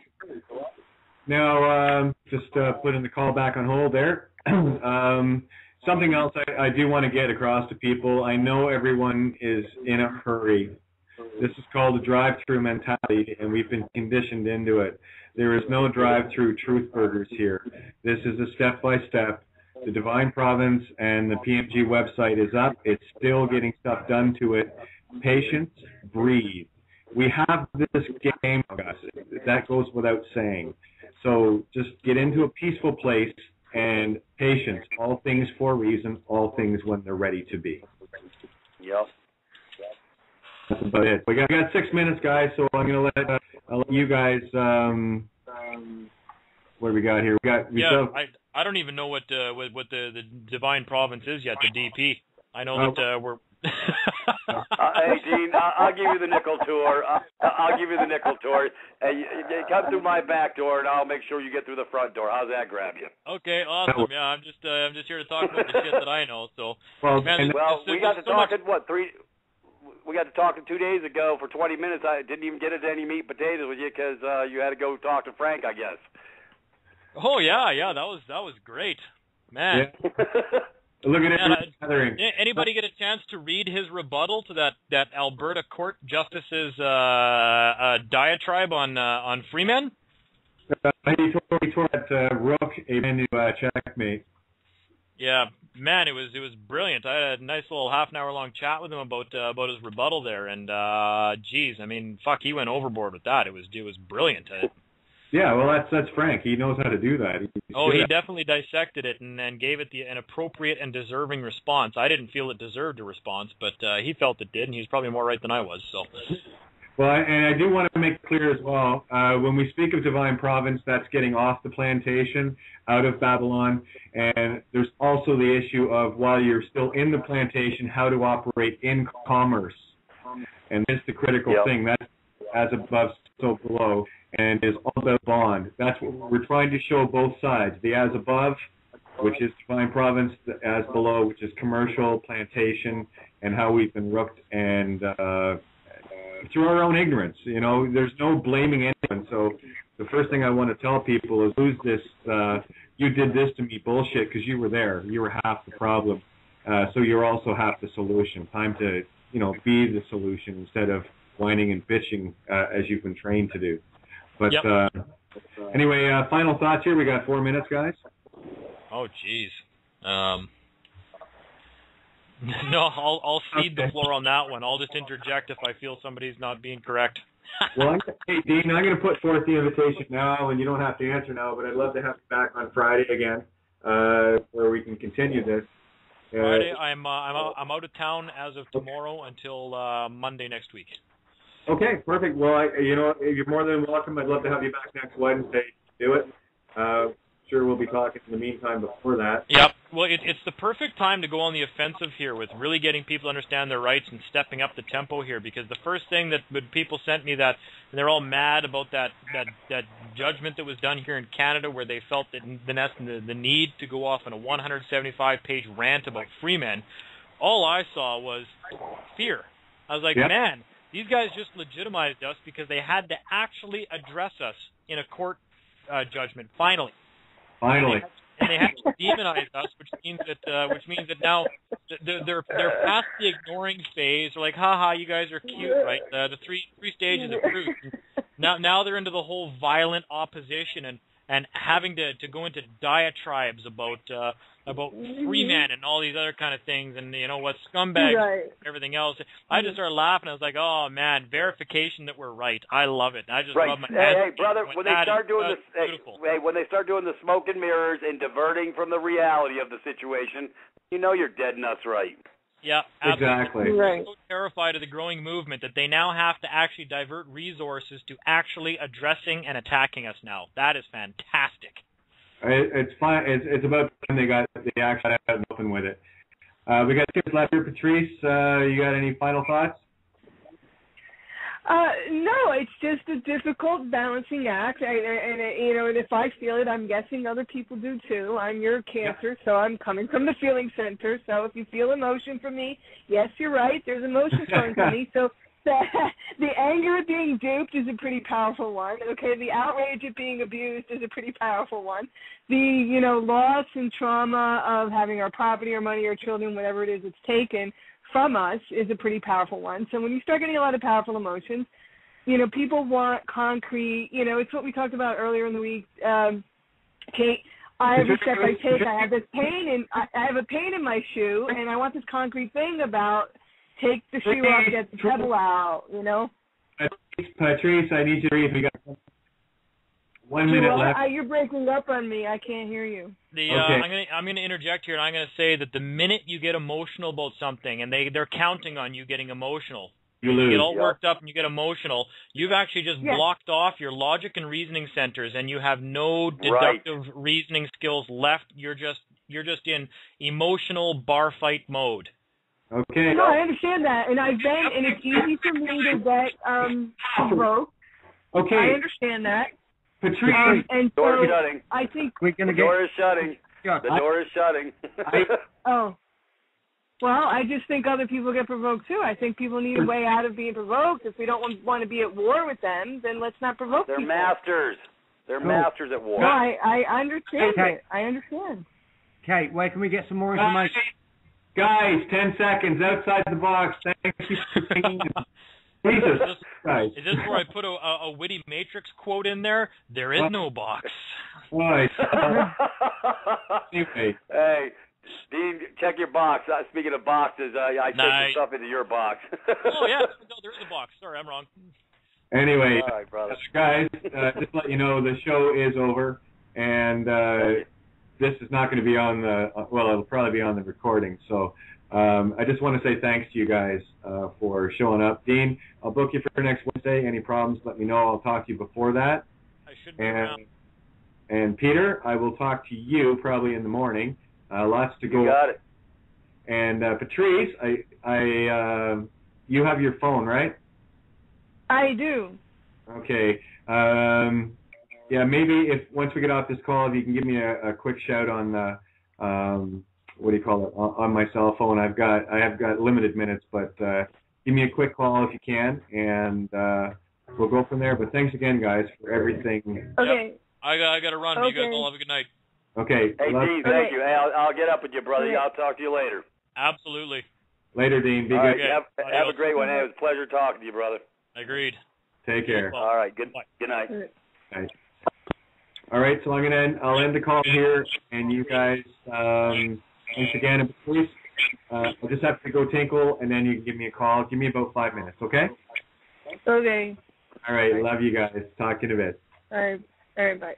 Now, just putting the call back on hold there. Something else I do want to get across to people. I know everyone is in a hurry. This is called a drive-through mentality, and we've been conditioned into it. There is no drive-through truth burgers here. This is a step-by-step. The Divine Province and the PMG website is up. It's still getting stuff done to it. Patience, breathe. We have this game, guys. That goes without saying. So just get into a peaceful place and patience. All things for a reason, all things when they're ready to be. Yep. That's about it. We got 6 minutes, guys, so I'm going to let you guys, what do we got here? I don't even know what the Divine Province is yet, the DP. I know that we're... Hey, Gene, I'll give you the nickel tour. I'll give you the nickel tour. Hey, you come through my back door, and I'll make sure you get through the front door. How's that grab you? Okay, awesome. Yeah, I'm just here to talk about the shit that I know. So, we got to talk at We got to talk 2 days ago for 20 minutes. I didn't even get into any meat and potatoes with you because you had to go talk to Frank, I guess. Oh yeah, that was great, man. Yeah. Look at it. Anybody get a chance to read his rebuttal to that Alberta Court Justice's diatribe on freemen? He tore that rook a menu checkmate. Yeah, man, it was brilliant. I had a nice little half-an-hour long chat with him about his rebuttal there, and geez, I mean, fuck, he went overboard with that. It was brilliant. Yeah, well, that's Frank. He knows how to do that. He definitely dissected it and gave it an appropriate and deserving response. I didn't feel it deserved a response, but he felt it did, and he was probably more right than I was. So. Well, and I do want to make clear as well, when we speak of Divine Province, that's getting off the plantation, out of Babylon, and there's also the issue of, while you're still in the plantation, how to operate in commerce. And that's the critical thing. That's as above, so below, and is all about bond. That's what we're trying to show, both sides. The as above, which is Divine Province, the as below, which is commercial, plantation, and how we've been rooked and through our own ignorance. You know, there's no blaming anyone. So the first thing I want to tell people is, lose this, you did this to me bullshit, because you were there. You were half the problem. So you're also half the solution. Time to, be the solution instead of whining and bitching as you've been trained to do. But anyway, final thoughts here. We got 4 minutes, guys. Oh, jeez. No, I'll cede the floor on that one. I'll just interject if I feel somebody's not being correct. Well, hey, Dean, I'm going to put forth the invitation now, and you don't have to answer now, but I'd love to have you back on Friday again, where we can continue this. Friday, I'm out of town as of tomorrow until Monday next week. Okay, perfect. Well, you're more than welcome. I'd love to have you back next Wednesday to do it. Sure, we'll be talking in the meantime before that. Yep. Well, it's the perfect time to go on the offensive here with really getting people to understand their rights and stepping up the tempo here, because the first thing that people sent me that, and they're all mad about that judgment that was done here in Canada, where they felt that the need to go off on a 175-page rant about free men. All I saw was fear. I was like, man, these guys just legitimized us because they had to actually address us in a court judgment, finally. and they have demonized us, which means that now they're past the ignoring phase. They're like, haha, you guys are cute, right? The three stages of truth. Now they're into the whole violent opposition and having to go into diatribes about free men and all these other kind of things, and what scumbags and everything else. I just started laughing. I was like, oh man, verification that we're right. I love it. I just rub my hands. Hey, brother, when they start doing this, when they start doing the smoke and mirrors and diverting from the reality of the situation, you're dead nuts right. Yeah, absolutely. Exactly. Right. I'm so terrified of the growing movement that they now have to actually divert resources to actually addressing and attacking us now. That is fantastic. It's fine. It's about time they actually out and open with it. We got 2 minutes left here. Patrice, you got any final thoughts? No, it's just a difficult balancing act, and if I feel it, I'm guessing other people do too. I'm your Cancer, so I'm coming from the feeling center. So if you feel emotion from me, yes, you're right. There's emotion flowing from me. So the anger at being duped is a pretty powerful one. Okay, the outrage at being abused is a pretty powerful one. The loss and trauma of having our property, our money, our children, whatever it is it's taken from us is a pretty powerful one. So when you start getting a lot of powerful emotions, people want concrete. It's what we talked about earlier in the week, Kate. Every step I take, I have this pain, and I have a pain in my shoe, and I want this concrete thing about take the shoe off, get the pebble out. Patrice, I need you to read. We got 1 minute left. You're breaking up on me. I can't hear you. Okay. I'm gonna interject here, and I'm gonna say that the minute you get emotional about something, and they're counting on you getting emotional, you lose. Get all worked up and you get emotional. You've actually just blocked off your logic and reasoning centers, and you have no deductive reasoning skills left. You're just in emotional bar fight mode. Okay. No, I understand that, and and it's easy for me to get broke. Okay. I understand that. Patrice, and so door is shutting. I think the door is shutting. The door is shutting. Oh. Well, I just think other people get provoked too. I think people need a way out of being provoked. If we don't want to be at war with them, then let's not provoke They're people. masters. They're masters at war. No, I understand it. I understand. Kate, where can we get some more information? Guys, 10 seconds outside the box. Thank you for thinking. Jesus Christ. Is this where I put a witty Matrix quote in there? There is no box. Right. Anyway. Hey, Dean, check your box. Speaking of boxes, I took some stuff into your box. Oh, yeah. No, there is a box. Sorry, I'm wrong. Anyway, all right, brother. Guys, just to let you know, the show is over, and this is not going to be on it'll probably be on the recording. So I just want to say thanks to you guys for showing up. Dean, I'll book you for next Wednesday. Any problems, let me know. I'll talk to you before that. I should be around. And Peter, I will talk to you probably in the morning. Lots to go. You got it. And Patrice, you have your phone, right? I do. Okay. Yeah, maybe once we get off this call, if you can give me a quick shout on the what do you call it, on my cell phone. I have got limited minutes, but give me a quick call if you can, and we'll go from there. But thanks again, guys, for everything. Okay. Yep. I got to run. Okay. You guys all have a good night. Okay. Hey, Dean, thank you. Hey, I'll get up with you, brother. Okay. I'll talk to you later. Absolutely. Later, Dean. Be good. Right, have a great one. Hey, it was a pleasure talking to you, brother. Agreed. Take care. All right. Good night. Bye. All right, so I'll end the call here, and you guys, thanks again, and please, I'll just have to go tinkle, and then you can give me a call. Give me about 5 minutes, okay? Okay. All right, love you guys. Talk to you in a bit. All right, bye.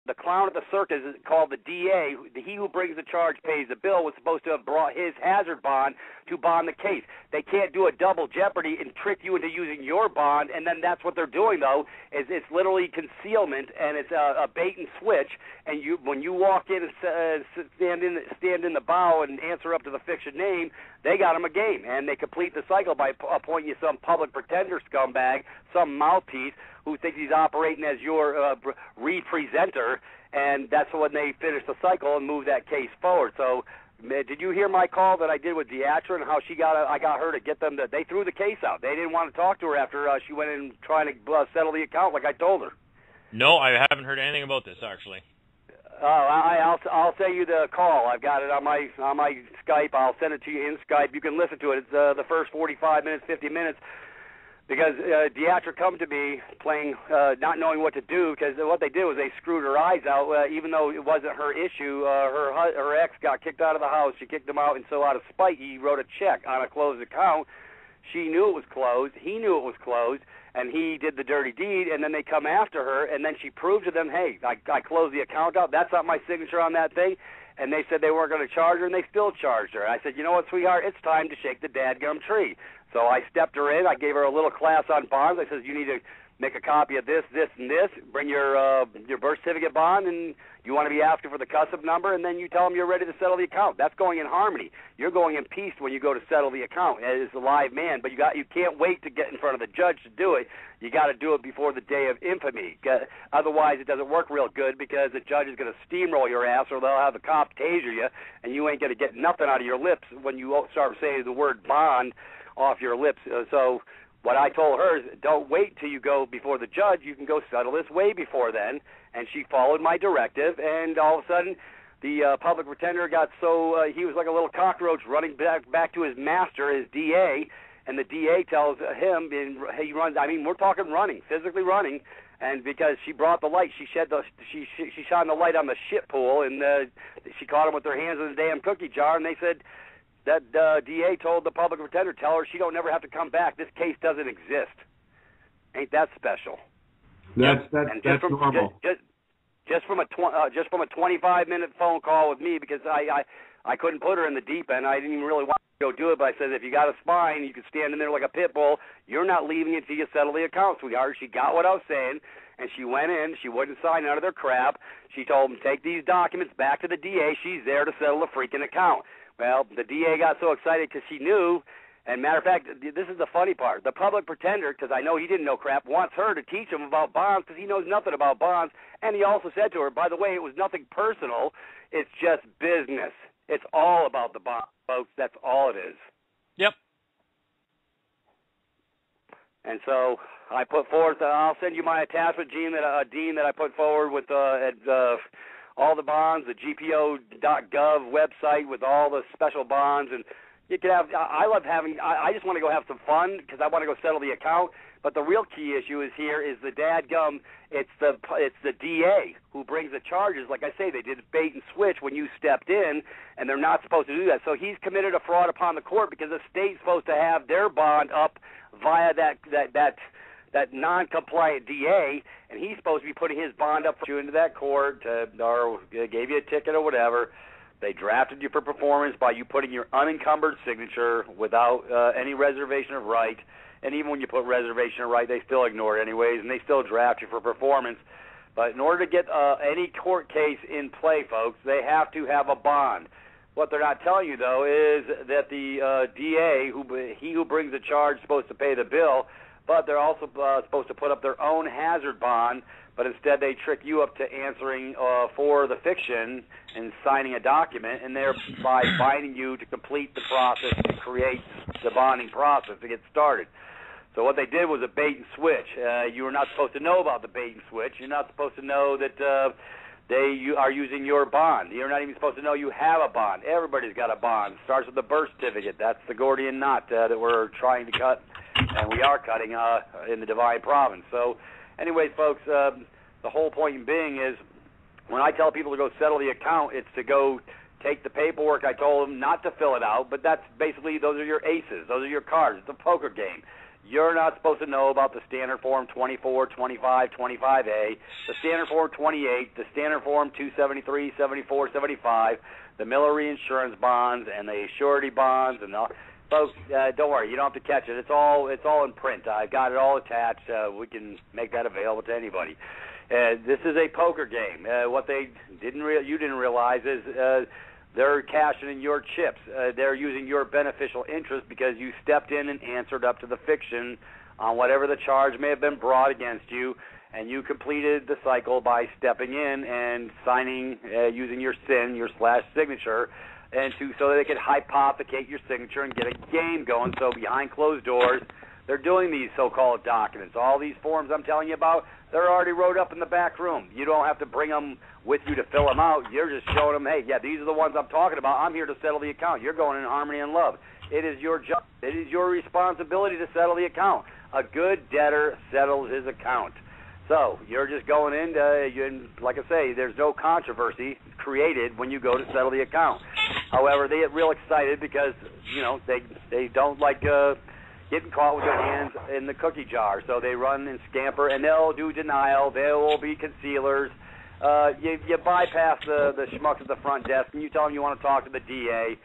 The clown at the circus is called the DA. He who brings the charge pays the bill was supposed to have brought his hazard bond to bond the case. They can't do a double jeopardy and trick you into using your bond, and then that's what they're doing, though, is it's literally concealment, and it's a bait and switch, and when you walk in and stand in the bow and answer up to the fiction name, they got them a game, and they complete the cycle by appointing you some public pretender scumbag, some mouthpiece, who thinks he's operating as your representer, and that's when they finish the cycle and move that case forward. So, did you hear my call that I did with Deatra and how I got her to get them to? They threw the case out. They didn't want to talk to her after she went in trying to settle the account like I told her. No, I haven't heard anything about this actually. I'll send you the call. I've got it on my Skype. I'll send it to you in Skype. You can listen to it. It's the first 45 minutes, 50 minutes. Because Deatra come to me playing, not knowing what to do, because what they did was they screwed her eyes out, even though it wasn't her issue. Her ex got kicked out of the house. She kicked him out, and so out of spite, he wrote a check on a closed account. She knew it was closed. He knew it was closed, and he did the dirty deed, and then they come after her, and then she proved to them, hey, I closed the account out. That's not my signature on that thing. And they said they weren't going to charge her, and they still charged her. I said, you know what, sweetheart, it's time to shake the dadgum tree. So I stepped her in. I gave her a little class on bonds. I said, you need to make a copy of this, this, and this. Bring your birth certificate bond, and you want to be asking for the custom number, and then you tell them you're ready to settle the account. That's going in harmony. You're going in peace when you go to settle the account as a live man, but you can't wait to get in front of the judge to do it. You got to do it before the day of infamy. Otherwise, it doesn't work real good because the judge is going to steamroll your ass, or they'll have the cop taser you, and you ain't going to get nothing out of your lips when you start saying the word bond off your lips. So what I told her is, don't wait till you go before the judge. You can go settle this way before then. And she followed my directive, and all of a sudden the public pretender got so he was like a little cockroach running back to his master, his DA, and the DA tells him, he runs, I mean, we're talking running, physically running, and because she brought the light, she shined the light on the shit pool, and she caught him with her hands in the damn cookie jar, and they said, that DA told the public pretender, tell her she don't never have to come back. This case doesn't exist. Ain't that special? That's normal. Just from a 25-minute phone call with me, because I couldn't put her in the deep end. I didn't even really want to go do it, but I said, if you got a spine, you can stand in there like a pit bull. You're not leaving until you settle the account, sweetheart. She got what I was saying, and she went in. She wouldn't sign none of their crap. She told them, take these documents back to the DA. She's there to settle the freaking account. Well, the DA got so excited because she knew, and matter of fact, this is the funny part. The public pretender, because I know he didn't know crap, wants her to teach him about bonds because he knows nothing about bonds. And he also said to her, by the way, it was nothing personal. It's just business. It's all about the bonds, folks. That's all it is. Yep. And so I put forth, I'll send you my attachment, Dean, that I put forward with all the bonds, the GPO.gov website with all the special bonds, and you can have. I love having. I just want to go have some fun because I want to go settle the account. But the real key issue is here is the dadgum. It's the DA who brings the charges. Like I say, they did bait and switch when you stepped in, and they're not supposed to do that. So he's committed a fraud upon the court because the state's supposed to have their bond up via that non-compliant DA, and he's supposed to be putting his bond up for you into that court, or gave you a ticket or whatever. They drafted you for performance by you putting your unencumbered signature without any reservation of right, and even when you put reservation of right, they still ignore it anyways, and they still draft you for performance. But in order to get any court case in play, folks, they have to have a bond. What they're not telling you, though, is that the DA, who brings the charge, is supposed to pay the bill, but they're also supposed to put up their own hazard bond, but instead they trick you up to answering for the fiction and signing a document, and thereby binding you to complete the process to create the bonding process to get started. So what they did was a bait and switch. You were not supposed to know about the bait and switch. You're not supposed to know that you are using your bond. You're not even supposed to know you have a bond. Everybody's got a bond. It starts with the birth certificate. That's the Gordian knot that we're trying to cut, and we are cutting in the Divine Province. So anyways, folks, the whole point being is when I tell people to go settle the account, it's to go take the paperwork. I told them not to fill it out, but that's basically, those are your aces. Those are your cards. It's a poker game. You're not supposed to know about the Standard Form 24, 25, 25A, the Standard Form 28, the Standard Form 273, 74, 75, the Miller Reinsurance bonds, and the surety bonds, and all. Folks, don't worry, you don't have to catch it. It's all in print. I've got it all attached. We can make that available to anybody. This is a poker game. What you didn't realize is they're cashing in your chips. They're using your beneficial interest because you stepped in and answered up to the fiction on whatever the charge may have been brought against you, and you completed the cycle by stepping in and signing, using your SIN, your /signature, and so that they could hypothecate your signature and get a game going. So behind closed doors, They're doing these so-called documents. All these forms I'm telling you about, they're already wrote up in the back room. You don't have to bring them with you to fill them out. You're just showing them, hey, yeah, these are the ones I'm talking about. I'm here to settle the account. You're going in harmony and love. It is your job. It is your responsibility to settle the account. A good debtor settles his account. So you're just going in, like I say, there's no controversy created when you go to settle the account. However, they get real excited because, they don't like getting caught with their hands in the cookie jar. So they run and scamper, and they'll do denial. There will be concealers. You bypass the schmucks at the front desk, and you tell them you want to talk to the DA.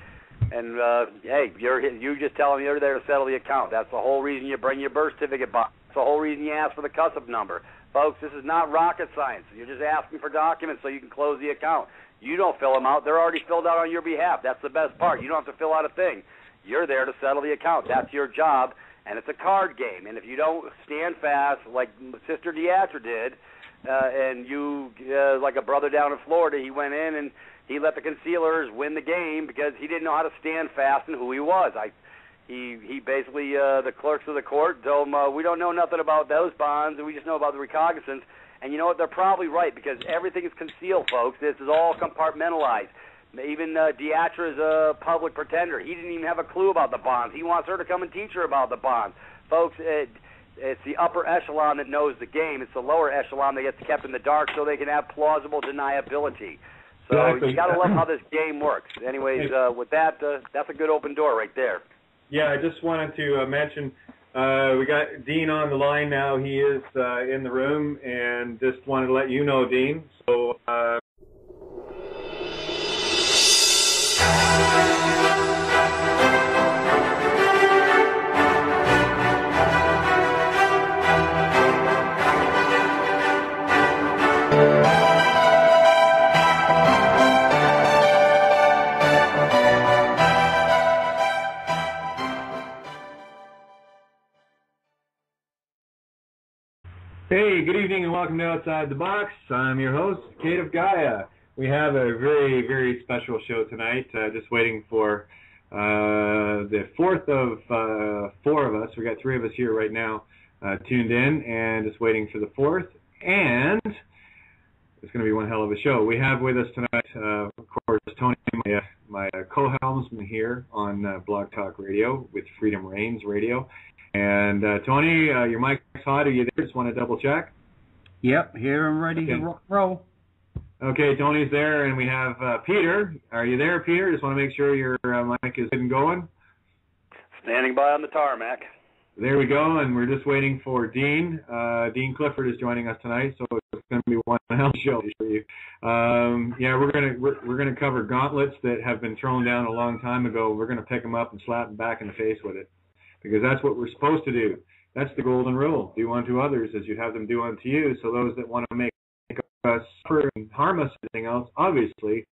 And, hey, you just tell them you're there to settle the account. That's the whole reason you bring your birth certificate box. That's the whole reason you ask for the CUSIP number. Folks, this is not rocket science. You're just asking for documents so you can close the account. You don't fill them out. They're already filled out on your behalf. That's the best part. You don't have to fill out a thing. You're there to settle the account. That's your job, and it's a card game. And if you don't stand fast like Sister Deatra did, and you, like a brother down in Florida, he went in and he let the concealers win the game because he didn't know how to stand fast and who he was. He basically, the clerks of the court told him, we don't know nothing about those bonds, and we just know about the recognizance. And you know what? They're probably right because everything is concealed, folks. This is all compartmentalized. Even Deatra's a public pretender. He didn't even have a clue about the bonds. He wants her to come and teach her about the bonds. Folks, it's the upper echelon that knows the game. It's the lower echelon that gets kept in the dark so they can have plausible deniability. So you got to love how this game works. Anyways, with that, that's a good open door right there. Yeah, I just wanted to mention we got Dean on the line now. He is in the room, and just wanted to let you know, Dean. So. Hey, good evening and welcome to Outside the Box. I'm your host, Kate of Gaia. We have a very, very special show tonight. Just waiting for the fourth of four of us. We got three of us here right now tuned in, and just waiting for the fourth. And it's going to be one hell of a show. We have with us tonight, of course, Tony, my co-helmsman here on Blog Talk Radio with Freedom Reigns Radio. And Tony, your mic's hot. Are you there? Just want to double check. Yep, here and ready to rock and roll. Okay, Tony's there, and we have Peter. Are you there, Peter? Just want to make sure your mic is good and going. Standing by on the tarmac. There we go, and we're just waiting for Dean. Dean Clifford is joining us tonight, so it's going to be one hell show for you. Yeah, we're gonna cover gauntlets that have been thrown down a long time ago. We're going to pick them up and slap them back in the face with it. Because that's what we're supposed to do. That's the golden rule. Do unto others as you'd have them do unto you. So those that want to make us suffer and harm us and anything else, obviously,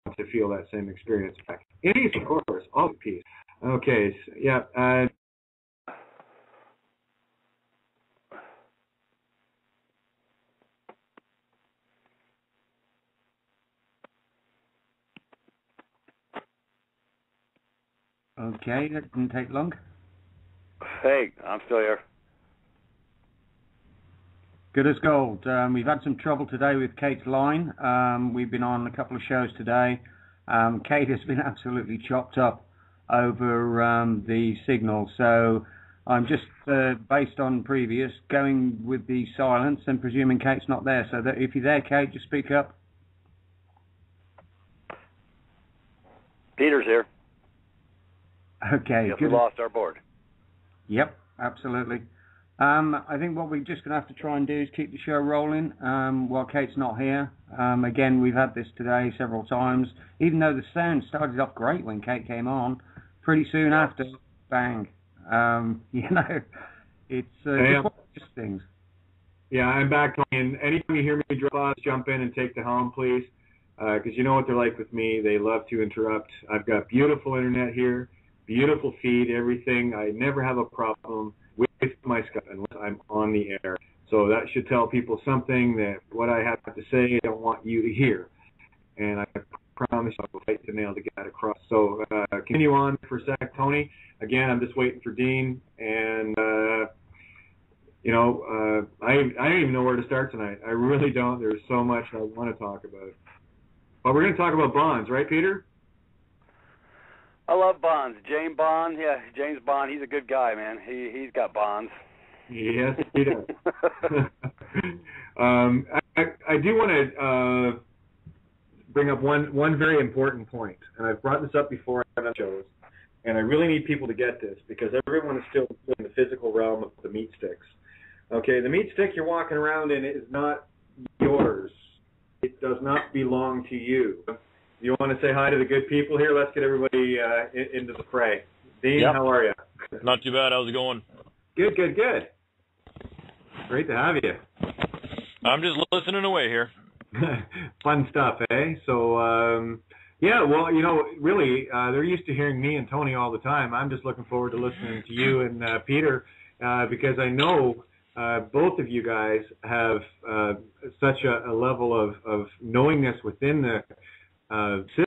want to feel that same experience back. In peace, of course. All peace. Okay. So, yeah. Okay, that didn't take long. Hey, I'm still here. Good as gold. We've had some trouble today with Kate's line. We've been on a couple of shows today. Kate has been absolutely chopped up over the signal. So I'm just, based on previous, going with the silence and presuming Kate's not there. So that if you're there, Kate, just speak up. Peter's here. Okay. Yes, we lost our board. Yep, absolutely. I think what we're just going to have to try and do is keep the show rolling while Kate's not here. Again, we've had this today several times. Even though the sound started off great when Kate came on, pretty soon after, bang. It's just things. Yeah, I'm back, Tony. And anytime you hear me drop off, jump in and take the helm, please. Because you know what they're like with me. They love to interrupt. I've got beautiful internet here. Beautiful feed, everything. I never have a problem with my Skype unless I'm on the air. So that should tell people something that what I have to say I don't want you to hear. And I promise I'll fight to nail to get that across. So continue on for a sec, Tony. Again, I'm just waiting for Dean, and I don't even know where to start tonight. I really don't. There's so much I want to talk about. But we're going to talk about bonds, right, Peter? I love bonds. James Bond, yeah, James Bond. He's a good guy, man. He's got bonds. Yes, he does. I do want to bring up one very important point, and I've brought this up before on shows, and I really need people to get this because everyone is still in the physical realm of the meat sticks. Okay, the meat stick you're walking around in is not yours. It does not belong to you. You want to say hi to the good people here? Let's get everybody into the fray. Dean, yep. How are you? Not too bad. How's it going? Good. Great to have you. I'm just listening away here. Fun stuff, eh? So, yeah, well, really, they're used to hearing me and Tony all the time. I'm just looking forward to listening to you and Peter because I know both of you guys have such a level of knowingness within the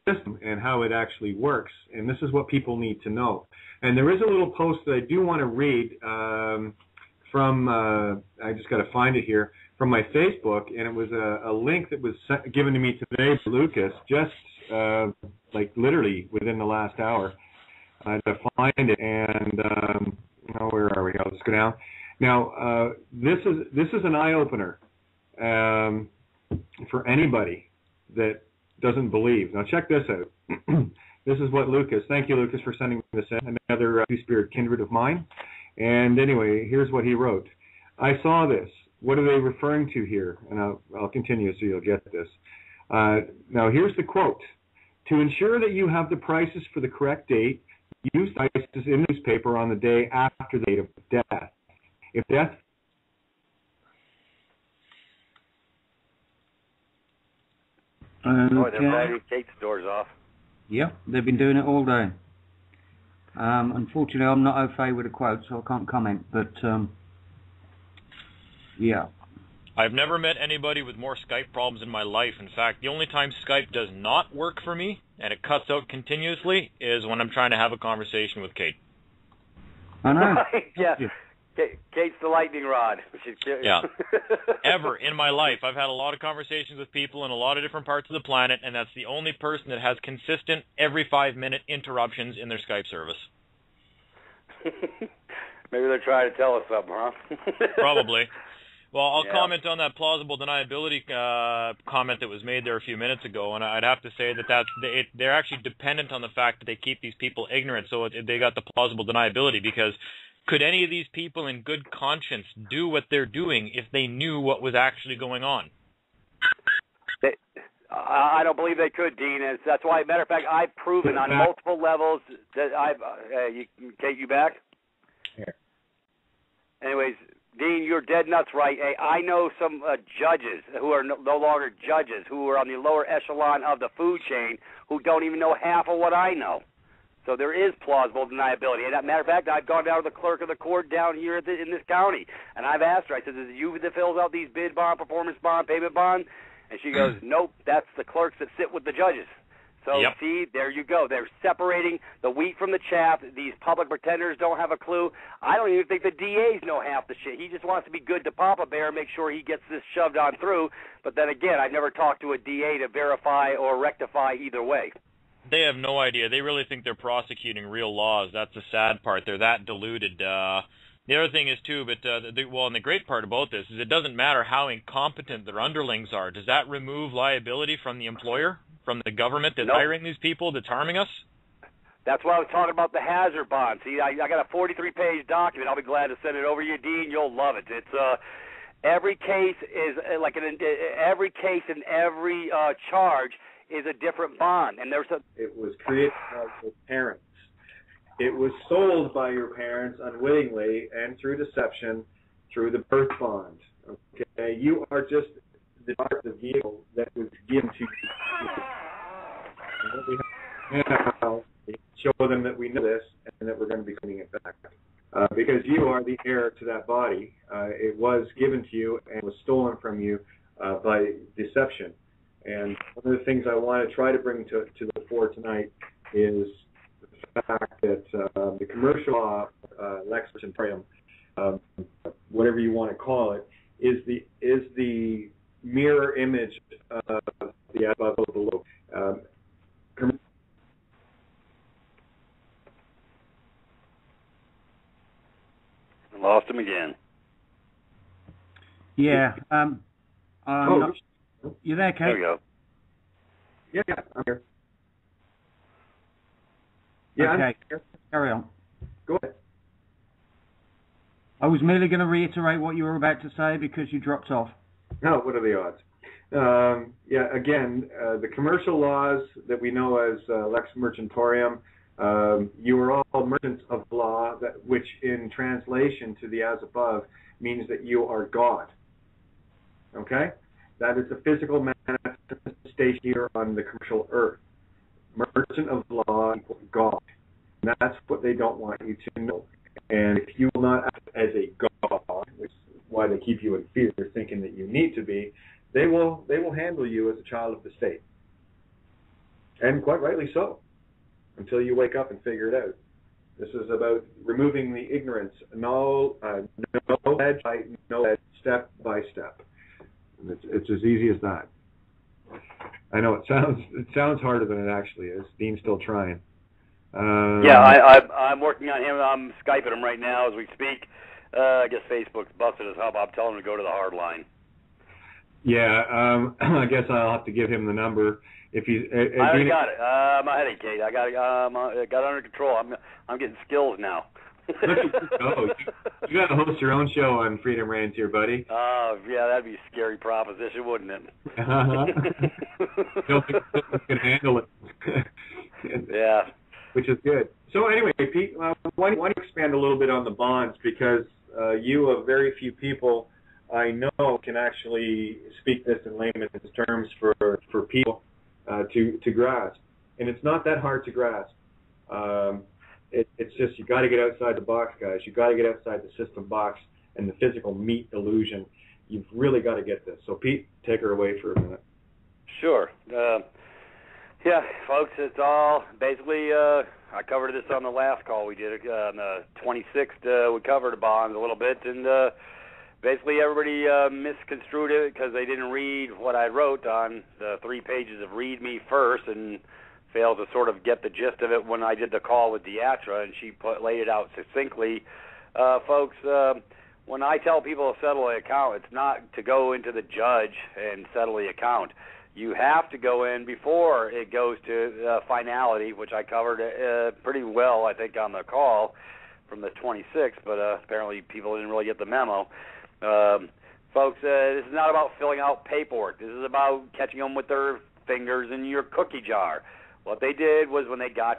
system and how it actually works. And this is what people need to know. And there is a little post that I do want to read from, I just got to find it here, from my Facebook, and it was a link that was given to me today by Lucas, just like literally within the last hour. I had to find it, and where are we? I'll just go down. Now, this is an eye-opener for anybody that doesn't believe. Now, check this out. This is what Lucas, thank you, Lucas, for sending this in, another two-spirit kindred of mine. And anyway, here's what he wrote. I saw this. What are they referring to here? And I'll continue so you'll get this. Now, here's the quote. To ensure that you have the prices for the correct date, use prices in the newspaper on the day after the date of death. If death... Boy, they're writing Kate's doors off. Yeah, they've been doing it all day. Unfortunately, I'm not au fait with a quote, so I can't comment, but... yeah. I've never met anybody with more Skype problems in my life. In fact, the only time Skype does not work for me, and it cuts out continuously, is when I'm trying to have a conversation with Kate. I know. Yeah. Kate's the lightning rod. Yeah. Ever in my life, I've had a lot of conversations with people in a lot of different parts of the planet, and that's the only person that has consistent, every 5-minute interruptions in their Skype service. Maybe they're trying to tell us something, huh? Probably. Well, I'll comment on that plausible deniability comment that was made there a few minutes ago, and I'd have to say that they're actually dependent on the fact that they keep these people ignorant, so they got the plausible deniability, because could any of these people in good conscience do what they're doing if they knew what was actually going on? I don't believe they could, Dean. That's why, matter of fact, I've proven on multiple levels that Kate, you back? Here. Anyways, Dean, you're dead nuts right. Hey, I know some judges who are no longer judges, who are on the lower echelon of the food chain, who don't even know half of what I know. So there is plausible deniability. And as a matter of fact, I've gone down to the clerk of the court down here in this county, and I've asked her, I said, is it you that fills out these bid bond, performance bond, payment bond? And she goes, nope, that's the clerks that sit with the judges. So, yep. See, there you go. They're separating the wheat from the chaff. These public pretenders don't have a clue. I don't even think the DAs know half the shit. He just wants to be good to Papa Bear and make sure he gets this shoved on through. But then again, I've never talked to a DA to verify or rectify either way. They have no idea. They really think they're prosecuting real laws. That's the sad part. They're that deluded. The other thing is, too, and the great part about this is it doesn't matter how incompetent their underlings are. Does that remove liability from the employer, from the government that's hiring these people, that's harming us? That's why I was talking about the hazard bond. See, I got a 43-page document. I'll be glad to send it over to you, Dean. You'll love it. It's every case is every case and every charge is a different bond, and there's a. It was created by your parents. It was sold by your parents unwittingly and through deception, through the birth bond. Okay, you are just the vehicle that was given to you. And what we have now is show them that we know this and that we're going to be cleaning it back. Because you are the heir to that body. It was given to you and was stolen from you by deception. And one of the things I want to try to bring to the fore tonight is the fact that the commercial law, lex scienceNOW, whatever you want to call it, is the mirror image of the above and below. Lost him again. Yeah. You there, Kate? There we go. Yeah, I'm here. Yeah, okay. I'm here. Carry on. Go ahead. I was merely going to reiterate what you were about to say because you dropped off. No, what are the odds? Again, the commercial laws that we know as lex mercentorium, you are all merchants of law, which in translation to the as above means that you are God. Okay? That is a physical manifestation here on the commercial earth. Merchant of law equals God. And that's what they don't want you to know. And if you will not act as a God, which is why they keep you in fear, thinking that you need to be, they will handle you as a child of the state. And quite rightly so, until you wake up and figure it out. This is about removing the ignorance, no step by step. It's as easy as that. I know it sounds harder than it actually is. Dean's still trying. I'm working on him. I'm Skyping him right now as we speak. I guess Facebook's busted his hub. I'm telling him to go to the hard line. Yeah, I guess I'll have to give him the number. If he's, I already got it. My headache, Kate. I got it under control. I'm getting skills now. You got to host your own show on Freedom Reigns here, buddy. Oh, yeah, that'd be a scary proposition, wouldn't it? Don't think you can handle it. Yeah. Which is good. So anyway, Pete, why don't you expand a little bit on the bonds, because you of very few people I know can actually speak this in layman's terms for people to grasp. And it's not that hard to grasp. It's just you got to get outside the box, guys. You got to get outside the system box and the physical meat illusion. You've really got to get this. So, Pete, take her away for a minute. Sure. Yeah, folks, it's all basically. I covered this on the last call we did on the 26th. We covered the bonds a little bit, and basically everybody misconstrued it because they didn't read what I wrote on the 3 pages of Read Me First, and failed to sort of get the gist of it when I did the call with Deatra, and she laid it out succinctly. Folks, when I tell people to settle an account, it's not to go into the judge and settle the account. You have to go in before it goes to finality, which I covered pretty well, I think, on the call from the 26th, but apparently people didn't really get the memo. Folks, this is not about filling out paperwork. This is about catching them with their fingers in your cookie jar. What they did was when they got